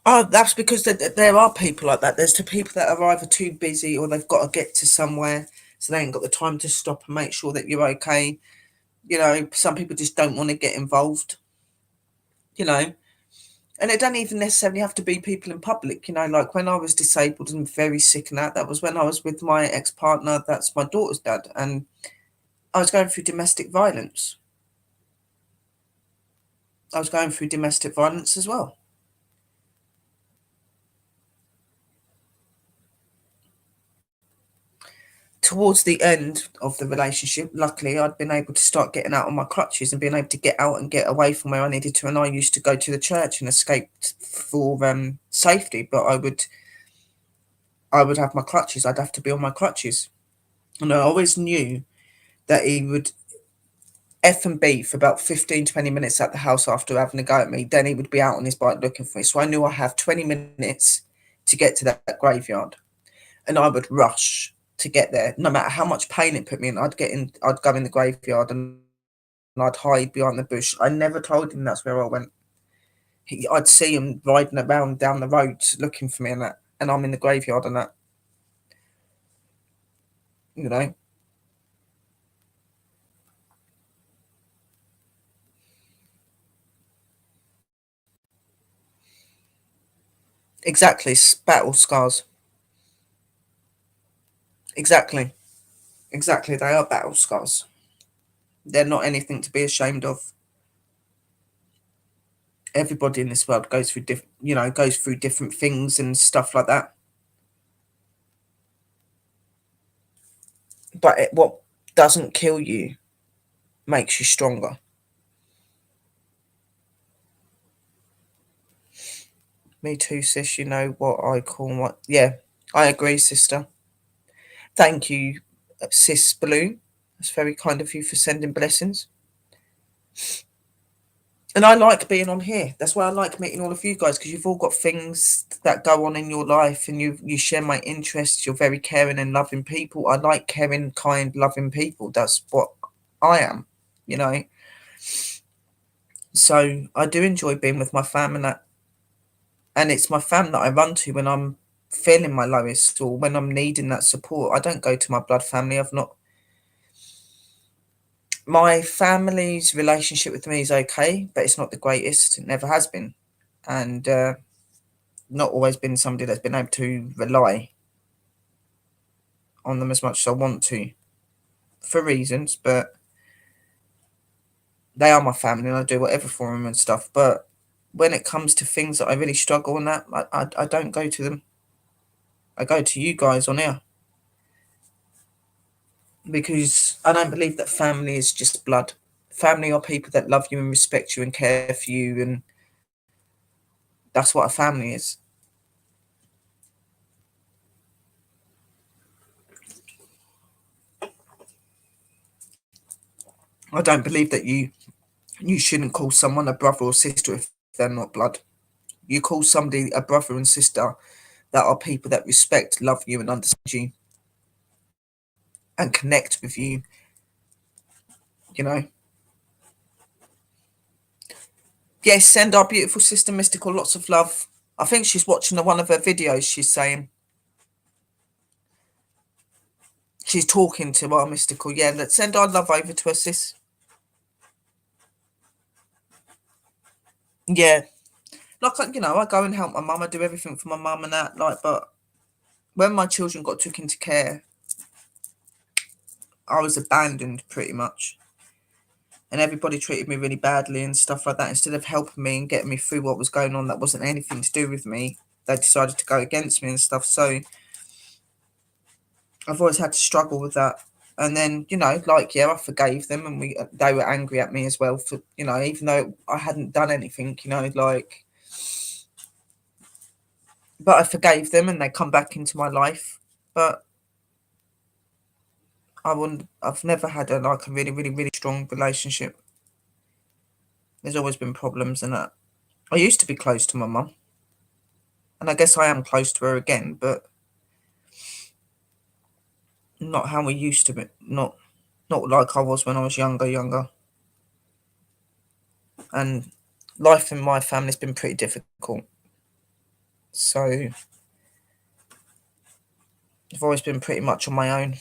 Speaker 1: Oh, that's because there are people like that. There's two people that are either too busy or they've got to get to somewhere, so they ain't got the time to stop and make sure that you're okay. You know, some people just don't want to get involved. You know, and it don't even necessarily have to be people in public. You know, like when I was disabled and very sick and that was when I was with my ex-partner. That's my daughter's dad, and I was going through domestic violence. I was going through domestic violence as well. towards the end of the relationship, luckily, I'd been able to start getting out on my crutches and being able to get out and get away from where I needed to. And I used to go to the church and escape for safety, but I would have my crutches. I'd have to be on my crutches, and I always knew that he would F and B for about 15, 20 minutes at the house after having a go at me. Then he would be out on his bike looking for me. So I knew I have 20 minutes to get to that graveyard, and I would rush to get there. No matter how much pain it put me in, I'd go in the graveyard and I'd hide behind the bush. I never told him that's where I went. I'd see him riding around down the road looking for me and that, and I'm in the graveyard and that, you know. Exactly, battle scars. Exactly, exactly. They are battle scars. They're not anything to be ashamed of. Everybody in this world goes through goes through different things and stuff like that. But what doesn't kill you makes you stronger. Me too, sis. You know what I call what? Yeah, I agree, sister. Thank you, sis Blue. That's very kind of you for sending blessings. And I like being on here. That's why I like meeting all of you guys, because you've all got things that go on in your life and you share my interests. You're very caring and loving people. I like caring, kind, loving people. That's what I am, you know. So I do enjoy being with my fam and that. And it's my fam that I run to when I'm feeling my lowest or when I'm needing that support. I don't go to my blood family. I've not. My family's relationship with me is okay, but it's not the greatest. It never has been. And not always been somebody that's been able to rely on them as much as I want to for reasons, but they are my family and I do whatever for them and stuff. But when it comes to things that I really struggle on that, I don't go to them. I go to you guys on here because I don't believe that family is just blood. Family are people that love you and respect you and care for you, and that's what a family is. I don't believe that you shouldn't call someone a brother or sister if they're not blood. You call somebody a brother and sister that are people that respect, love you, and understand you and connect with you, you know. Yes, send our beautiful sister Mystical lots of love. I think she's watching one of her videos. She's saying she's talking to our Mystical. Yeah, let's send our love over to her, sis. Yeah, like I go and help my mum. I do everything for my mum and that. Like, but when my children got took into care, I was abandoned pretty much, and everybody treated me really badly and stuff like that. Instead of helping me and getting me through what was going on, that wasn't anything to do with me. They decided to go against me and stuff. So I've always had to struggle with that. And then, I forgave them and they were angry at me as well for, even though I hadn't done anything, but I forgave them and they come back into my life. But I've never had a really, really, really strong relationship. There's always been problems and that. I used to be close to my mum. And I guess I am close to her again, but not how we used to be. Not like I was when I was younger. And life in my family's been pretty difficult. So I've always been pretty much on my own.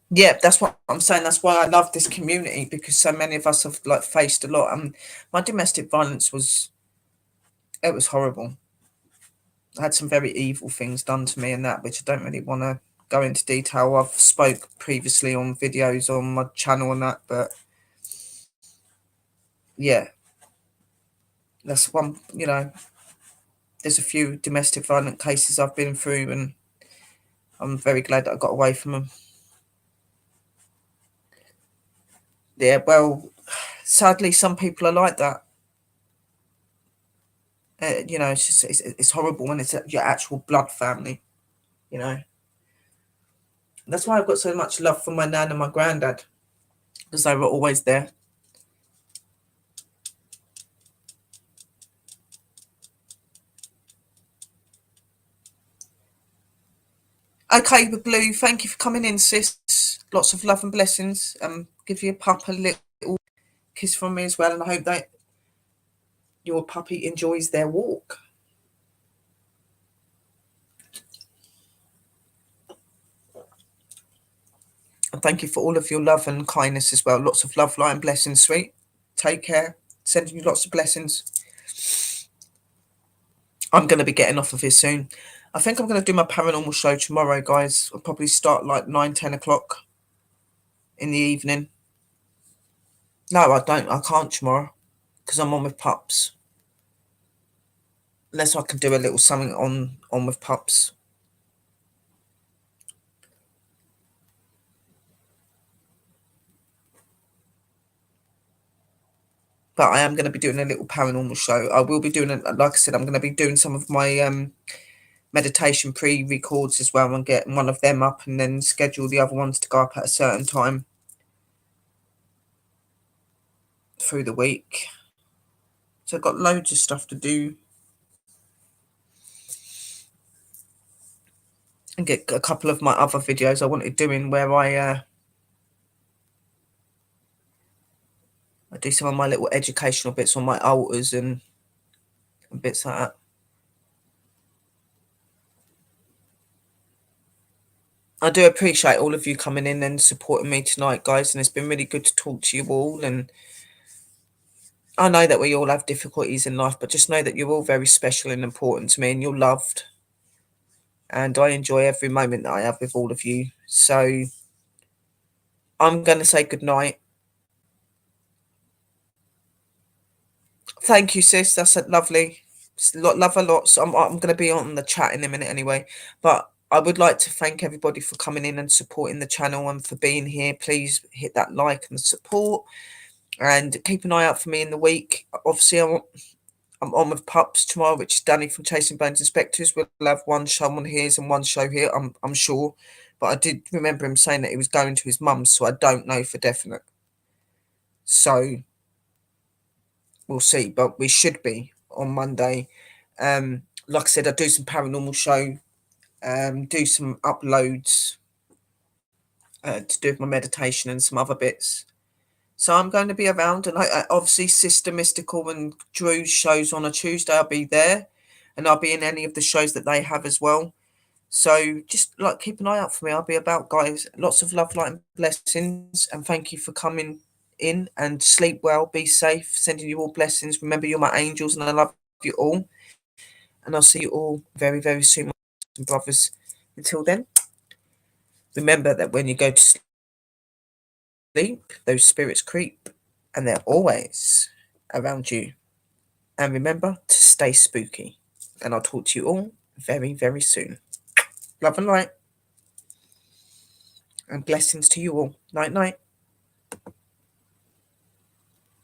Speaker 1: Yeah, that's what I'm saying. That's why I love this community, because so many of us have faced a lot. And my domestic violence was horrible. I had some very evil things done to me and that, which I don't really want to go into detail. I've spoke previously on videos on my channel and that, but yeah, That's one, there's a few domestic violent cases I've been through, and I'm very glad that I got away from them. Yeah, well, sadly, some people are like that. It's just it's horrible when it's your actual blood family. You know, that's why I've got so much love for my nan and my granddad, because they were always there. Okay, but Blue, thank you for coming in, sis. Lots of love and blessings. Give your pup a little kiss from me as well, and I hope that your puppy enjoys their walk. And thank you for all of your love and kindness as well. Lots of love, light, and blessings, sweet. Take care. Sending you lots of blessings. I'm going to be getting off of here soon. I think I'm going to do my paranormal show tomorrow, guys. I'll probably start like 9, 10 o'clock in the evening. No, I don't. I can't tomorrow because I'm on with pups. Unless I can do a little something on with pups. But I am going to be doing a little paranormal show. I will be doing it, like I said, I'm going to be doing some of my meditation pre-records as well, and get one of them up and then schedule the other ones to go up at a certain time through the week. So I've got loads of stuff to do. And get a couple of my other videos I wanted doing where I do some of my little educational bits on my altars and bits like that. I do appreciate all of you coming in and supporting me tonight, guys, and it's been really good to talk to you all. And I know that we all have difficulties in life, but just know that you're all very special and important to me, and you're loved. And I enjoy every moment that I have with all of you. So I'm going to say good night. Thank you, sis. That's lovely. Love a lot. So I'm going to be on the chat in a minute anyway. But I would like to thank everybody for coming in and supporting the channel and for being here. Please hit that like and support. And keep an eye out for me in the week. Obviously, I'm on with Pups tomorrow, which is Danny from Chasing Bones Inspectors. We'll have one show on his and one show here, I'm sure. But I did remember him saying that he was going to his mum's, so I don't know for definite. So we'll see, but we should be on Monday. Like I said, I do some paranormal show, do some uploads to do with my meditation and some other bits. So I'm going to be around, and I obviously Sister Mystical and Drew's shows on a Tuesday. I'll be there, and I'll be in any of the shows that they have as well. So just like keep an eye out for me. I'll be about, guys. Lots of love, light, and blessings, and thank you for coming in. And sleep well, be safe. Sending you all blessings. Remember, you're my angels, and I love you all. And I'll see you all very, very soon, my brothers. Until then, remember that when you go to sleep, those spirits creep, and they're always around you. And remember to stay spooky. And I'll talk to you all very, very soon. Love and light. And blessings to you all. Night, night.